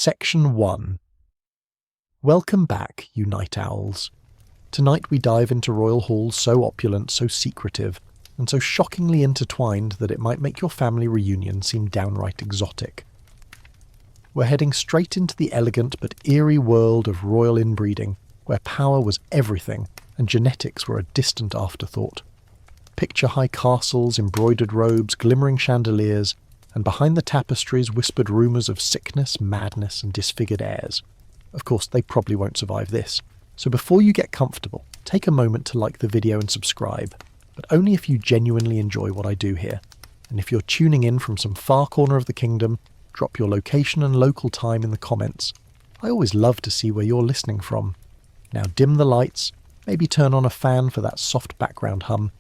Section 1. Welcome back, you night owls. Tonight we dive into royal halls so opulent, so secretive, and so shockingly intertwined that it might make your family reunion seem downright exotic. We're heading straight into the elegant but eerie world of royal inbreeding, where power was everything and genetics were a distant afterthought. Picture high castles, embroidered robes, glimmering chandeliers, and behind the tapestries whispered rumours of sickness, madness, and disfigured heirs. Of course, they probably won't survive this, so before you get comfortable, take a moment to like the video and subscribe, but only if you genuinely enjoy what I do here. And if you're tuning in from some far corner of the kingdom, drop your location and local time in the comments. I always love to see where you're listening from. Now dim the lights, maybe turn on a fan for that soft background hum,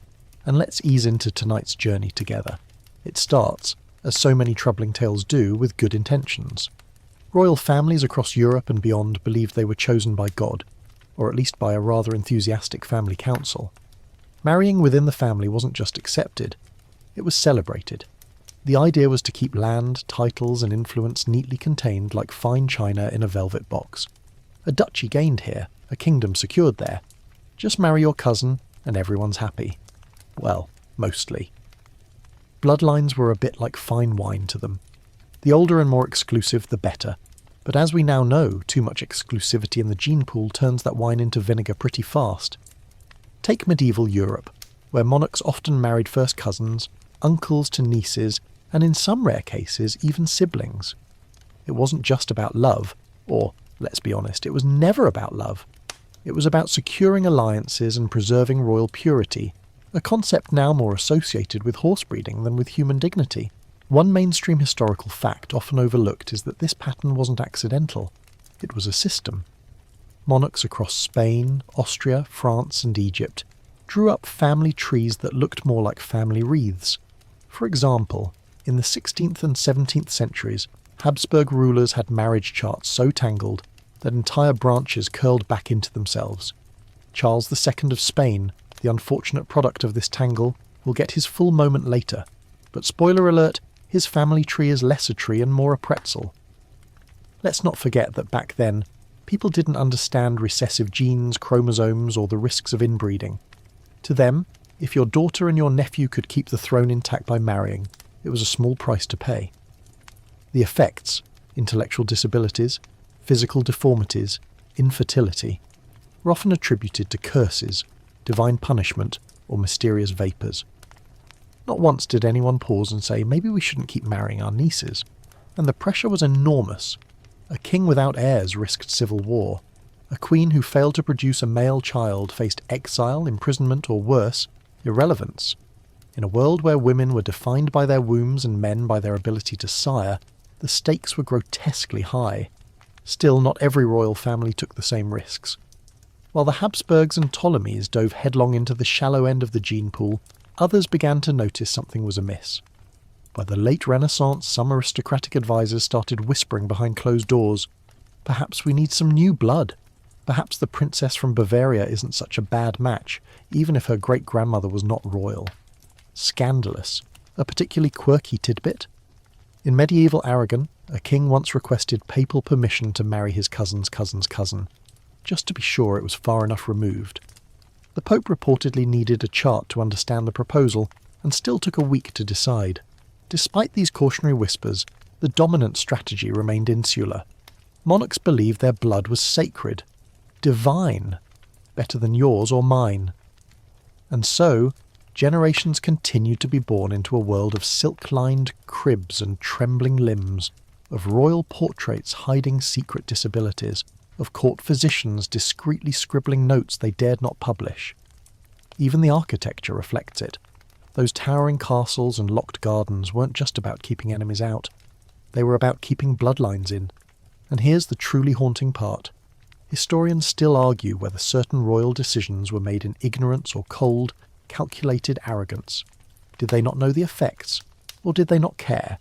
and let's ease into tonight's journey together. It starts, as so many troubling tales do, with good intentions. Royal families across Europe and beyond believed they were chosen by God, or at least by a rather enthusiastic family council. Marrying within the family wasn't just accepted, it was celebrated. The idea was to keep land, titles and influence neatly contained like fine china in a velvet box. A duchy gained here, a kingdom secured there. Just marry your cousin and everyone's happy. Well, mostly. Bloodlines were a bit like fine wine to them. The older and more exclusive, the better. But as we now know, too much exclusivity in the gene pool turns that wine into vinegar pretty fast. Take medieval Europe, where monarchs often married first cousins, uncles to nieces, and in some rare cases, even siblings. It wasn't just about love, or, let's be honest, it was never about love. It was about securing alliances and preserving royal purity, a concept now more associated with horse breeding than with human dignity. One mainstream historical fact often overlooked is that this pattern wasn't accidental. It was a system. Monarchs across Spain, Austria, France and Egypt drew up family trees that looked more like family wreaths. For example, in the 16th and 17th centuries, Habsburg rulers had marriage charts so tangled that entire branches curled back into themselves. Charles II of Spain, the unfortunate product of this tangle, will get his full moment later, but spoiler alert, his family tree is less a tree and more a pretzel. Let's not forget that back then, people didn't understand recessive genes, chromosomes, or the risks of inbreeding. To them, if your daughter and your nephew could keep the throne intact by marrying, it was a small price to pay. The effects, intellectual disabilities, physical deformities, infertility, were often attributed to curses, divine punishment, or mysterious vapours. Not once did anyone pause and say, maybe we shouldn't keep marrying our nieces. And the pressure was enormous. A king without heirs risked civil war. A queen who failed to produce a male child faced exile, imprisonment, or worse, irrelevance. In a world where women were defined by their wombs and men by their ability to sire, the stakes were grotesquely high. Still, not every royal family took the same risks. While the Habsburgs and Ptolemies dove headlong into the shallow end of the gene pool, others began to notice something was amiss. By the late Renaissance, some aristocratic advisors started whispering behind closed doors, perhaps we need some new blood. Perhaps the princess from Bavaria isn't such a bad match, even if her great-grandmother was not royal. Scandalous. A particularly quirky tidbit. In medieval Aragon, a king once requested papal permission to marry his cousin's cousin's cousin, just to be sure it was far enough removed. The Pope reportedly needed a chart to understand the proposal, and still took a week to decide. Despite these cautionary whispers, the dominant strategy remained insular. Monarchs believed their blood was sacred, divine, better than yours or mine. And so, generations continued to be born into a world of silk-lined cribs and trembling limbs, of royal portraits hiding secret disabilities, of court physicians discreetly scribbling notes they dared not publish. Even the architecture reflects it. Those towering castles and locked gardens weren't just about keeping enemies out. They were about keeping bloodlines in. And here's the truly haunting part. Historians still argue whether certain royal decisions were made in ignorance or cold, calculated arrogance. Did they not know the effects? Or did they not care?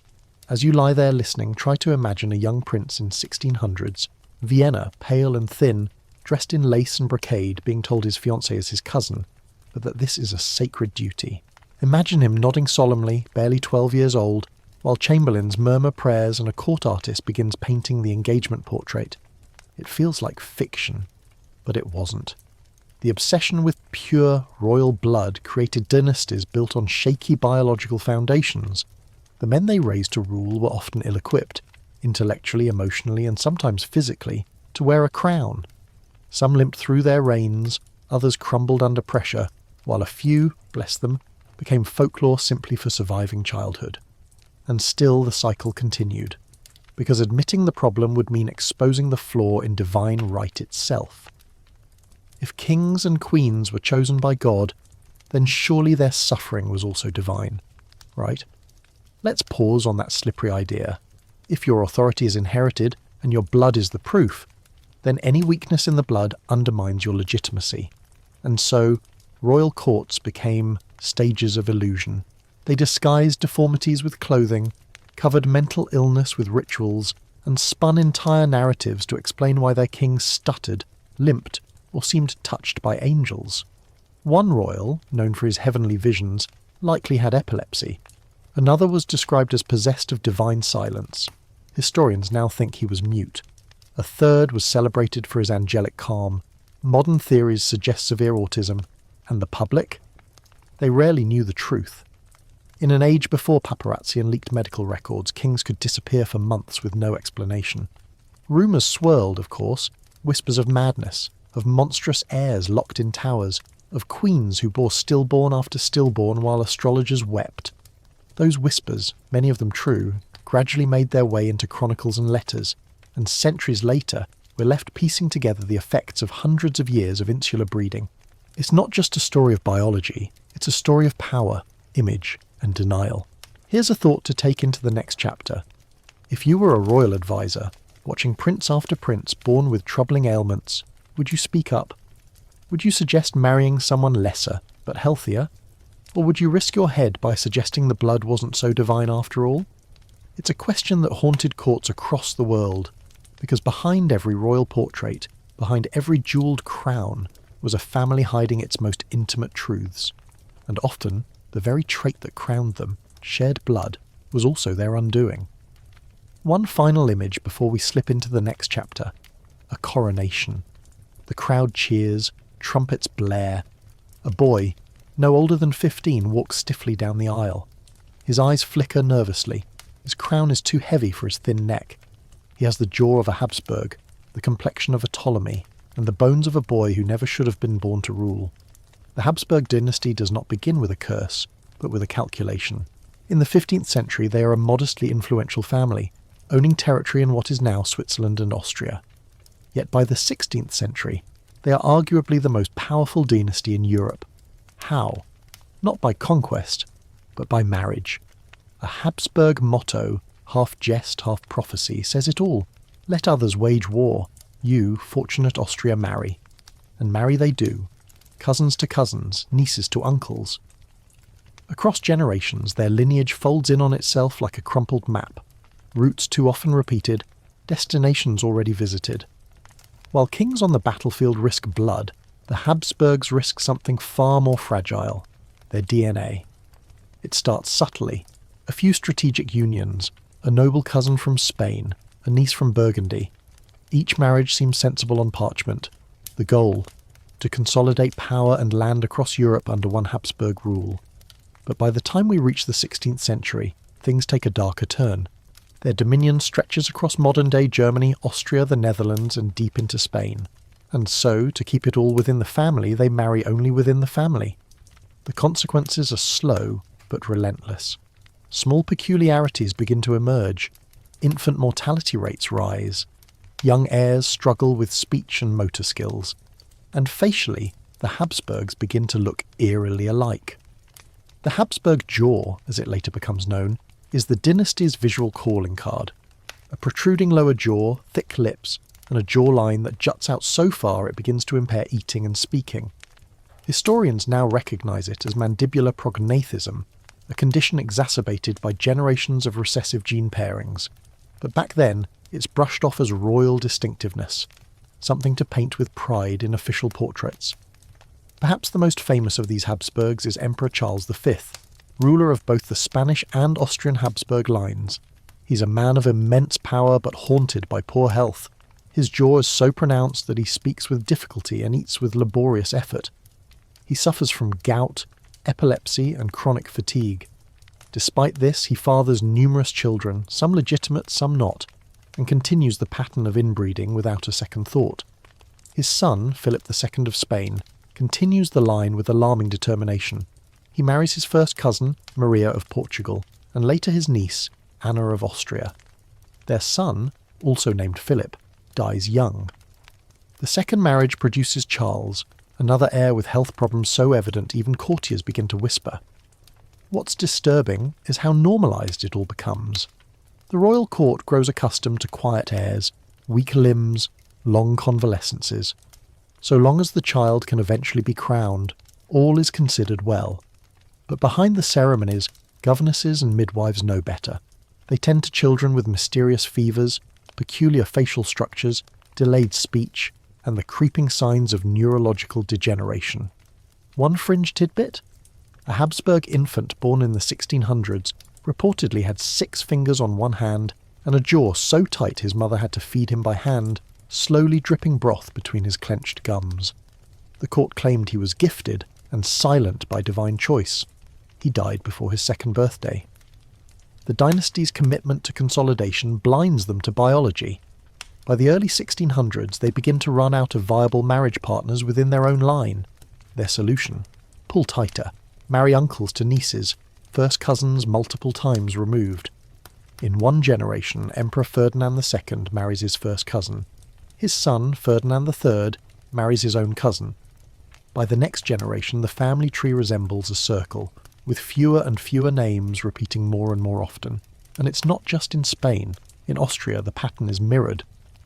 As you lie there listening, try to imagine a young prince in 1600s, Vienna, pale and thin, dressed in lace and brocade, being told his fiancée is his cousin, but that this is a sacred duty. Imagine him nodding solemnly, barely 12 years old, while chamberlains murmur prayers and a court artist begins painting the engagement portrait. It feels like fiction, but it wasn't. The obsession with pure royal blood created dynasties built on shaky biological foundations. The men they raised to rule were often ill-equipped, intellectually, emotionally, and sometimes physically, to wear a crown. Some limped through their reigns, others crumbled under pressure, while a few, bless them, became folklore simply for surviving childhood. And still the cycle continued, because admitting the problem would mean exposing the flaw in divine right itself. If kings and queens were chosen by God, then surely their suffering was also divine, right? Let's pause on that slippery idea. If your authority is inherited and your blood is the proof, then any weakness in the blood undermines your legitimacy. And so, royal courts became stages of illusion. They disguised deformities with clothing, covered mental illness with rituals, and spun entire narratives to explain why their kings stuttered, limped, or seemed touched by angels. One royal, known for his heavenly visions, likely had epilepsy. Another was described as possessed of divine silence. Historians now think he was mute. A third was celebrated for his angelic calm. Modern theories suggest severe autism. And the public? They rarely knew the truth. In an age before paparazzi and leaked medical records, kings could disappear for months with no explanation. Rumours swirled, of course, whispers of madness, of monstrous heirs locked in towers, of queens who bore stillborn after stillborn while astrologers wept. Those whispers, many of them true, gradually made their way into chronicles and letters, and centuries later we're left piecing together the effects of hundreds of years of insular breeding. It's not just a story of biology, it's a story of power, image, and denial. Here's a thought to take into the next chapter. If you were a royal advisor, watching prince after prince born with troubling ailments, would you speak up? Would you suggest marrying someone lesser, but healthier? Or would you risk your head by suggesting the blood wasn't so divine after all? It's a question that haunted courts across the world, because behind every royal portrait, behind every jewelled crown, was a family hiding its most intimate truths. And often, the very trait that crowned them, shared blood, was also their undoing. One final image before we slip into the next chapter. A coronation. The crowd cheers, trumpets blare. A boy, no older than 15, walks stiffly down the aisle. His eyes flicker nervously. His crown is too heavy for his thin neck. He has the jaw of a Habsburg, the complexion of a Ptolemy, and the bones of a boy who never should have been born to rule. The Habsburg dynasty does not begin with a curse, but with a calculation. In the 15th century, they are a modestly influential family, owning territory in what is now Switzerland and Austria. Yet by the 16th century, they are arguably the most powerful dynasty in Europe. How? Not by conquest, but by marriage. A Habsburg motto, half jest, half prophecy, says it all. Let others wage war. You, fortunate Austria, marry. And marry they do. Cousins to cousins, nieces to uncles. Across generations, their lineage folds in on itself like a crumpled map. Routes too often repeated, destinations already visited. While kings on the battlefield risk blood, the Habsburgs risk something far more fragile, their DNA. It starts subtly. A few strategic unions, a noble cousin from Spain, a niece from Burgundy. Each marriage seems sensible on parchment. The goal, to consolidate power and land across Europe under one Habsburg rule. But by the time we reach the 16th century, things take a darker turn. Their dominion stretches across modern-day Germany, Austria, the Netherlands, and deep into Spain. And so, to keep it all within the family, they marry only within the family. The consequences are slow, but relentless. Small peculiarities begin to emerge. Infant mortality rates rise. Young heirs struggle with speech and motor skills. And facially, the Habsburgs begin to look eerily alike. The Habsburg jaw, as it later becomes known, is the dynasty's visual calling card. A protruding lower jaw, thick lips, and a jawline that juts out so far it begins to impair eating and speaking. Historians now recognise it as mandibular prognathism, a condition exacerbated by generations of recessive gene pairings. But back then, it's brushed off as royal distinctiveness, something to paint with pride in official portraits. Perhaps the most famous of these Habsburgs is Emperor Charles V, ruler of both the Spanish and Austrian Habsburg lines. He's a man of immense power but haunted by poor health. His jaw is so pronounced that he speaks with difficulty and eats with laborious effort. He suffers from gout, epilepsy, and chronic fatigue. Despite this, he fathers numerous children, some legitimate, some not, and continues the pattern of inbreeding without a second thought. His son, Philip II of Spain, continues the line with alarming determination. He marries his first cousin, Maria of Portugal, and later his niece, Anna of Austria. Their son, also named Philip, dies young. The second marriage produces Charles, another heir with health problems so evident even courtiers begin to whisper. What's disturbing is how normalised it all becomes. The royal court grows accustomed to quiet airs, weak limbs, long convalescences. So long as the child can eventually be crowned, all is considered well. But behind the ceremonies, governesses and midwives know better. They tend to children with mysterious fevers, peculiar facial structures, delayed speech, and the creeping signs of neurological degeneration. One fringe tidbit? A Habsburg infant born in the 1600s reportedly had 6 fingers on one hand and a jaw so tight his mother had to feed him by hand, slowly dripping broth between his clenched gums. The court claimed he was gifted and silent by divine choice. He died before his 2nd birthday. The dynasty's commitment to consolidation blinds them to biology. By the early 1600s, they begin to run out of viable marriage partners within their own line. Their solution? Pull tighter. Marry uncles to nieces, first cousins multiple times removed. In one generation, Emperor Ferdinand II marries his first cousin. His son, Ferdinand III, marries his own cousin. By the next generation, the family tree resembles a circle, with fewer and fewer names repeating more and more often. And it's not just in Spain. In Austria, the pattern is mirrored.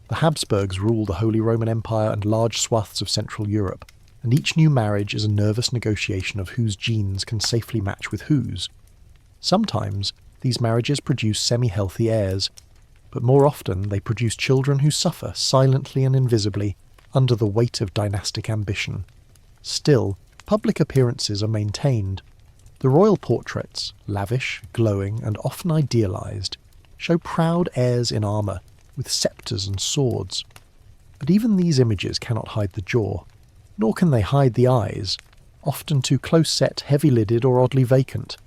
The Habsburgs rule the Holy Roman Empire and large swaths of Central Europe, and each new marriage is a nervous negotiation of whose genes can safely match with whose. Sometimes, these marriages produce semi-healthy heirs, but more often they produce children who suffer silently and invisibly under the weight of dynastic ambition. Still, public appearances are maintained. The royal portraits, lavish, glowing, and often idealised, show proud heirs in armour, with sceptres and swords. But even these images cannot hide the jaw, nor can they hide the eyes, often too close-set, heavy-lidded, or oddly vacant.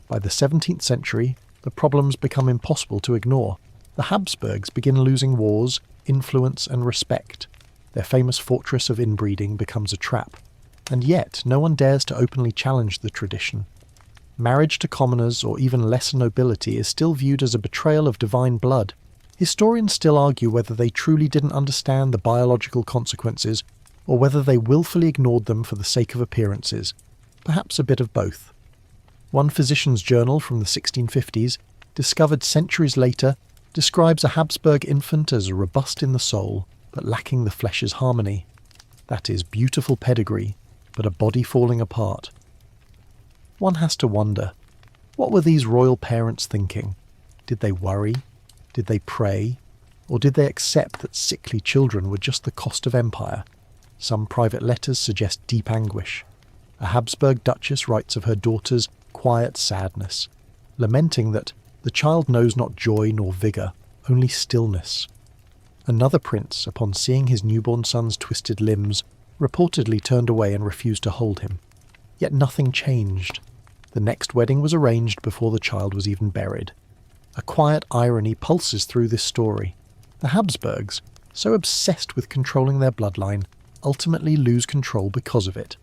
By the 17th century, the problems become impossible to ignore. The Habsburgs begin losing wars, influence, and respect. Their famous fortress of inbreeding becomes a trap. And yet, no one dares to openly challenge the tradition. Marriage to commoners or even lesser nobility is still viewed as a betrayal of divine blood. Historians still argue whether they truly didn't understand the biological consequences, or whether they willfully ignored them for the sake of appearances. Perhaps a bit of both. One physician's journal from the 1650s, discovered centuries later, describes a Habsburg infant as robust in the soul, but lacking the flesh's harmony. That is beautiful pedigree, but a body falling apart. One has to wonder, what were these royal parents thinking? Did they worry? Did they pray? Or did they accept that sickly children were just the cost of empire? Some private letters suggest deep anguish. A Habsburg duchess writes of her daughter's quiet sadness, lamenting that the child knows not joy nor vigour, only stillness. Another prince, upon seeing his newborn son's twisted limbs, reportedly turned away and refused to hold him. Yet nothing changed. The next wedding was arranged before the child was even buried. A quiet irony pulses through this story. The Habsburgs, so obsessed with controlling their bloodline, ultimately lose control because of it.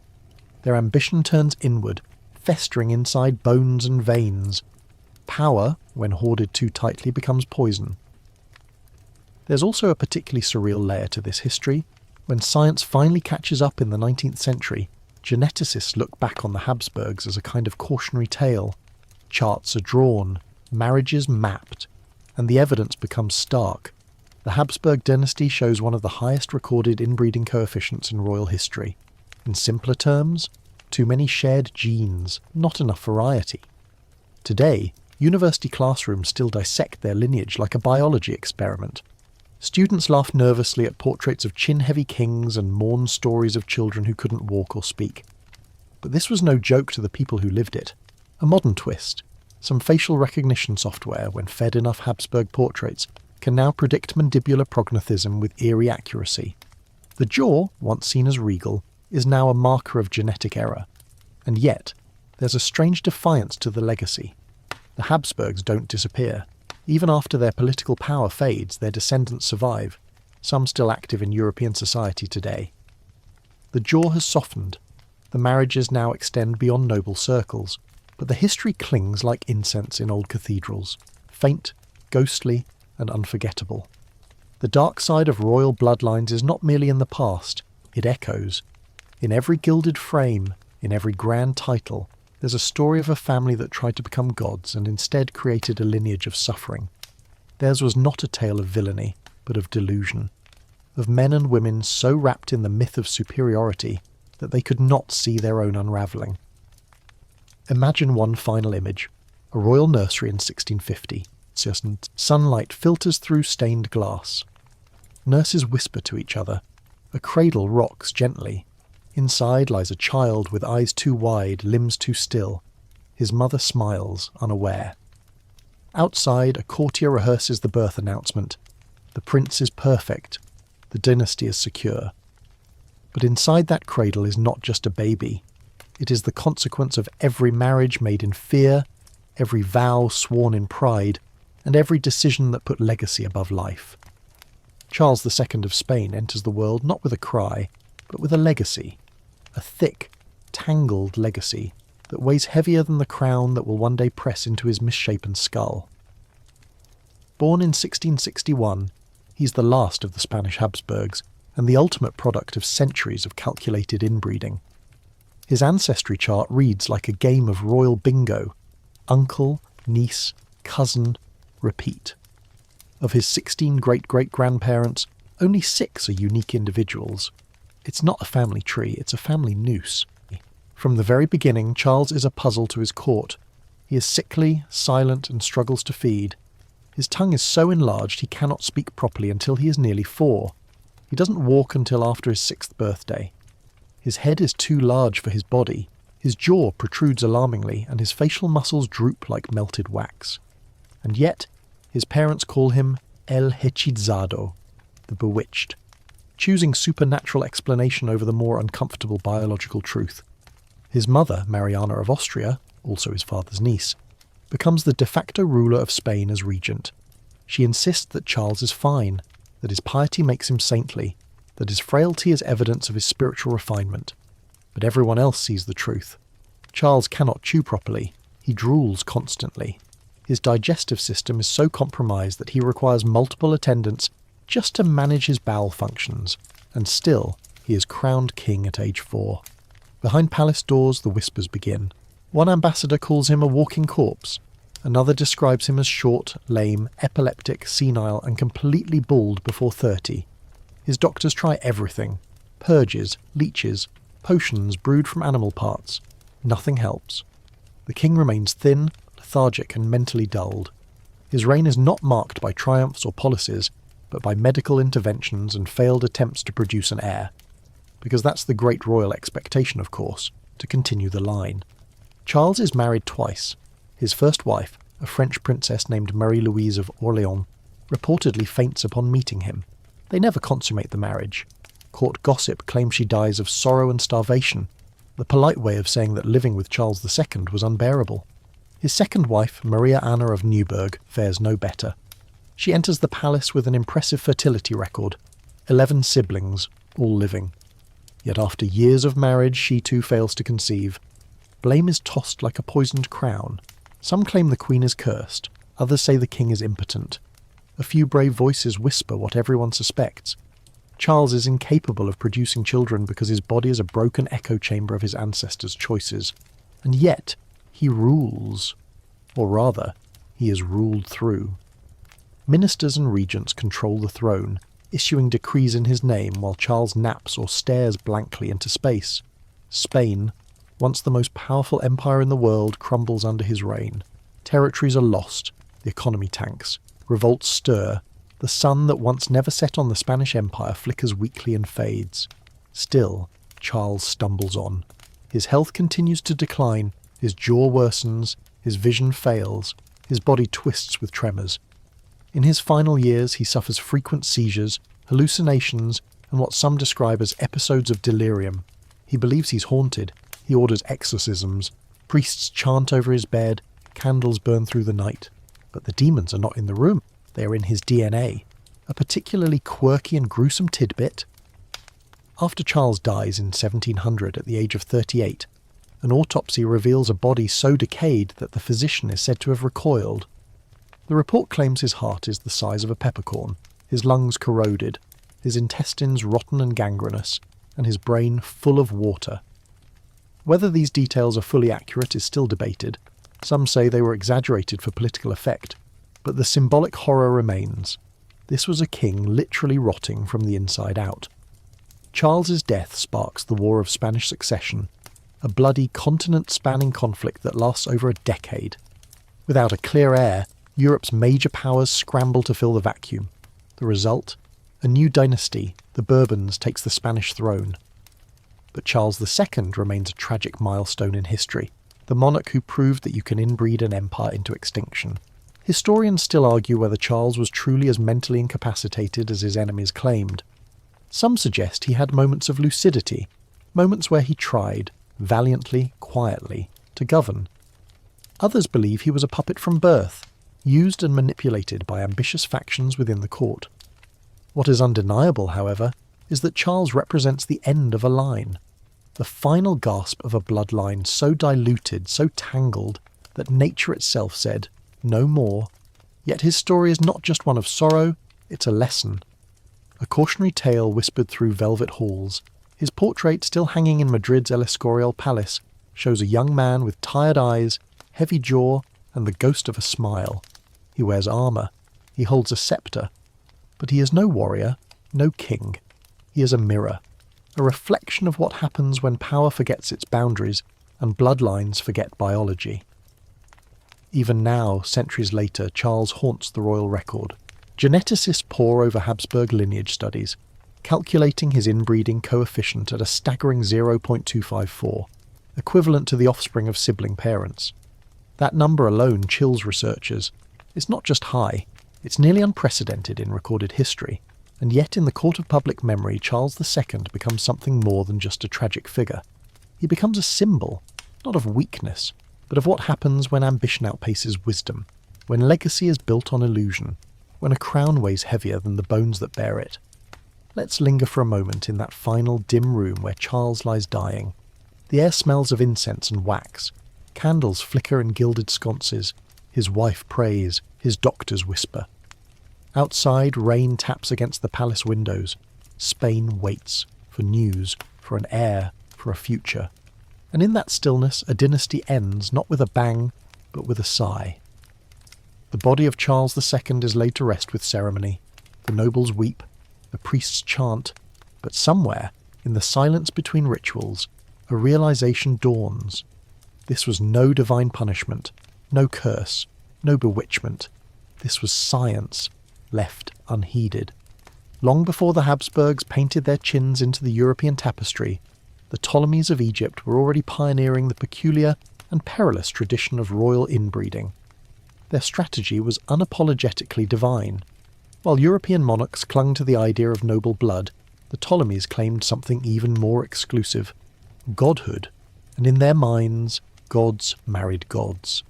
Their ambition turns inward, festering inside bones and veins. Power, when hoarded too tightly, becomes poison. There's also a particularly surreal layer to this history. When science finally catches up in the 19th century, geneticists look back on the Habsburgs as a kind of cautionary tale. Charts are drawn, marriages mapped, and the evidence becomes stark. The Habsburg dynasty shows one of the highest recorded inbreeding coefficients in royal history. In simpler terms, too many shared genes, not enough variety. Today, university classrooms still dissect their lineage like a biology experiment. Students laugh nervously at portraits of chin-heavy kings and mourn stories of children who couldn't walk or speak. But this was no joke to the people who lived it. A modern twist. Some facial recognition software, when fed enough Habsburg portraits, can now predict mandibular prognathism with eerie accuracy. The jaw, once seen as regal, is now a marker of genetic error. And yet, there's a strange defiance to the legacy. The Habsburgs don't disappear. Even after their political power fades, their descendants survive, some still active in European society today. The jaw has softened. The marriages now extend beyond noble circles, but the history clings like incense in old cathedrals, faint, ghostly, and unforgettable. The dark side of royal bloodlines is not merely in the past, it echoes. In every gilded frame, in every grand title, there's a story of a family that tried to become gods and instead created a lineage of suffering. Theirs was not a tale of villainy, but of delusion, of men and women so wrapped in the myth of superiority that they could not see their own unravelling. Imagine one final image, a royal nursery in 1650. Sunlight filters through stained glass. Nurses whisper to each other. A cradle rocks gently. Inside lies a child with eyes too wide, limbs too still. His mother smiles, unaware. Outside, a courtier rehearses the birth announcement. The prince is perfect. The dynasty is secure. But inside that cradle is not just a baby. It is the consequence of every marriage made in fear, every vow sworn in pride, and every decision that put legacy above life. Charles II of Spain enters the world not with a cry, but with a legacy. A thick, tangled legacy that weighs heavier than the crown that will one day press into his misshapen skull. Born in 1661, he's the last of the Spanish Habsburgs, and the ultimate product of centuries of calculated inbreeding. His ancestry chart reads like a game of royal bingo. Uncle, niece, cousin, repeat. Of his 16 great-great-grandparents, only 6 are unique individuals. It's not a family tree, it's a family noose. From the very beginning, Charles is a puzzle to his court. He is sickly, silent, and struggles to feed. His tongue is so enlarged he cannot speak properly until he is nearly 4. He doesn't walk until after his 6th birthday. His head is too large for his body. His jaw protrudes alarmingly, and his facial muscles droop like melted wax. And yet, his parents call him El Hechizado, the bewitched, choosing supernatural explanation over the more uncomfortable biological truth. His mother, Mariana of Austria, also his father's niece, becomes the de facto ruler of Spain as regent. She insists that Charles is fine, that his piety makes him saintly, that his frailty is evidence of his spiritual refinement. But everyone else sees the truth. Charles cannot chew properly. He drools constantly. His digestive system is so compromised that he requires multiple attendants just to manage his bowel functions, and still he is crowned king at age 4. Behind palace doors the whispers begin. One ambassador calls him a walking corpse. Another describes him as short, lame, epileptic, senile, and completely bald before 30. His doctors try everything. Purges, leeches, potions brewed from animal parts. Nothing helps. The king remains thin, lethargic, and mentally dulled. His reign is not marked by triumphs or policies, but by medical interventions and failed attempts to produce an heir. Because that's the great royal expectation, of course, to continue the line. Charles is married twice. His first wife, a French princess named Marie-Louise of Orléans, reportedly faints upon meeting him. They never consummate the marriage. Court gossip claims she dies of sorrow and starvation, the polite way of saying that living with Charles II was unbearable. His second wife, Maria Anna of Neuburg, fares no better. She enters the palace with an impressive fertility record, 11 siblings, all living. Yet after years of marriage, she too fails to conceive. Blame is tossed like a poisoned crown. Some claim the queen is cursed, others say the king is impotent. A few brave voices whisper what everyone suspects. Charles is incapable of producing children because his body is a broken echo chamber of his ancestors' choices. And yet, he rules. Or rather, he is ruled through. Ministers and regents control the throne, issuing decrees in his name while Charles naps or stares blankly into space. Spain, once the most powerful empire in the world, crumbles under his reign. Territories are lost, the economy tanks, revolts stir, the sun that once never set on the Spanish Empire flickers weakly and fades. Still, Charles stumbles on. His health continues to decline, His jaw worsens, his vision fails, his body twists with tremors. In his final years, he suffers frequent seizures, hallucinations, and what some describe as episodes of delirium. He believes he's haunted. He orders exorcisms. Priests chant over his bed. Candles burn through the night. But the demons are not in the room. They are in his DNA. A particularly quirky and gruesome tidbit. After Charles dies in 1700 at the age of 38, an autopsy reveals a body so decayed that the physician is said to have recoiled. The report claims his heart is the size of a peppercorn, his lungs corroded, his intestines rotten and gangrenous, and his brain full of water. Whether these details are fully accurate is still debated. Some say they were exaggerated for political effect, but the symbolic horror remains. This was a king literally rotting from the inside out. Charles's death sparks the War of Spanish Succession, a bloody continent-spanning conflict that lasts over a decade. Without a clear heir, Europe's major powers scramble to fill the vacuum. The result? A new dynasty, the Bourbons, takes the Spanish throne. But Charles II remains a tragic milestone in history, the monarch who proved that you can inbreed an empire into extinction. Historians still argue whether Charles was truly as mentally incapacitated as his enemies claimed. Some suggest he had moments of lucidity, moments where he tried, valiantly, quietly, to govern. Others believe he was a puppet from birth, used and manipulated by ambitious factions within the court. What is undeniable, however, is that Charles represents the end of a line, the final gasp of a bloodline so diluted, so tangled, that nature itself said, no more. Yet his story is not just one of sorrow, it's a lesson. A cautionary tale whispered through velvet halls, his portrait still hanging in Madrid's El Escorial Palace shows a young man with tired eyes, heavy jaw, and the ghost of a smile. He wears armour, he holds a sceptre, but he is no warrior, no king. He is a mirror, a reflection of what happens when power forgets its boundaries and bloodlines forget biology. Even now, centuries later, Charles haunts the royal record. Geneticists pore over Habsburg lineage studies, calculating his inbreeding coefficient at a staggering 0.254, equivalent to the offspring of sibling parents. That number alone chills researchers. It's not just high, it's nearly unprecedented in recorded history, and yet in the court of public memory, Charles II becomes something more than just a tragic figure. He becomes a symbol, not of weakness, but of what happens when ambition outpaces wisdom, when legacy is built on illusion, when a crown weighs heavier than the bones that bear it. Let's linger for a moment in that final dim room where Charles lies dying. The air smells of incense and wax. Candles flicker in gilded sconces. His wife prays, his doctors whisper. Outside, rain taps against the palace windows. Spain waits for news, for an heir, for a future. And in that stillness, a dynasty ends not with a bang, but with a sigh. The body of Charles II is laid to rest with ceremony. The nobles weep, the priests chant, but somewhere, in the silence between rituals, a realization dawns. This was no divine punishment, no curse, no bewitchment. This was science, left unheeded. Long before the Habsburgs painted their chins into the European tapestry, the Ptolemies of Egypt were already pioneering the peculiar and perilous tradition of royal inbreeding. Their strategy was unapologetically divine. While European monarchs clung to the idea of noble blood, the Ptolemies claimed something even more exclusive, godhood, and in their minds, gods married gods.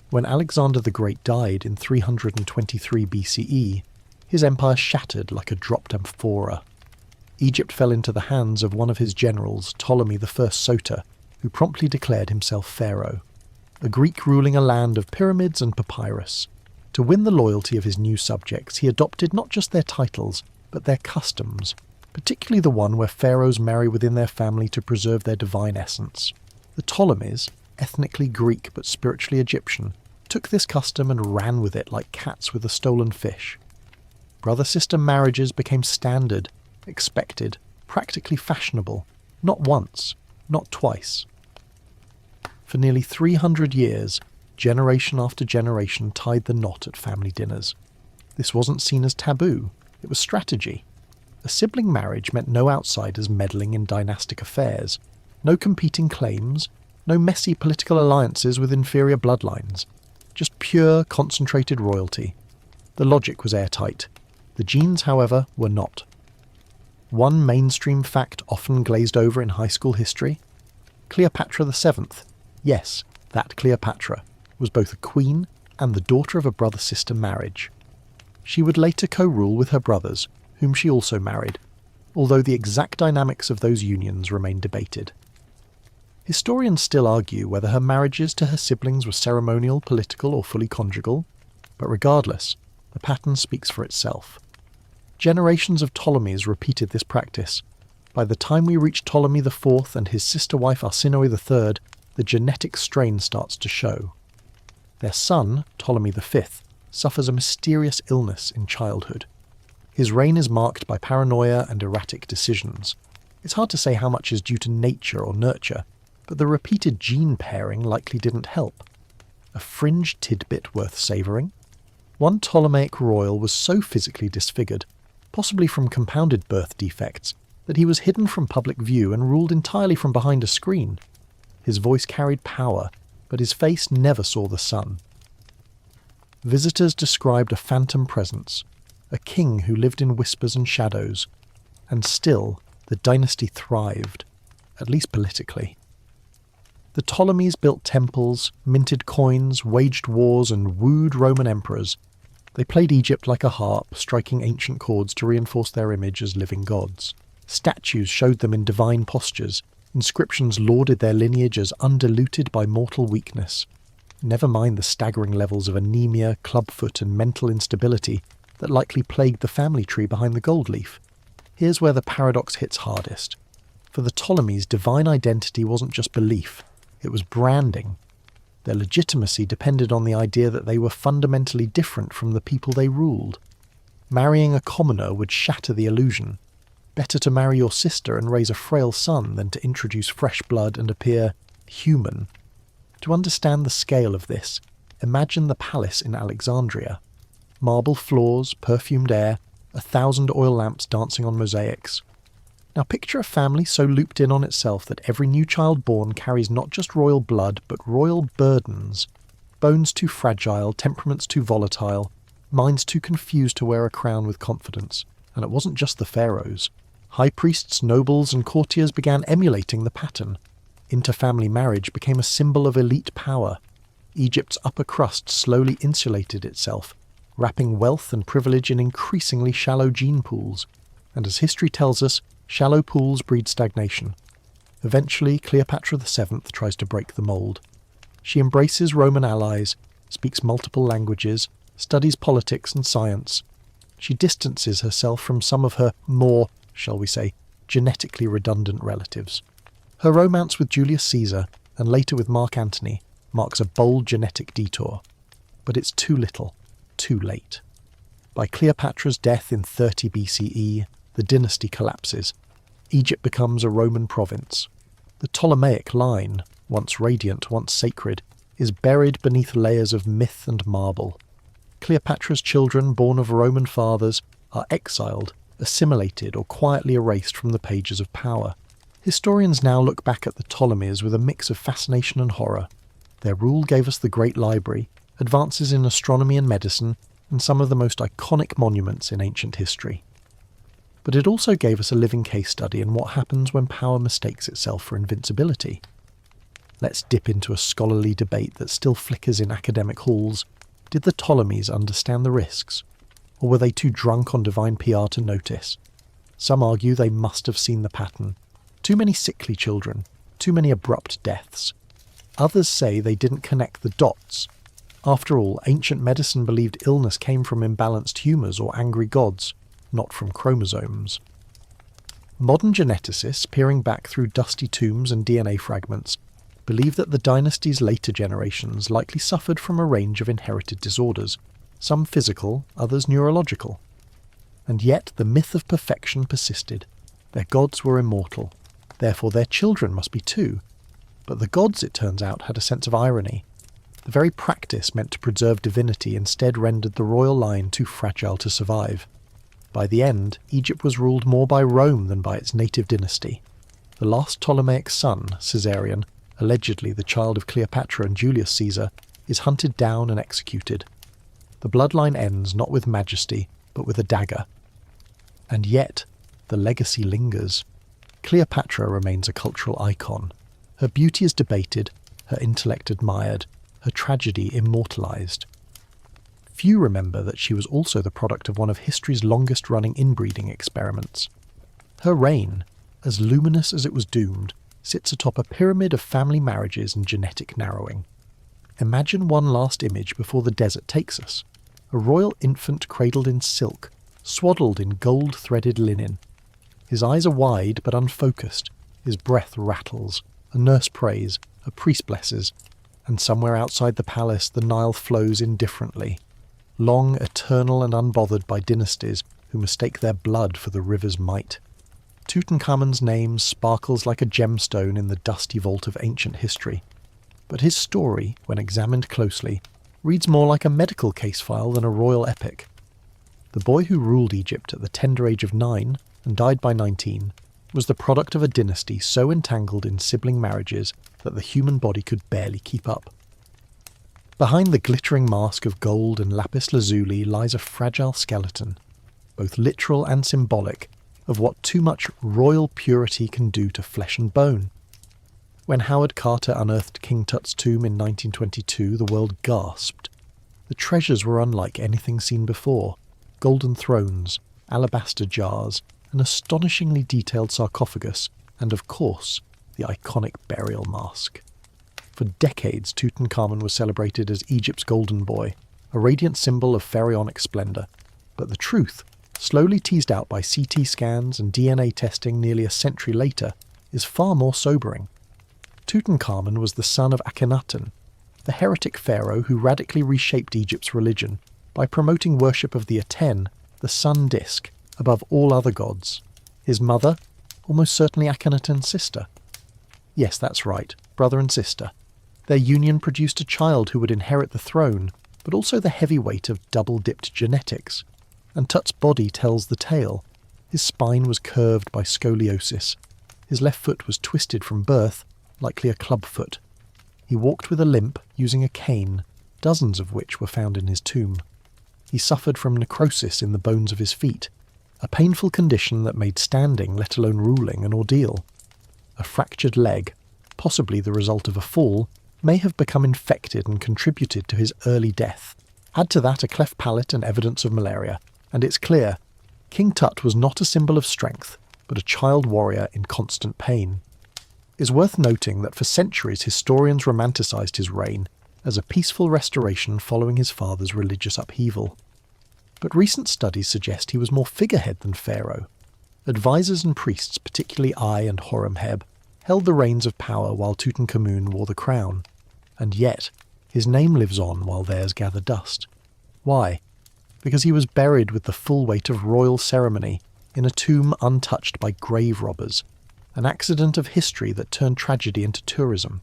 When Alexander the Great died in 323 BCE, his empire shattered like a dropped amphora. Egypt fell into the hands of one of his generals, Ptolemy I Soter, who promptly declared himself pharaoh, a Greek ruling a land of pyramids and papyrus. To win the loyalty of his new subjects, he adopted not just their titles, but their customs, particularly the one where pharaohs marry within their family to preserve their divine essence. The Ptolemies, ethnically Greek but spiritually Egyptian, took this custom and ran with it like cats with a stolen fish. Brother-sister marriages became standard, expected, practically fashionable, not once, not twice. For nearly 300 years, generation after generation tied the knot at family dinners. This wasn't seen as taboo, it was strategy. A sibling marriage meant no outsiders meddling in dynastic affairs, no competing claims, No messy political alliances with inferior bloodlines. Just pure, concentrated royalty. The logic was airtight. The genes, however, were not. One mainstream fact often glazed over in high school history: Cleopatra VII, yes, that Cleopatra, was both a queen and the daughter of a brother-sister marriage. She would later co-rule with her brothers, whom she also married, although the exact dynamics of those unions remain debated. Historians still argue whether her marriages to her siblings were ceremonial, political, or fully conjugal, but regardless, the pattern speaks for itself. Generations of Ptolemies repeated this practice. By the time we reach Ptolemy IV and his sister wife Arsinoe III, the genetic strain starts to show. Their son, Ptolemy V, suffers a mysterious illness in childhood. His reign is marked by paranoia and erratic decisions. It's hard to say how much is due to nature or nurture, but the repeated gene pairing likely didn't help. A fringe tidbit worth savouring? One Ptolemaic royal was so physically disfigured, possibly from compounded birth defects, that he was hidden from public view and ruled entirely from behind a screen. His voice carried power, but his face never saw the sun. Visitors described a phantom presence, a king who lived in whispers and shadows, and still the dynasty thrived, at least politically. The Ptolemies built temples, minted coins, waged wars, and wooed Roman emperors. They played Egypt like a harp, striking ancient chords to reinforce their image as living gods. Statues showed them in divine postures. Inscriptions lauded their lineage as undiluted by mortal weakness. Never mind the staggering levels of anemia, clubfoot, and mental instability that likely plagued the family tree behind the gold leaf. Here's where the paradox hits hardest. For the Ptolemies, divine identity wasn't just belief, it was branding. Their legitimacy depended on the idea that they were fundamentally different from the people they ruled. Marrying a commoner would shatter the illusion. Better to marry your sister and raise a frail son than to introduce fresh blood and appear human. To understand the scale of this, imagine the palace in Alexandria. Marble floors, perfumed air, 1,000 oil lamps dancing on mosaics. Now picture a family so looped in on itself that every new child born carries not just royal blood, but royal burdens. Bones too fragile, temperaments too volatile, minds too confused to wear a crown with confidence. And it wasn't just the pharaohs. High priests, nobles, and courtiers began emulating the pattern. Interfamily marriage became a symbol of elite power. Egypt's upper crust slowly insulated itself, wrapping wealth and privilege in increasingly shallow gene pools. And as history tells us, shallow pools breed stagnation. Eventually, Cleopatra VII tries to break the mould. She embraces Roman allies, speaks multiple languages, studies politics and science. She distances herself from some of her more, shall we say, genetically redundant relatives. Her romance with Julius Caesar, and later with Mark Antony, marks a bold genetic detour. But it's too little, too late. By Cleopatra's death in 30 BCE, the dynasty collapses. Egypt becomes a Roman province. The Ptolemaic line, once radiant, once sacred, is buried beneath layers of myth and marble. Cleopatra's children, born of Roman fathers, are exiled, assimilated, or quietly erased from the pages of power. Historians now look back at the Ptolemies with a mix of fascination and horror. Their rule gave us the Great Library, advances in astronomy and medicine, and some of the most iconic monuments in ancient history. But it also gave us a living case study in what happens when power mistakes itself for invincibility. Let's dip into a scholarly debate that still flickers in academic halls. Did the Ptolemies understand the risks? Or were they too drunk on divine PR to notice? Some argue they must have seen the pattern. Too many sickly children, too many abrupt deaths. Others say they didn't connect the dots. After all, ancient medicine believed illness came from imbalanced humours or angry gods, not from chromosomes. Modern geneticists, peering back through dusty tombs and DNA fragments, believe that the dynasty's later generations likely suffered from a range of inherited disorders, some physical, others neurological. And yet the myth of perfection persisted. Their gods were immortal, therefore their children must be too. But the gods, it turns out, had a sense of irony. The very practice meant to preserve divinity instead rendered the royal line too fragile to survive. By the end, Egypt was ruled more by Rome than by its native dynasty. The last Ptolemaic son, Caesarion, allegedly the child of Cleopatra and Julius Caesar, is hunted down and executed. The bloodline ends not with majesty, but with a dagger. And yet, the legacy lingers. Cleopatra remains a cultural icon. Her beauty is debated, her intellect admired, her tragedy immortalized. Few remember that she was also the product of one of history's longest-running inbreeding experiments. Her reign, as luminous as it was doomed, sits atop a pyramid of family marriages and genetic narrowing. Imagine one last image before the desert takes us. A royal infant cradled in silk, swaddled in gold-threaded linen. His eyes are wide but unfocused, his breath rattles, a nurse prays, a priest blesses, and somewhere outside the palace the Nile flows indifferently, long, eternal and unbothered by dynasties who mistake their blood for the river's might. Tutankhamun's name sparkles like a gemstone in the dusty vault of ancient history, but his story, when examined closely, reads more like a medical case file than a royal epic. The boy who ruled Egypt at the tender age of 9 and died by 19 was the product of a dynasty so entangled in sibling marriages that the human body could barely keep up. Behind the glittering mask of gold and lapis lazuli lies a fragile skeleton, both literal and symbolic, of what too much royal purity can do to flesh and bone. When Howard Carter unearthed King Tut's tomb in 1922, the world gasped. The treasures were unlike anything seen before: golden thrones, alabaster jars, an astonishingly detailed sarcophagus, and of course, the iconic burial mask. For decades, Tutankhamun was celebrated as Egypt's golden boy, a radiant symbol of pharaonic splendor. But the truth, slowly teased out by CT scans and DNA testing nearly a century later, is far more sobering. Tutankhamun was the son of Akhenaten, the heretic pharaoh who radically reshaped Egypt's religion by promoting worship of the Aten, the sun disk, above all other gods. His mother, almost certainly Akhenaten's sister. Yes, that's right, brother and sister. Their union produced a child who would inherit the throne, but also the heavy weight of double-dipped genetics. And Tut's body tells the tale. His spine was curved by scoliosis. His left foot was twisted from birth, likely a club foot. He walked with a limp, using a cane, dozens of which were found in his tomb. He suffered from necrosis in the bones of his feet, a painful condition that made standing, let alone ruling, an ordeal. A fractured leg, possibly the result of a fall, may have become infected and contributed to his early death. Add to that a cleft palate and evidence of malaria, and it's clear, King Tut was not a symbol of strength, but a child warrior in constant pain. It's worth noting that for centuries historians romanticised his reign as a peaceful restoration following his father's religious upheaval. But recent studies suggest he was more figurehead than pharaoh. Advisors and priests, particularly Ai and Horemheb, held the reins of power while Tutankhamun wore the crown. And yet, his name lives on while theirs gather dust. Why? Because he was buried with the full weight of royal ceremony in a tomb untouched by grave robbers, an accident of history that turned tragedy into tourism.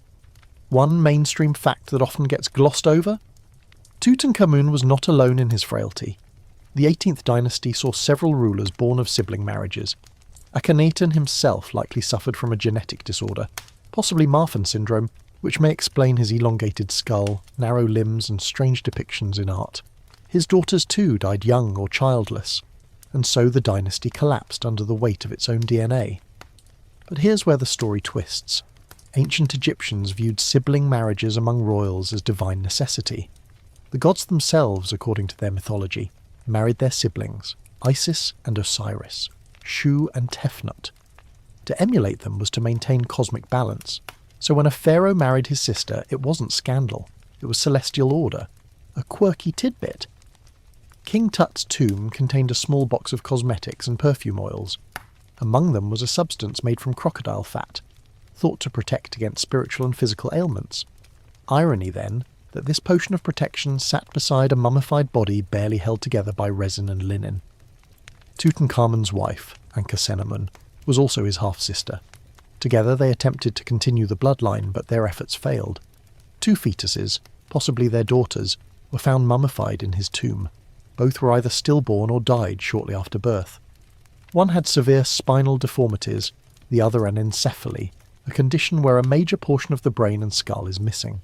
One mainstream fact that often gets glossed over? Tutankhamun was not alone in his frailty. The 18th dynasty saw several rulers born of sibling marriages. Akhenaten himself likely suffered from a genetic disorder, possibly Marfan syndrome, which may explain his elongated skull, narrow limbs and strange depictions in art. His daughters too died young or childless, and so the dynasty collapsed under the weight of its own DNA. But here's where the story twists. Ancient Egyptians viewed sibling marriages among royals as divine necessity. The gods themselves, according to their mythology, married their siblings, Isis and Osiris, Shu and Tefnut. To emulate them was to maintain cosmic balance, so when a pharaoh married his sister, it wasn't scandal, it was celestial order, a quirky tidbit. King Tut's tomb contained a small box of cosmetics and perfume oils. Among them was a substance made from crocodile fat, thought to protect against spiritual and physical ailments. Irony, then, that this potion of protection sat beside a mummified body barely held together by resin and linen. Tutankhamun's wife, Ankhesenamun, was also his half-sister. Together they attempted to continue the bloodline, but their efforts failed. 2 fetuses, possibly their daughters, were found mummified in his tomb. Both were either stillborn or died shortly after birth. One had severe spinal deformities, the other an encephaly, a condition where a major portion of the brain and skull is missing.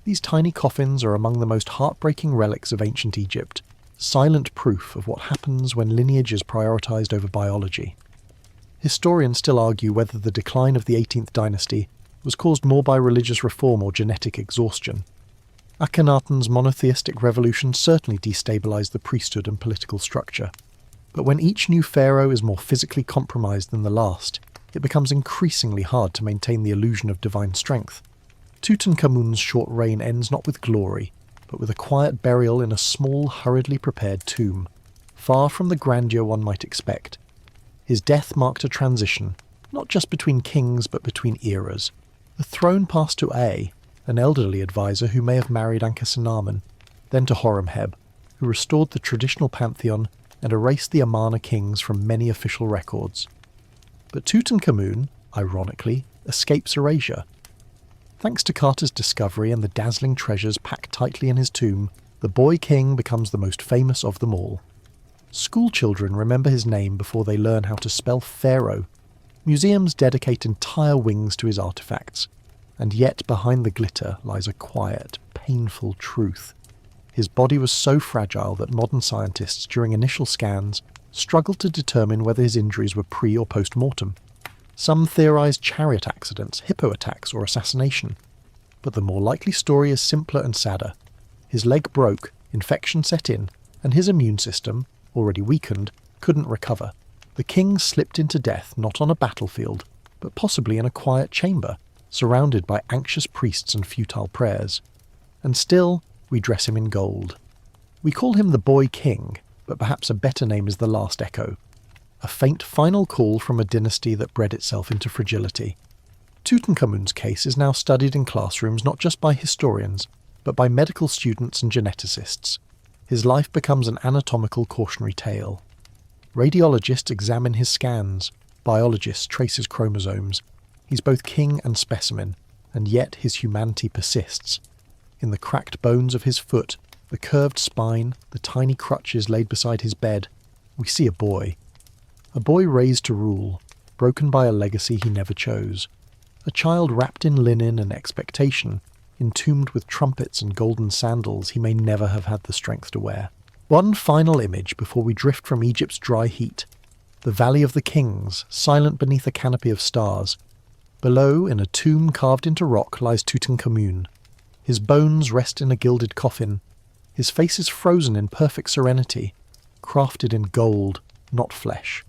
These tiny coffins are among the most heartbreaking relics of ancient Egypt, silent proof of what happens when lineage is prioritized over biology. Historians still argue whether the decline of the 18th dynasty was caused more by religious reform or genetic exhaustion. Akhenaten's monotheistic revolution certainly destabilized the priesthood and political structure. But when each new pharaoh is more physically compromised than the last, it becomes increasingly hard to maintain the illusion of divine strength. Tutankhamun's short reign ends not with glory, but with a quiet burial in a small, hurriedly prepared tomb, far from the grandeur one might expect. His death marked a transition, not just between kings but between eras. The throne passed to Ea, an elderly advisor who may have married Ankhesenamun, then to Horemheb, who restored the traditional pantheon and erased the Amarna kings from many official records. But Tutankhamun, ironically, escapes erasure. Thanks to Carter's discovery and the dazzling treasures packed tightly in his tomb, the boy king becomes the most famous of them all. School children remember his name before they learn how to spell Pharaoh. Museums dedicate entire wings to his artifacts, and yet behind the glitter lies a quiet, painful truth. His body was so fragile that modern scientists, during initial scans, struggled to determine whether his injuries were pre- or post-mortem. Some theorized chariot accidents, hippo attacks, or assassination. But the more likely story is simpler and sadder. His leg broke, infection set in, and his immune system, already weakened, couldn't recover. The king slipped into death not on a battlefield, but possibly in a quiet chamber, surrounded by anxious priests and futile prayers. And still, we dress him in gold. We call him the Boy King, but perhaps a better name is the Last Echo. A faint final call from a dynasty that bred itself into fragility. Tutankhamun's case is now studied in classrooms not just by historians, but by medical students and geneticists. His life becomes an anatomical cautionary tale. Radiologists examine his scans, biologists trace his chromosomes. He's both king and specimen, and yet his humanity persists. In the cracked bones of his foot, the curved spine, the tiny crutches laid beside his bed, we see a boy. A boy raised to rule, broken by a legacy he never chose. A child wrapped in linen and expectation, entombed with trumpets and golden sandals he may never have had the strength to wear. One final image before we drift from Egypt's dry heat. The Valley of the Kings, silent beneath a canopy of stars. Below, in a tomb carved into rock, lies Tutankhamun. His bones rest in a gilded coffin. His face is frozen in perfect serenity, crafted in gold, not flesh.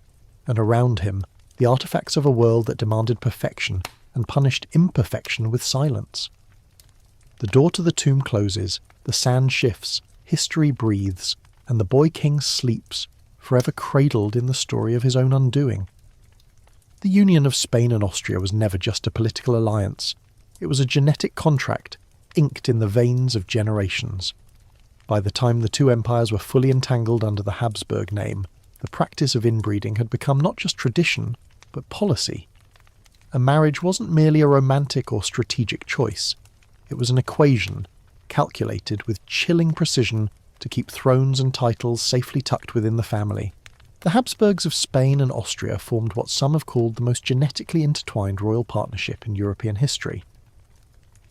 And around him, the artifacts of a world that demanded perfection and punished imperfection with silence. The door to the tomb closes, the sand shifts, history breathes, and the boy king sleeps, forever cradled in the story of his own undoing. The union of Spain and Austria was never just a political alliance. It was a genetic contract, inked in the veins of generations. By the time the two empires were fully entangled under the Habsburg name, the practice of inbreeding had become not just tradition, but policy. A marriage wasn't merely a romantic or strategic choice. It was an equation, calculated with chilling precision to keep thrones and titles safely tucked within the family. The Habsburgs of Spain and Austria formed what some have called the most genetically intertwined royal partnership in European history.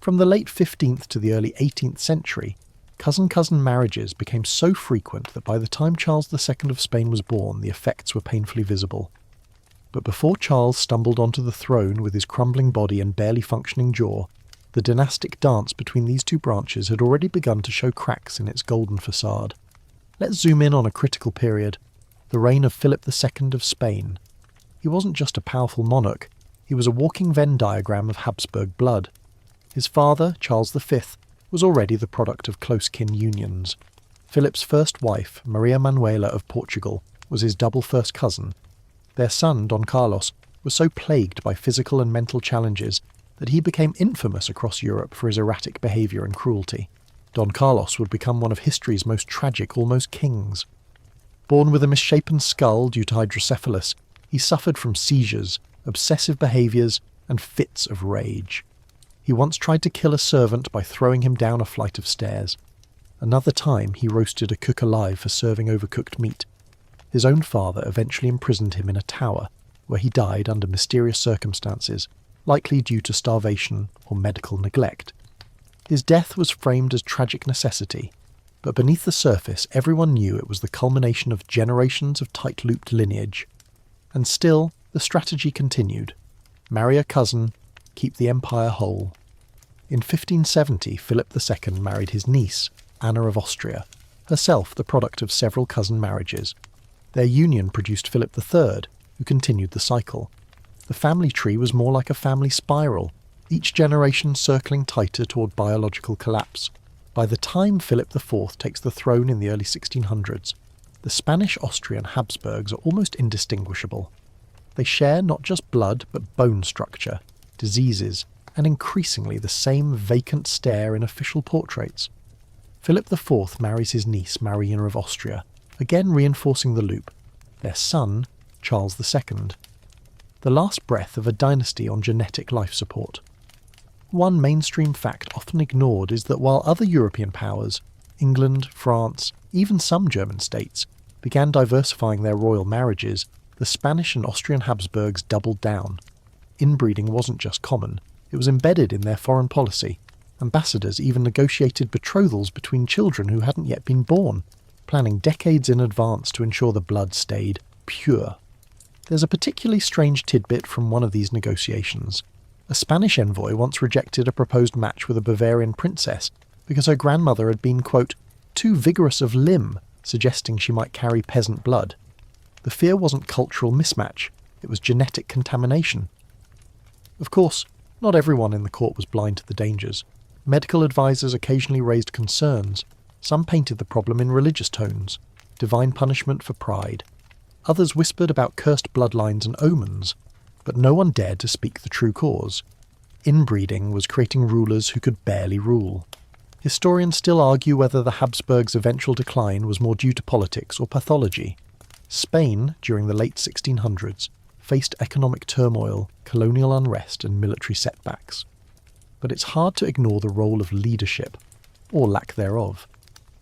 From the late 15th to the early 18th century, cousin-cousin marriages became so frequent that by the time Charles II of Spain was born, the effects were painfully visible. But before Charles stumbled onto the throne with his crumbling body and barely functioning jaw, the dynastic dance between these two branches had already begun to show cracks in its golden facade. Let's zoom in on a critical period, the reign of Philip II of Spain. He wasn't just a powerful monarch, he was a walking Venn diagram of Habsburg blood. His father, Charles V, was already the product of close kin unions. Philip's first wife, Maria Manuela of Portugal, was his double first cousin. Their son, Don Carlos, was so plagued by physical and mental challenges that he became infamous across Europe for his erratic behaviour and cruelty. Don Carlos would become one of history's most tragic, almost kings. Born with a misshapen skull due to hydrocephalus, he suffered from seizures, obsessive behaviours, and fits of rage. He once tried to kill a servant by throwing him down a flight of stairs. Another time he roasted a cook alive for serving overcooked meat. His own father eventually imprisoned him in a tower, where he died under mysterious circumstances. likely due to starvation or medical neglect. His death was framed as tragic necessity, but beneath the surface everyone knew it was the culmination of generations of tight-looped lineage. And still, the strategy continued. Marry a cousin, keep the empire whole. In 1570, Philip II married his niece, Anna of Austria, herself the product of several cousin marriages. Their union produced Philip III, who continued the cycle. The family tree was more like a family spiral, each generation circling tighter toward biological collapse. By the time Philip IV takes the throne in the early 1600s, the Spanish-Austrian Habsburgs are almost indistinguishable. They share not just blood but bone structure, diseases, and increasingly the same vacant stare in official portraits. Philip IV marries his niece Marina of Austria, again reinforcing the loop. Their son, Charles II. The last breath of a dynasty on genetic life support. One mainstream fact often ignored is that while other European powers, England, France, even some German states, began diversifying their royal marriages, the Spanish and Austrian Habsburgs doubled down. Inbreeding wasn't just common, it was embedded in their foreign policy. Ambassadors even negotiated betrothals between children who hadn't yet been born, planning decades in advance to ensure the blood stayed pure. There's a particularly strange tidbit from one of these negotiations. A Spanish envoy once rejected a proposed match with a Bavarian princess because her grandmother had been, quote, too vigorous of limb, suggesting she might carry peasant blood. The fear wasn't cultural mismatch, it was genetic contamination. Of course, not everyone in the court was blind to the dangers. Medical advisors occasionally raised concerns. Some painted the problem in religious tones, divine punishment for pride. Others whispered about cursed bloodlines and omens, but no one dared to speak the true cause. Inbreeding was creating rulers who could barely rule. Historians still argue whether the Habsburgs' eventual decline was more due to politics or pathology. Spain, during the late 1600s, faced economic turmoil, colonial unrest and military setbacks. But it's hard to ignore the role of leadership, or lack thereof.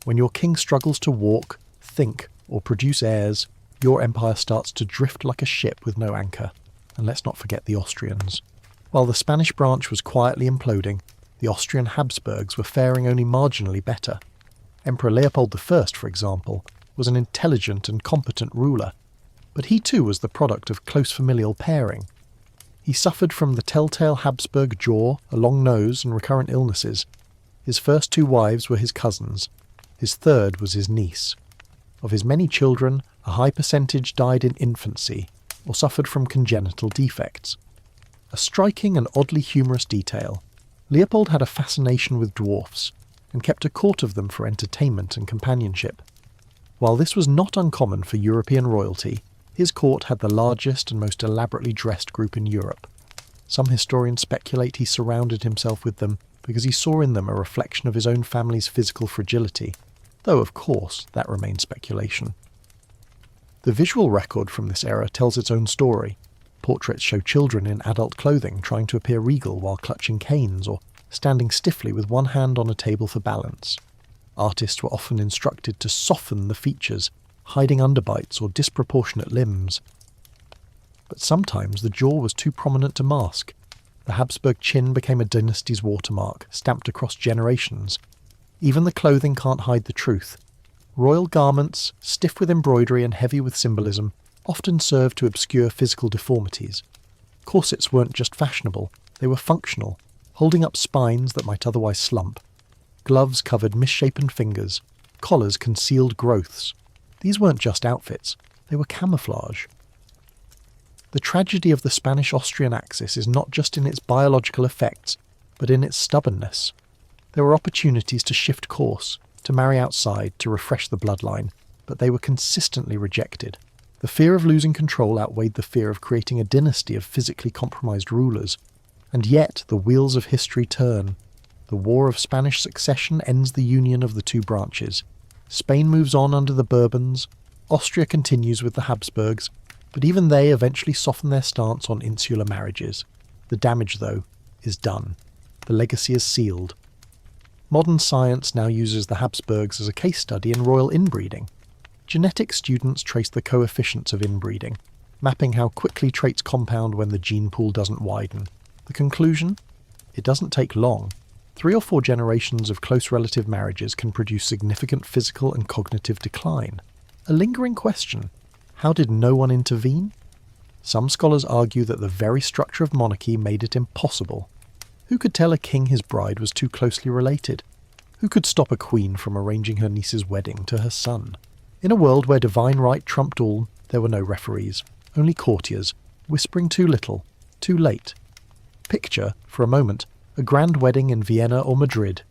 When your king struggles to walk, think, or produce heirs, your empire starts to drift like a ship with no anchor. And let's not forget the Austrians. While the Spanish branch was quietly imploding, the Austrian Habsburgs were faring only marginally better. Emperor Leopold I, for example, was an intelligent and competent ruler, but he too was the product of close familial pairing. He suffered from the telltale Habsburg jaw, a long nose and recurrent illnesses. His first two wives were his cousins. His third was his niece. Of his many children, a high percentage died in infancy or suffered from congenital defects. A striking and oddly humorous detail, Leopold had a fascination with dwarfs and kept a court of them for entertainment and companionship. While this was not uncommon for European royalty, his court had the largest and most elaborately dressed group in Europe. Some historians speculate he surrounded himself with them because he saw in them a reflection of his own family's physical fragility, though of course that remains speculation. The visual record from this era tells its own story. Portraits show children in adult clothing trying to appear regal while clutching canes or standing stiffly with one hand on a table for balance. Artists were often instructed to soften the features, hiding underbites or disproportionate limbs. But sometimes the jaw was too prominent to mask. The Habsburg chin became a dynasty's watermark, stamped across generations. Even the clothing can't hide the truth. Royal garments, stiff with embroidery and heavy with symbolism, often served to obscure physical deformities. Corsets weren't just fashionable, they were functional, holding up spines that might otherwise slump. Gloves covered misshapen fingers, collars concealed growths. These weren't just outfits, they were camouflage. The tragedy of the Spanish-Austrian axis is not just in its biological effects, but in its stubbornness. There were opportunities to shift course, to marry outside, to refresh the bloodline, but they were consistently rejected. The fear of losing control outweighed the fear of creating a dynasty of physically compromised rulers. And yet the wheels of history turn. The War of Spanish Succession ends the union of the two branches. Spain moves on under the Bourbons. Austria continues with the Habsburgs, but even they eventually soften their stance on insular marriages. The damage, though, is done. The legacy is sealed. Modern science now uses the Habsburgs as a case study in royal inbreeding. Genetic students trace the coefficients of inbreeding, mapping how quickly traits compound when the gene pool doesn't widen. The conclusion? It doesn't take long. 3 or 4 generations of close relative marriages can produce significant physical and cognitive decline. A lingering question: how did no one intervene? Some scholars argue that the very structure of monarchy made it impossible. Who could tell a king his bride was too closely related? Who could stop a queen from arranging her niece's wedding to her son? In a world where divine right trumped all, there were no referees, only courtiers, whispering too little, too late. Picture, for a moment, a grand wedding in Vienna or Madrid.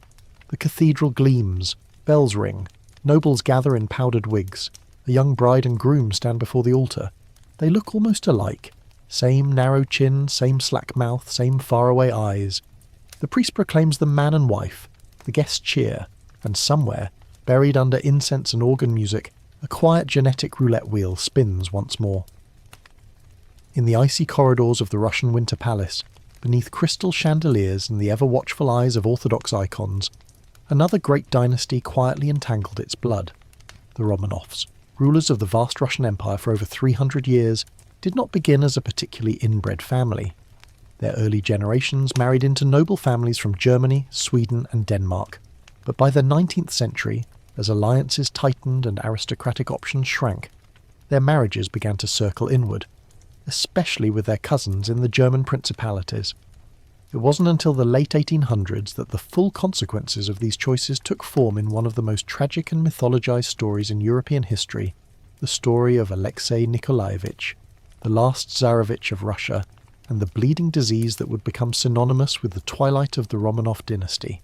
The cathedral gleams, bells ring, nobles gather in powdered wigs. A young bride and groom stand before the altar. They look almost alike. Same narrow chin, same slack mouth, same faraway eyes. The priest proclaims them man and wife. The guests cheer, and somewhere, buried under incense and organ music, a quiet genetic roulette wheel spins once more. In the icy corridors of the Russian Winter Palace, beneath crystal chandeliers and the ever-watchful eyes of Orthodox icons, another great dynasty quietly entangled its blood. The Romanovs, rulers of the vast Russian Empire for over 300 years, did not begin as a particularly inbred family. Their early generations married into noble families from Germany, Sweden and Denmark, but by the 19th century, as alliances tightened and aristocratic options shrank, their marriages began to circle inward, especially with their cousins in the German principalities. It wasn't until the late 1800s that the full consequences of these choices took form in one of the most tragic and mythologized stories in European history, the story of Alexei Nikolaevich, the last Tsarevich of Russia, and the bleeding disease that would become synonymous with the twilight of the Romanov dynasty.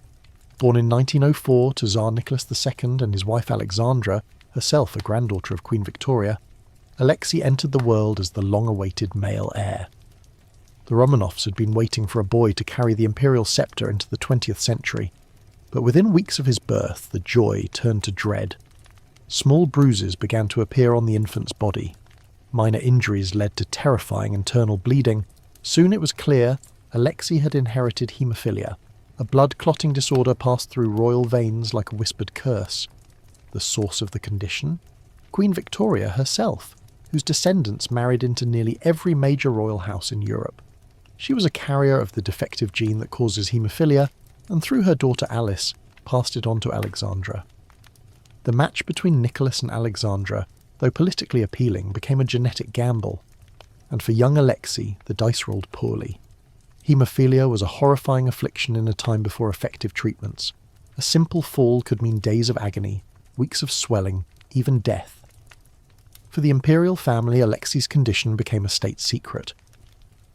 Born in 1904 to Tsar Nicholas II and his wife Alexandra, herself a granddaughter of Queen Victoria, Alexei entered the world as the long-awaited male heir. The Romanovs had been waiting for a boy to carry the imperial sceptre into the 20th century, but within weeks of his birth the joy turned to dread. Small bruises began to appear on the infant's body. Minor injuries led to terrifying internal bleeding. Soon it was clear Alexei had inherited haemophilia, a blood-clotting disorder passed through royal veins like a whispered curse. The source of the condition? Queen Victoria herself, whose descendants married into nearly every major royal house in Europe. She was a carrier of the defective gene that causes haemophilia, and through her daughter Alice, passed it on to Alexandra. The match between Nicholas and Alexandra, though politically appealing, became a genetic gamble, and for young Alexei the dice rolled poorly. Haemophilia was a horrifying affliction in a time before effective treatments. A simple fall could mean days of agony, weeks of swelling, even death. For the imperial family, Alexei's condition became a state secret.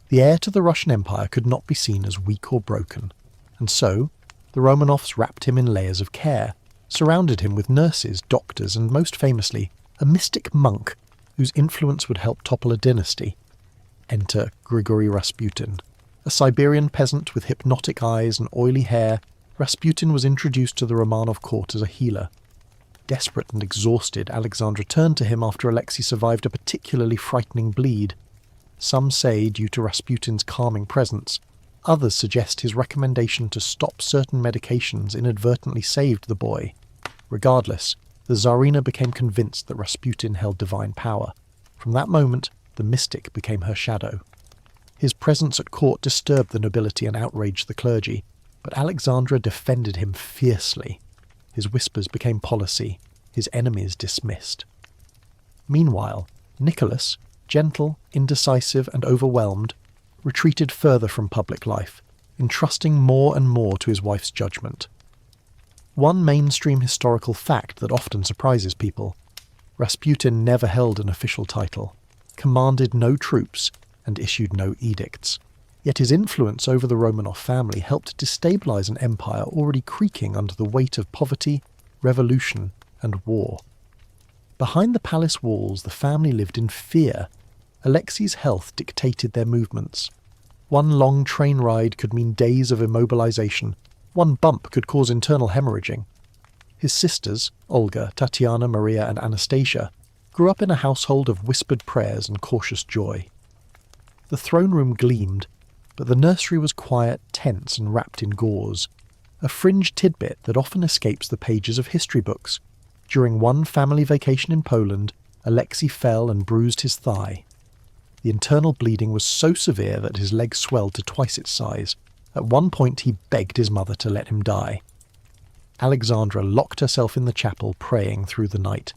The heir to the Russian Empire could not be seen as weak or broken, and so the Romanovs wrapped him in layers of care, surrounded him with nurses, doctors, and most famously, a mystic monk whose influence would help topple a dynasty. Enter Grigory Rasputin. A Siberian peasant with hypnotic eyes and oily hair, Rasputin was introduced to the Romanov court as a healer. Desperate and exhausted, Alexandra turned to him after Alexei survived a particularly frightening bleed. Some say due to Rasputin's calming presence. Others suggest his recommendation to stop certain medications inadvertently saved the boy. Regardless, the Tsarina became convinced that Rasputin held divine power. From that moment, the mystic became her shadow. His presence at court disturbed the nobility and outraged the clergy, but Alexandra defended him fiercely. His whispers became policy, his enemies dismissed. Meanwhile, Nicholas, gentle, indecisive, and overwhelmed, retreated further from public life, entrusting more and more to his wife's judgment. One mainstream historical fact that often surprises people: Rasputin never held an official title, commanded no troops, and issued no edicts. Yet his influence over the Romanov family helped destabilize an empire already creaking under the weight of poverty, revolution, and war. Behind the palace walls, the family lived in fear. Alexei's health dictated their movements. One long train ride could mean days of immobilization. One bump could cause internal hemorrhaging. His sisters, Olga, Tatiana, Maria, and Anastasia, grew up in a household of whispered prayers and cautious joy. The throne room gleamed, but the nursery was quiet, tense, and wrapped in gauze, a fringe tidbit that often escapes the pages of history books. During one family vacation in Poland, Alexei fell and bruised his thigh. The internal bleeding was so severe that his legs swelled to twice its size. At one point he begged his mother to let him die. Alexandra locked herself in the chapel, praying through the night.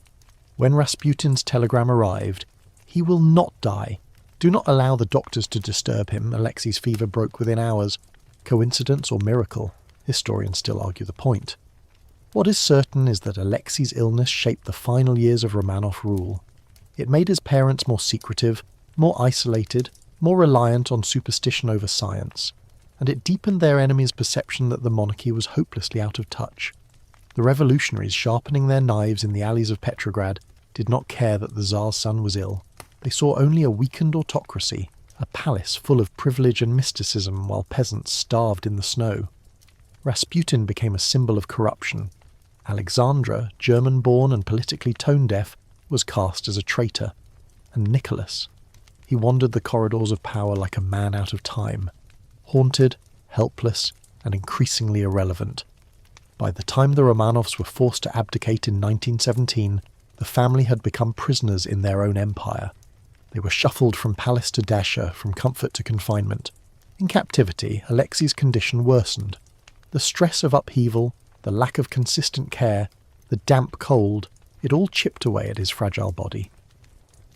When Rasputin's telegram arrived, "He will not die. Do not allow the doctors to disturb him," Alexei's fever broke within hours. Coincidence or miracle? Historians still argue the point. What is certain is that Alexei's illness shaped the final years of Romanov rule. It made his parents more secretive, more isolated, more reliant on superstition over science, and it deepened their enemies' perception that the monarchy was hopelessly out of touch. The revolutionaries, sharpening their knives in the alleys of Petrograd, did not care that the Tsar's son was ill. They saw only a weakened autocracy, a palace full of privilege and mysticism while peasants starved in the snow. Rasputin became a symbol of corruption. Alexandra, German-born and politically tone-deaf, was cast as a traitor. And Nicholas, he wandered the corridors of power like a man out of time, haunted, helpless, and increasingly irrelevant. By the time the Romanovs were forced to abdicate in 1917, the family had become prisoners in their own empire. They were shuffled from palace to dacha, from comfort to confinement. In captivity, Alexei's condition worsened. The stress of upheaval, the lack of consistent care, the damp cold, it all chipped away at his fragile body.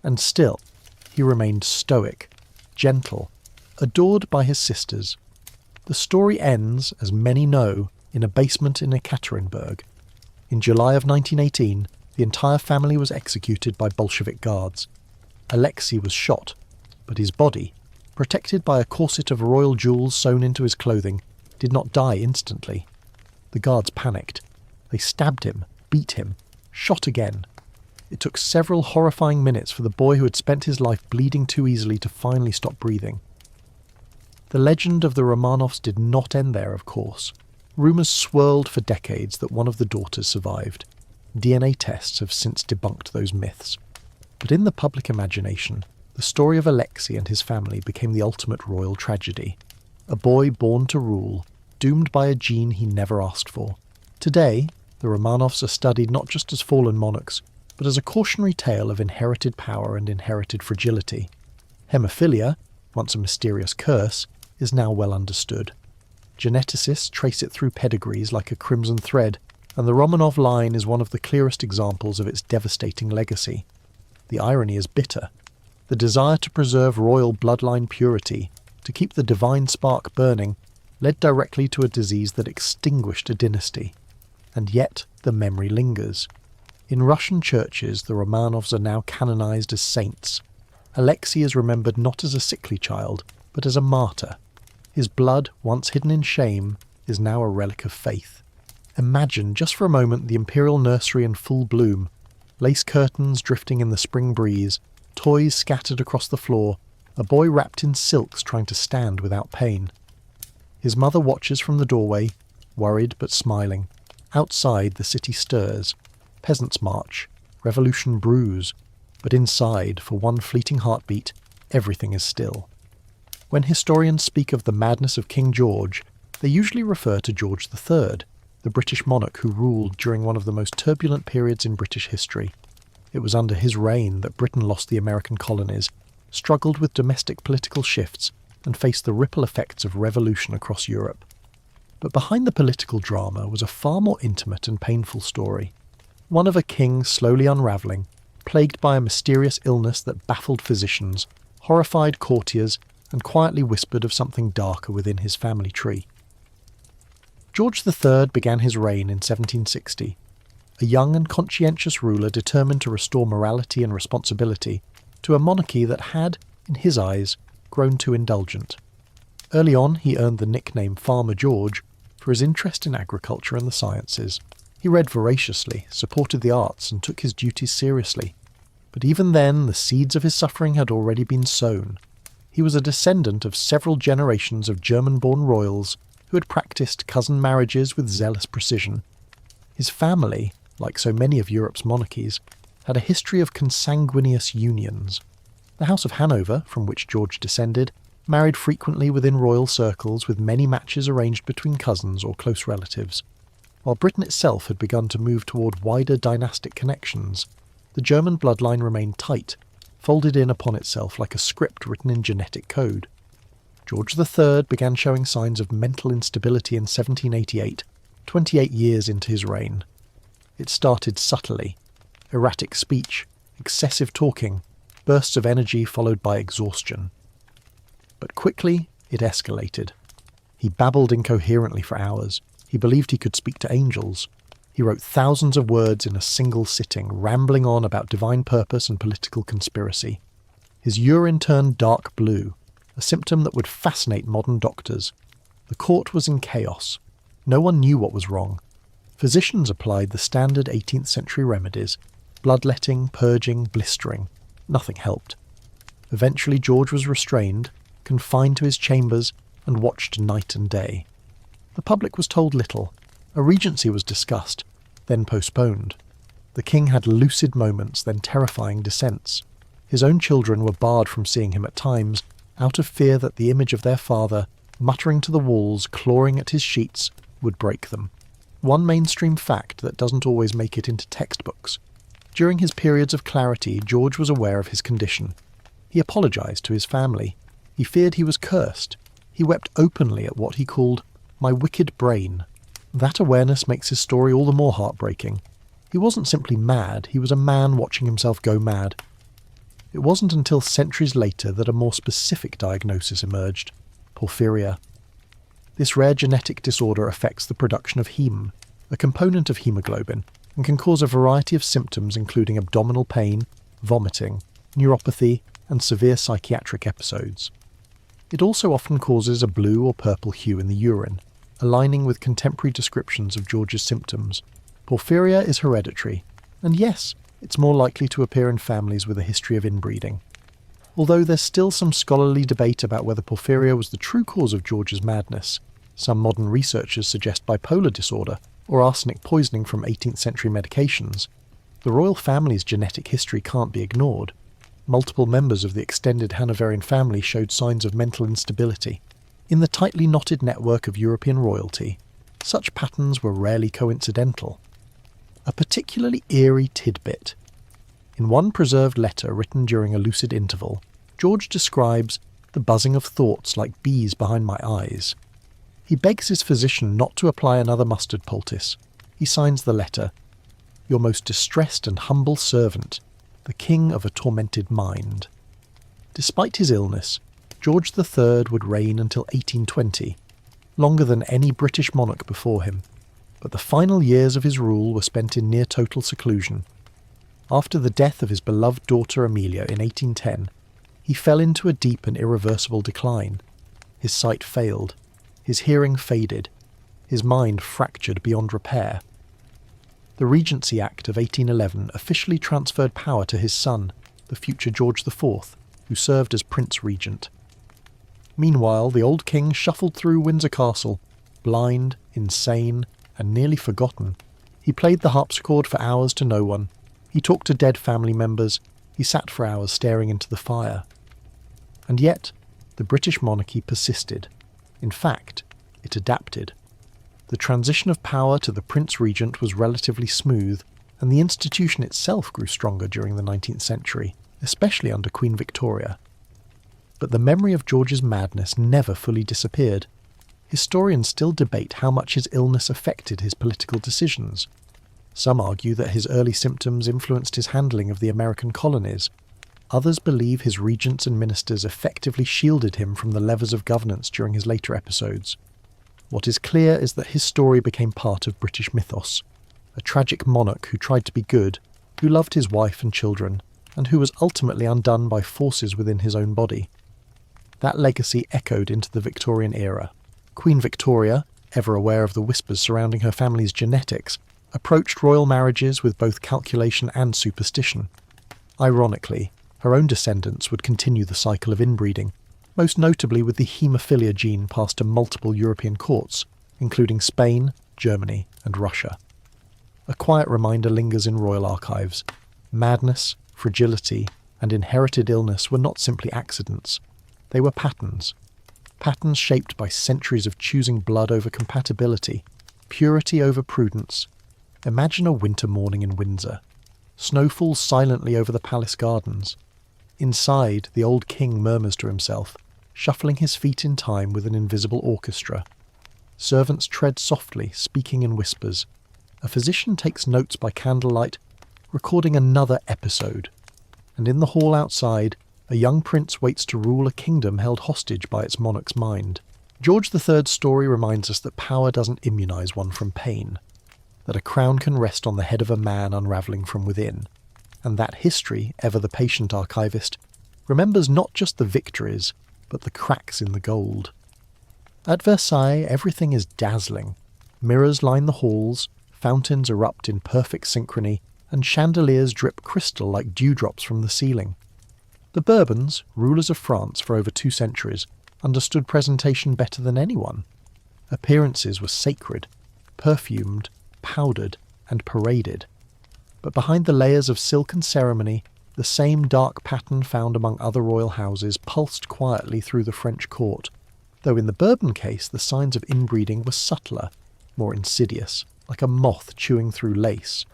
And still, he remained stoic, gentle, adored by his sisters. The story ends, as many know, in a basement in Ekaterinburg. In July of 1918, the entire family was executed by Bolshevik guards. Alexei was shot, but his body, protected by a corset of royal jewels sewn into his clothing, did not die instantly. The guards panicked. They stabbed him, beat him, shot again. It took several horrifying minutes for the boy who had spent his life bleeding too easily to finally stop breathing. The legend of the Romanovs did not end there, of course. Rumours swirled for decades that one of the daughters survived. DNA tests have since debunked those myths. But in the public imagination, the story of Alexei and his family became the ultimate royal tragedy. A boy born to rule, doomed by a gene he never asked for. Today, the Romanovs are studied not just as fallen monarchs, but as a cautionary tale of inherited power and inherited fragility. Hemophilia, once a mysterious curse, is now well understood. Geneticists trace it through pedigrees like a crimson thread, and the Romanov line is one of the clearest examples of its devastating legacy. The irony is bitter. The desire to preserve royal bloodline purity, to keep the divine spark burning, led directly to a disease that extinguished a dynasty. And yet the memory lingers. In Russian churches, the Romanovs are now canonized as saints. Alexei is remembered not as a sickly child, but as a martyr. His blood, once hidden in shame, is now a relic of faith. Imagine, just for a moment, the imperial nursery in full bloom, lace curtains drifting in the spring breeze, toys scattered across the floor, a boy wrapped in silks trying to stand without pain. His mother watches from the doorway, worried but smiling. Outside, the city stirs. Peasants march, revolution brews, but inside, for one fleeting heartbeat, everything is still. When historians speak of the madness of King George, they usually refer to George III, the British monarch who ruled during one of the most turbulent periods in British history. It was under his reign that Britain lost the American colonies, struggled with domestic political shifts, and faced the ripple effects of revolution across Europe. But behind the political drama was a far more intimate and painful story. One of a king slowly unravelling, plagued by a mysterious illness that baffled physicians, horrified courtiers, and quietly whispered of something darker within his family tree. George III began his reign in 1760, a young and conscientious ruler determined to restore morality and responsibility to a monarchy that had, in his eyes, grown too indulgent. Early on, he earned the nickname Farmer George for his interest in agriculture and the sciences. He read voraciously, supported the arts, and took his duties seriously. But even then, the seeds of his suffering had already been sown. He was a descendant of several generations of German-born royals who had practiced cousin marriages with zealous precision. His family, like so many of Europe's monarchies, had a history of consanguineous unions. The House of Hanover, from which George descended, married frequently within royal circles with many matches arranged between cousins or close relatives. While Britain itself had begun to move toward wider dynastic connections, the German bloodline remained tight, folded in upon itself like a script written in genetic code. George III began showing signs of mental instability in 1788, 28 years into his reign. It started subtly: erratic speech, excessive talking, bursts of energy followed by exhaustion. But quickly, it escalated. He babbled incoherently for hours. He believed he could speak to angels. He wrote thousands of words in a single sitting, rambling on about divine purpose and political conspiracy. His urine turned dark blue, a symptom that would fascinate modern doctors. The court was in chaos. No one knew what was wrong. Physicians applied the standard 18th century remedies: bloodletting, purging, blistering. Nothing helped. Eventually George was restrained, confined to his chambers, and watched night and day. The public was told little. A regency was discussed, then postponed. The king had lucid moments, then terrifying dissents. His own children were barred from seeing him at times, out of fear that the image of their father, muttering to the walls, clawing at his sheets, would break them. One mainstream fact that doesn't always make it into textbooks. During his periods of clarity, George was aware of his condition. He apologised to his family. He feared he was cursed. He wept openly at what he called "my wicked brain." That awareness makes his story all the more heartbreaking. He wasn't simply mad, he was a man watching himself go mad. It wasn't until centuries later that a more specific diagnosis emerged: porphyria. This rare genetic disorder affects the production of heme, a component of hemoglobin, and can cause a variety of symptoms including abdominal pain, vomiting, neuropathy, and severe psychiatric episodes. It also often causes a blue or purple hue in the urine, aligning with contemporary descriptions of George's symptoms. Porphyria is hereditary, and yes, it's more likely to appear in families with a history of inbreeding. Although there's still some scholarly debate about whether porphyria was the true cause of George's madness. Some modern researchers suggest bipolar disorder or arsenic poisoning from 18th century medications. The royal family's genetic history can't be ignored. Multiple members of the extended Hanoverian family showed signs of mental instability. In the tightly knotted network of European royalty, such patterns were rarely coincidental. A particularly eerie tidbit. In one preserved letter written during a lucid interval, George describes the buzzing of thoughts like bees behind my eyes. He begs his physician not to apply another mustard poultice. He signs the letter, "Your most distressed and humble servant, the king of a tormented mind." Despite his illness, George III would reign until 1820, longer than any British monarch before him, but the final years of his rule were spent in near-total seclusion. After the death of his beloved daughter Amelia in 1810, he fell into a deep and irreversible decline. His sight failed, his hearing faded, his mind fractured beyond repair. The Regency Act of 1811 officially transferred power to his son, the future George IV, who served as Prince Regent. Meanwhile, the old king shuffled through Windsor Castle, blind, insane, and nearly forgotten. He played the harpsichord for hours to no one. He talked to dead family members. He sat for hours staring into the fire. And yet, the British monarchy persisted. In fact, it adapted. The transition of power to the Prince Regent was relatively smooth, and the institution itself grew stronger during the 19th century, especially under Queen Victoria. But the memory of George's madness never fully disappeared. Historians still debate how much his illness affected his political decisions. Some argue that his early symptoms influenced his handling of the American colonies. Others believe his regents and ministers effectively shielded him from the levers of governance during his later episodes. What is clear is that his story became part of British mythos. A tragic monarch who tried to be good, who loved his wife and children, and who was ultimately undone by forces within his own body. That legacy echoed into the Victorian era. Queen Victoria, ever aware of the whispers surrounding her family's genetics, approached royal marriages with both calculation and superstition. Ironically, her own descendants would continue the cycle of inbreeding, most notably with the haemophilia gene passed to multiple European courts, including Spain, Germany, and Russia. A quiet reminder lingers in royal archives. Madness, fragility, and inherited illness were not simply accidents. They were patterns. Patterns shaped by centuries of choosing blood over compatibility, purity over prudence. Imagine a winter morning in Windsor. Snow falls silently over the palace gardens. Inside, the old king murmurs to himself, shuffling his feet in time with an invisible orchestra. Servants tread softly, speaking in whispers. A physician takes notes by candlelight, recording another episode. And in the hall outside, a young prince waits to rule a kingdom held hostage by its monarch's mind. George III's story reminds us that power doesn't immunise one from pain, that a crown can rest on the head of a man unravelling from within, and that history, ever the patient archivist, remembers not just the victories, but the cracks in the gold. At Versailles, everything is dazzling. Mirrors line the halls, fountains erupt in perfect synchrony, and chandeliers drip crystal like dewdrops from the ceiling. The Bourbons, rulers of France for over 2 centuries, understood presentation better than anyone. Appearances were sacred, perfumed, powdered, and paraded. But behind the layers of silk and ceremony, the same dark pattern found among other royal houses pulsed quietly through the French court, though in the Bourbon case the signs of inbreeding were subtler, more insidious, like a moth chewing through lace.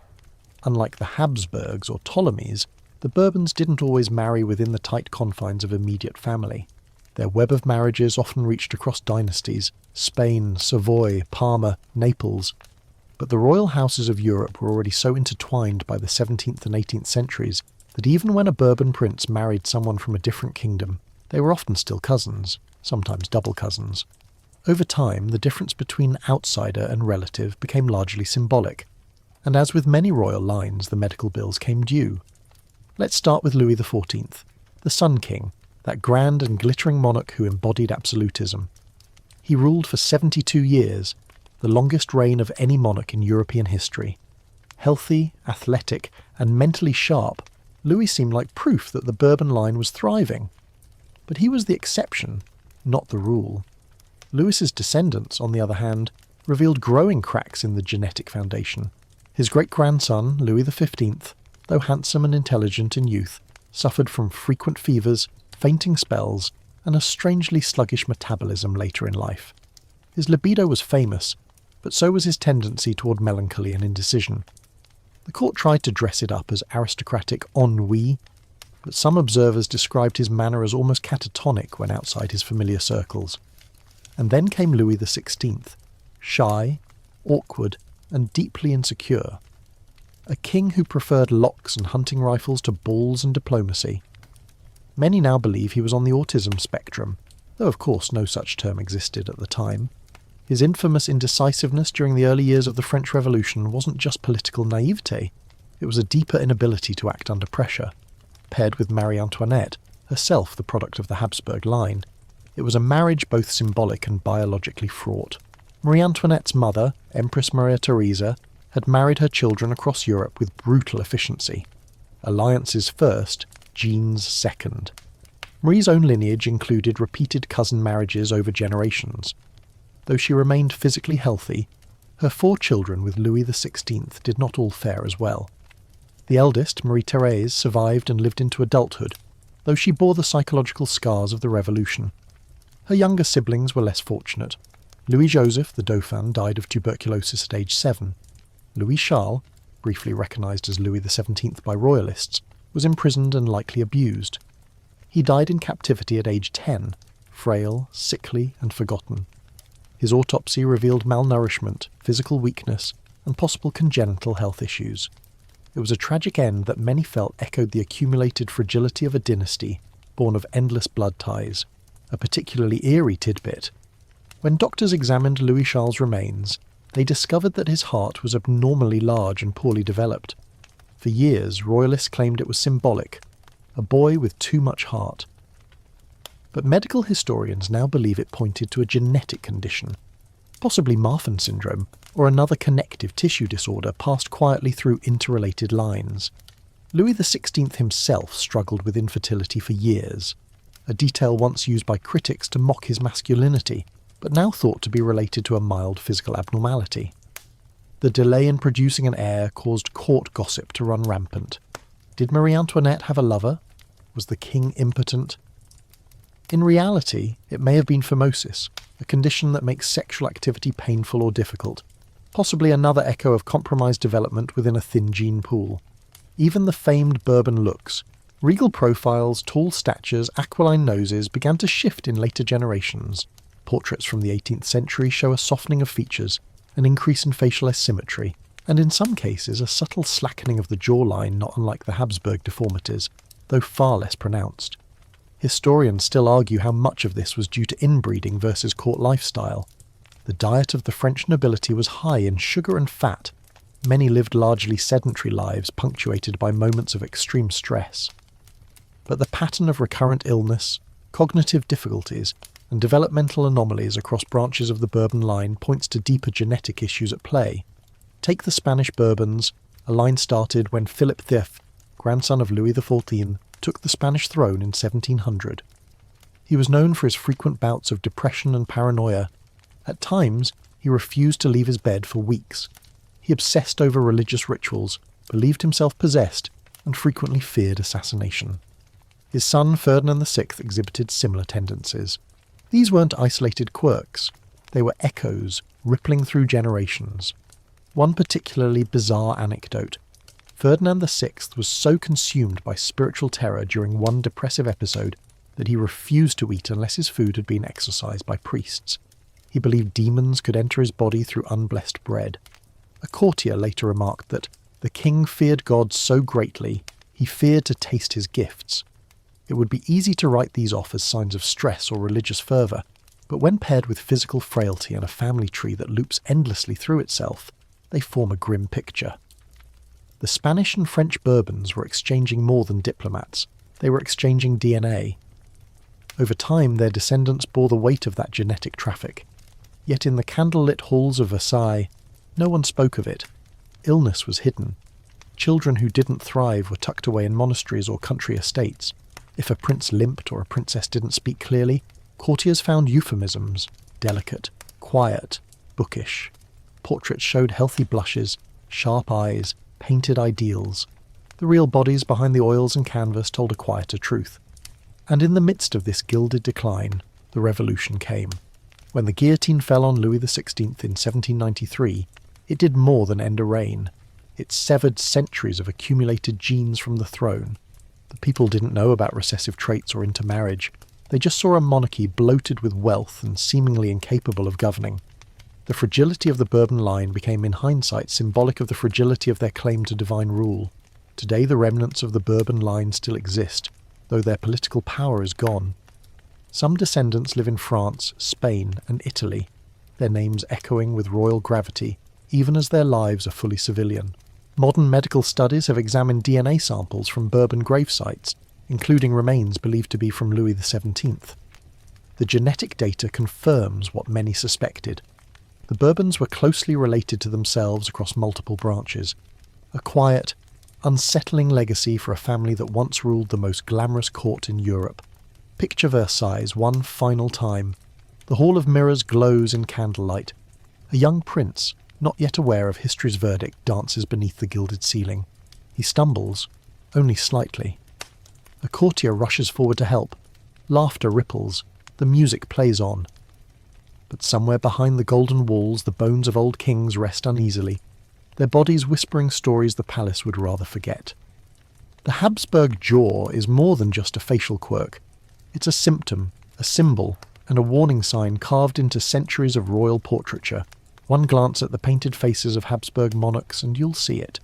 Unlike the Habsburgs or Ptolemies, the Bourbons didn't always marry within the tight confines of immediate family. Their web of marriages often reached across dynasties: Spain, Savoy, Parma, Naples. But the royal houses of Europe were already so intertwined by the 17th and 18th centuries that even when a Bourbon prince married someone from a different kingdom, they were often still cousins, sometimes double cousins. Over time, the difference between outsider and relative became largely symbolic, and as with many royal lines, the medical bills came due. Let's start with Louis XIV, the Sun King, that grand and glittering monarch who embodied absolutism. He ruled for 72 years, the longest reign of any monarch in European history. Healthy, athletic, and mentally sharp, Louis seemed like proof that the Bourbon line was thriving. But he was the exception, not the rule. Louis's descendants, on the other hand, revealed growing cracks in the genetic foundation. His great-grandson, Louis XV, though handsome and intelligent in youth, suffered from frequent fevers, fainting spells, and a strangely sluggish metabolism later in life. His libido was famous, but so was his tendency toward melancholy and indecision. The court tried to dress it up as aristocratic ennui, but some observers described his manner as almost catatonic when outside his familiar circles. And then came Louis XVI, shy, awkward, and deeply insecure. A king who preferred locks and hunting rifles to balls and diplomacy. Many now believe he was on the autism spectrum, though of course no such term existed at the time. His infamous indecisiveness during the early years of the French Revolution wasn't just political naivete, it was a deeper inability to act under pressure. Paired with Marie Antoinette, herself the product of the Habsburg line, it was a marriage both symbolic and biologically fraught. Marie Antoinette's mother, Empress Maria Theresa, had married her children across Europe with brutal efficiency. Alliances first, genes second. Marie's own lineage included repeated cousin marriages over generations. Though she remained physically healthy, her 4 children with Louis XVI did not all fare as well. The eldest, Marie-Thérèse, survived and lived into adulthood, though she bore the psychological scars of the Revolution. Her younger siblings were less fortunate. Louis-Joseph, the Dauphin, died of tuberculosis at age 7. Louis-Charles, briefly recognised as Louis XVII by royalists, was imprisoned and likely abused. He died in captivity at age 10, frail, sickly, and forgotten. His autopsy revealed malnourishment, physical weakness, and possible congenital health issues. It was a tragic end that many felt echoed the accumulated fragility of a dynasty born of endless blood ties, a particularly eerie tidbit. When doctors examined Louis Charles' remains, they discovered that his heart was abnormally large and poorly developed. For years, royalists claimed it was symbolic, a boy with too much heart. But medical historians now believe it pointed to a genetic condition, possibly Marfan syndrome, or another connective tissue disorder passed quietly through interrelated lines. Louis XVI himself struggled with infertility for years, a detail once used by critics to mock his masculinity, but now thought to be related to a mild physical abnormality. The delay in producing an heir caused court gossip to run rampant. Did Marie Antoinette have a lover? Was the king impotent? In reality, it may have been phimosis, a condition that makes sexual activity painful or difficult, possibly another echo of compromised development within a thin gene pool. Even the famed Bourbon looks, Regal profiles, tall statures, aquiline noses began to shift in later generations. Portraits from the 18th century show a softening of features, an increase in facial asymmetry, and in some cases a subtle slackening of the jawline not unlike the Habsburg deformities, though far less pronounced. Historians still argue how much of this was due to inbreeding versus court lifestyle. The diet of the French nobility was high in sugar and fat. Many lived largely sedentary lives punctuated by moments of extreme stress. But the pattern of recurrent illness, cognitive difficulties, and developmental anomalies across branches of the Bourbon line points to deeper genetic issues at play. Take the Spanish Bourbons, a line started when Philip V, grandson of Louis XIV, took the Spanish throne in 1700. He was known for his frequent bouts of depression and paranoia. At times, he refused to leave his bed for weeks. He obsessed over religious rituals, believed himself possessed, and frequently feared assassination. His son Ferdinand VI exhibited similar tendencies. These weren't isolated quirks. They were echoes, rippling through generations. One particularly bizarre anecdote. Ferdinand VI was so consumed by spiritual terror during one depressive episode that he refused to eat unless his food had been exorcised by priests. He believed demons could enter his body through unblessed bread. A courtier later remarked that the king feared God so greatly he feared to taste his gifts. It would be easy to write these off as signs of stress or religious fervour, but when paired with physical frailty and a family tree that loops endlessly through itself, they form a grim picture. The Spanish and French Bourbons were exchanging more than diplomats. They were exchanging DNA. Over time, their descendants bore the weight of that genetic traffic. Yet in the candlelit halls of Versailles, no one spoke of it. Illness was hidden. Children who didn't thrive were tucked away in monasteries or country estates. If a prince limped or a princess didn't speak clearly, courtiers found euphemisms: delicate, quiet, bookish. Portraits showed healthy blushes, sharp eyes, painted ideals. The real bodies behind the oils and canvas told a quieter truth. And in the midst of this gilded decline, the revolution came. When the guillotine fell on Louis XVI in 1793, it did more than end a reign. It severed centuries of accumulated genes from the throne. The people didn't know about recessive traits or intermarriage. They just saw a monarchy bloated with wealth and seemingly incapable of governing. The fragility of the Bourbon line became in hindsight symbolic of the fragility of their claim to divine rule. Today the remnants of the Bourbon line still exist, though their political power is gone. Some descendants live in France, Spain, and Italy, their names echoing with royal gravity, even as their lives are fully civilian. Modern medical studies have examined DNA samples from Bourbon grave sites, including remains believed to be from Louis XVII. The genetic data confirms what many suspected. The Bourbons were closely related to themselves across multiple branches. A quiet, unsettling legacy for a family that once ruled the most glamorous court in Europe. Picture Versailles one final time. The Hall of Mirrors glows in candlelight. A young prince, not yet aware of history's verdict, dances beneath the gilded ceiling. He stumbles, only slightly. A courtier rushes forward to help. Laughter ripples. The music plays on. But somewhere behind the golden walls the bones of old kings rest uneasily, their bodies whispering stories the palace would rather forget. The Habsburg jaw is more than just a facial quirk. It's a symptom, a symbol, and a warning sign carved into centuries of royal portraiture. One glance at the painted faces of Habsburg monarchs and you'll see it.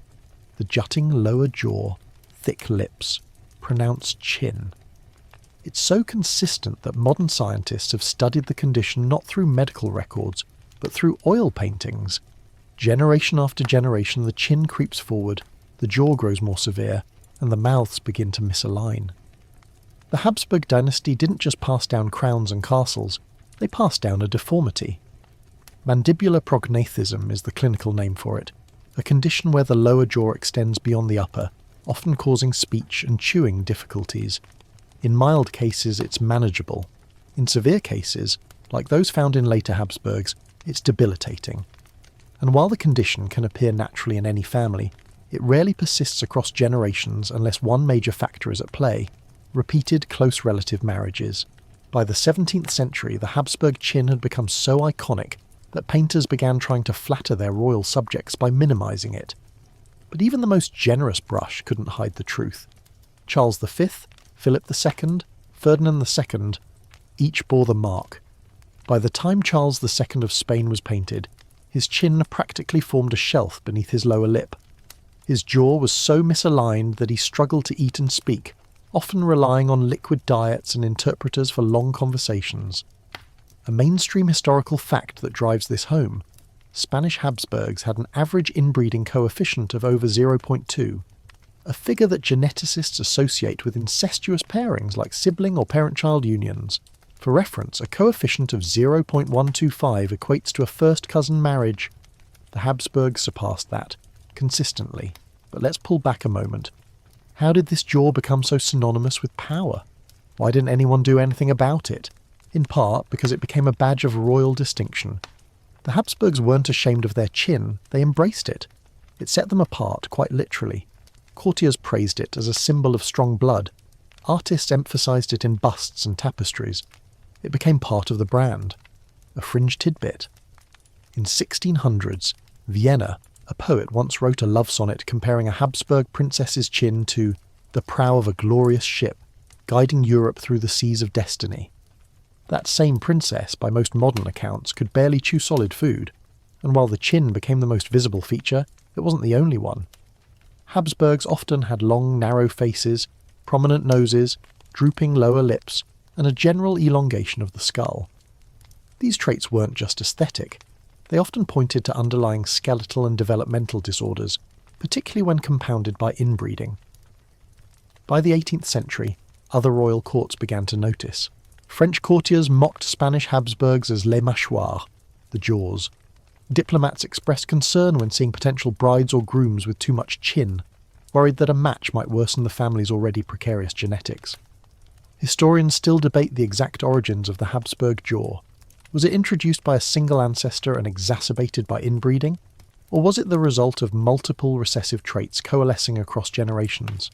The jutting lower jaw, thick lips, pronounced chin. It's so consistent that modern scientists have studied the condition not through medical records, but through oil paintings. Generation after generation, the chin creeps forward, the jaw grows more severe, and the mouths begin to misalign. The Habsburg dynasty didn't just pass down crowns and castles, they passed down a deformity. Mandibular prognathism is the clinical name for it, a condition where the lower jaw extends beyond the upper, often causing speech and chewing difficulties. In mild cases, it's manageable. In severe cases, like those found in later Habsburgs, it's debilitating. And while the condition can appear naturally in any family, it rarely persists across generations unless one major factor is at play: repeated close relative marriages. By the 17th century, the Habsburg chin had become so iconic that painters began trying to flatter their royal subjects by minimizing it. But even the most generous brush couldn't hide the truth. Charles V, Philip II, Ferdinand II, each bore the mark. By the time Charles II of Spain was painted, his chin practically formed a shelf beneath his lower lip. His jaw was so misaligned that he struggled to eat and speak, often relying on liquid diets and interpreters for long conversations. A mainstream historical fact that drives this home: Spanish Habsburgs had an average inbreeding coefficient of over 0.2, a figure that geneticists associate with incestuous pairings like sibling or parent-child unions. For reference, a coefficient of 0.125 equates to a first-cousin marriage. The Habsburgs surpassed that, consistently. But let's pull back a moment. How did this jaw become so synonymous with power? Why didn't anyone do anything about it? In part because it became a badge of royal distinction. The Habsburgs weren't ashamed of their chin, they embraced it. It set them apart, quite literally. Courtiers praised it as a symbol of strong blood. Artists emphasised it in busts and tapestries. It became part of the brand. A fringe tidbit. In 1600s, Vienna, a poet once wrote a love sonnet comparing a Habsburg princess's chin to the prow of a glorious ship, guiding Europe through the seas of destiny. That same princess, by most modern accounts, could barely chew solid food, and while the chin became the most visible feature, it wasn't the only one. Habsburgs often had long, narrow faces, prominent noses, drooping lower lips, and a general elongation of the skull. These traits weren't just aesthetic. They often pointed to underlying skeletal and developmental disorders, particularly when compounded by inbreeding. By the 18th century, other royal courts began to notice. French courtiers mocked Spanish Habsburgs as les mâchoires, the jaws. Diplomats expressed concern when seeing potential brides or grooms with too much chin, worried that a match might worsen the family's already precarious genetics. Historians still debate the exact origins of the Habsburg jaw. Was it introduced by a single ancestor and exacerbated by inbreeding? Or was it the result of multiple recessive traits coalescing across generations?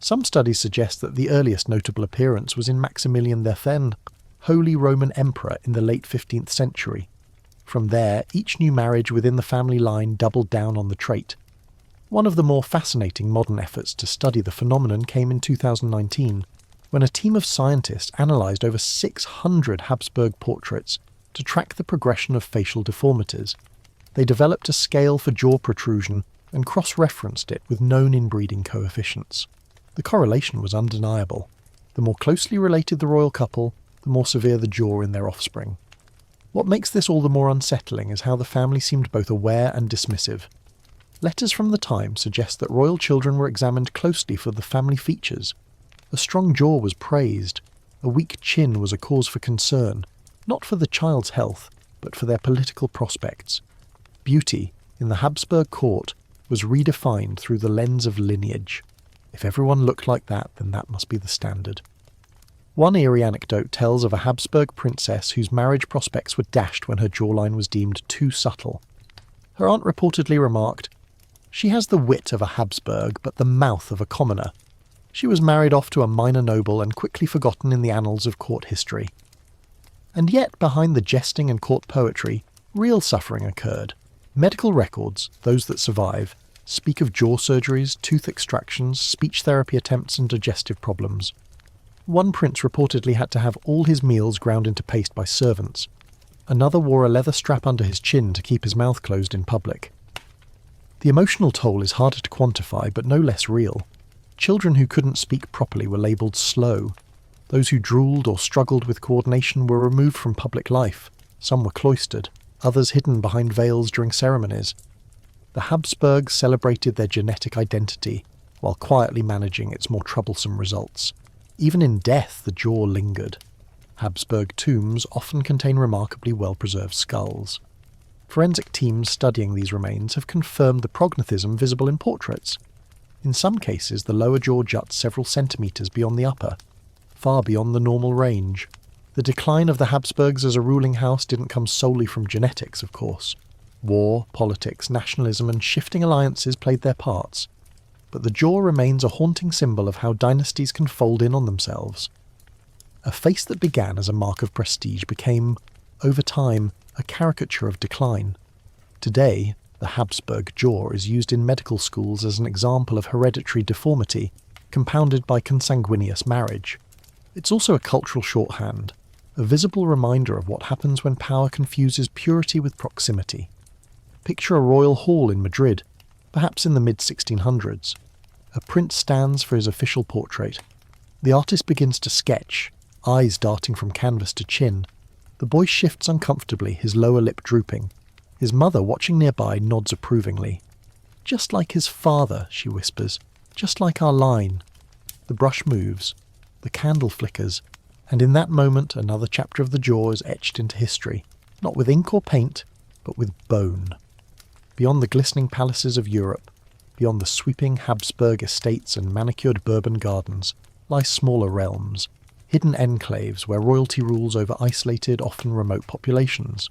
Some studies suggest that the earliest notable appearance was in Maximilian III, Holy Roman Emperor in the late 15th century. From there, each new marriage within the family line doubled down on the trait. One of the more fascinating modern efforts to study the phenomenon came in 2019, when a team of scientists analysed over 600 Habsburg portraits to track the progression of facial deformities. They developed a scale for jaw protrusion and cross-referenced it with known inbreeding coefficients. The correlation was undeniable. The more closely related the royal couple, the more severe the jaw in their offspring. What makes this all the more unsettling is how the family seemed both aware and dismissive. Letters from the time suggest that royal children were examined closely for the family features. A strong jaw was praised. A weak chin was a cause for concern, not for the child's health, but for their political prospects. Beauty, in the Habsburg court, was redefined through the lens of lineage. If everyone looked like that, then that must be the standard. One eerie anecdote tells of a Habsburg princess whose marriage prospects were dashed when her jawline was deemed too subtle. Her aunt reportedly remarked, "She has the wit of a Habsburg, but the mouth of a commoner." She was married off to a minor noble and quickly forgotten in the annals of court history. And yet, behind the jesting and court poetry, real suffering occurred. Medical records, those that survive, speak of jaw surgeries, tooth extractions, speech therapy attempts and digestive problems. One prince reportedly had to have all his meals ground into paste by servants. Another wore a leather strap under his chin to keep his mouth closed in public. The emotional toll is harder to quantify, but no less real. Children who couldn't speak properly were labelled slow. Those who drooled or struggled with coordination were removed from public life. Some were cloistered, others hidden behind veils during ceremonies. The Habsburgs celebrated their genetic identity, while quietly managing its more troublesome results. Even in death, the jaw lingered. Habsburg tombs often contain remarkably well-preserved skulls. Forensic teams studying these remains have confirmed the prognathism visible in portraits. In some cases, the lower jaw juts several centimetres beyond the upper, far beyond the normal range. The decline of the Habsburgs as a ruling house didn't come solely from genetics, of course. War, politics, nationalism and shifting alliances played their parts. But the jaw remains a haunting symbol of how dynasties can fold in on themselves. A face that began as a mark of prestige became, over time, a caricature of decline. Today, the Habsburg jaw is used in medical schools as an example of hereditary deformity, compounded by consanguineous marriage. It's also a cultural shorthand, a visible reminder of what happens when power confuses purity with proximity. Picture a royal hall in Madrid, perhaps in the mid-1600s. A prince stands for his official portrait. The artist begins to sketch, eyes darting from canvas to chin. The boy shifts uncomfortably, his lower lip drooping. His mother, watching nearby, nods approvingly. "Just like his father," she whispers. "Just like our line." The brush moves. The candle flickers. And in that moment, another chapter of the Jaw is etched into history, not with ink or paint, but with bone. Beyond the glistening palaces of Europe, beyond the sweeping Habsburg estates and manicured Bourbon gardens, lie smaller realms, hidden enclaves where royalty rules over isolated, often remote populations.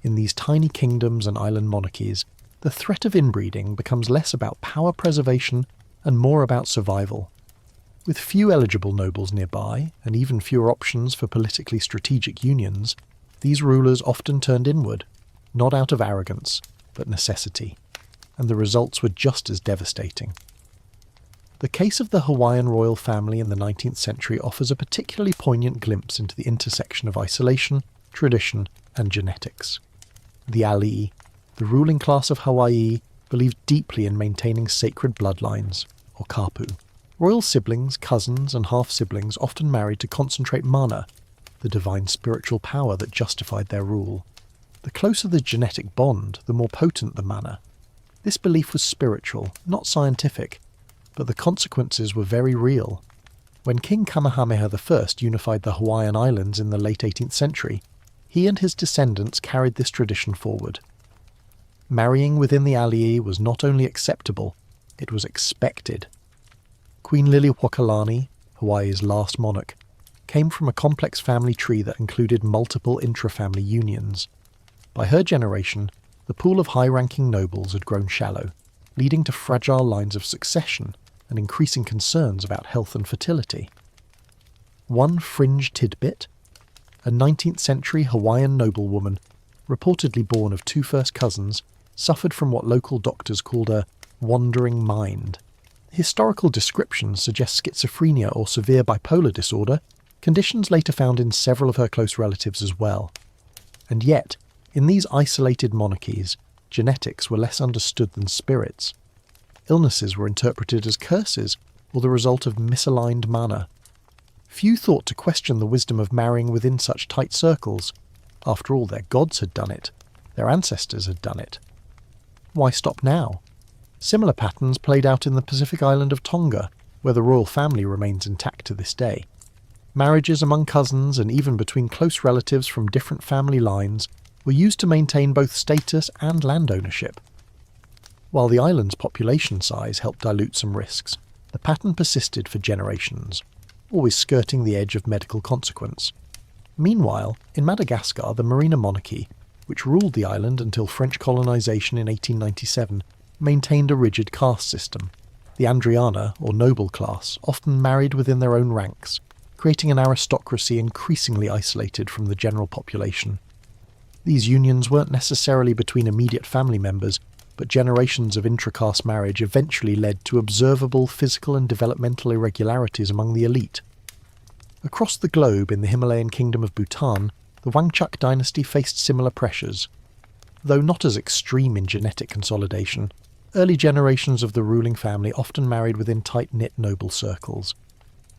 In these tiny kingdoms and island monarchies, the threat of inbreeding becomes less about power preservation and more about survival. With few eligible nobles nearby, and even fewer options for politically strategic unions, these rulers often turned inward, not out of arrogance, but necessity. And the results were just as devastating. The case of the Hawaiian royal family in the 19th century offers a particularly poignant glimpse into the intersection of isolation, tradition, and genetics. The alii, the ruling class of Hawaii, believed deeply in maintaining sacred bloodlines, or kapu. Royal siblings, cousins, and half-siblings often married to concentrate mana, the divine spiritual power that justified their rule. The closer the genetic bond, the more potent the mana. This belief was spiritual, not scientific, but the consequences were very real. When King Kamehameha I unified the Hawaiian Islands in the late 18th century, he and his descendants carried this tradition forward. Marrying within the alii was not only acceptable, it was expected. Queen Liliuokalani, Hawaii's last monarch, came from a complex family tree that included multiple intra-family unions. By her generation, the pool of high-ranking nobles had grown shallow, leading to fragile lines of succession and increasing concerns about health and fertility. One fringe tidbit: a 19th century Hawaiian noblewoman, reportedly born of two first cousins, suffered from what local doctors called a wandering mind. Historical descriptions suggest schizophrenia or severe bipolar disorder, conditions later found in several of her close relatives as well. And yet, in these isolated monarchies, genetics were less understood than spirits. Illnesses were interpreted as curses or the result of misaligned mana. Few thought to question the wisdom of marrying within such tight circles. After all, their gods had done it. Their ancestors had done it. Why stop now? Similar patterns played out in the Pacific island of Tonga, where the royal family remains intact to this day. Marriages among cousins and even between close relatives from different family lines were used to maintain both status and land ownership. While the island's population size helped dilute some risks, the pattern persisted for generations, always skirting the edge of medical consequence. Meanwhile, in Madagascar, the Merina monarchy, which ruled the island until French colonisation in 1897, maintained a rigid caste system. The Andriana, or noble class, often married within their own ranks, creating an aristocracy increasingly isolated from the general population. These unions weren't necessarily between immediate family members, but generations of intra-caste marriage eventually led to observable physical and developmental irregularities among the elite. Across the globe in the Himalayan kingdom of Bhutan, the Wangchuck dynasty faced similar pressures. Though not as extreme in genetic consolidation, early generations of the ruling family often married within tight-knit noble circles.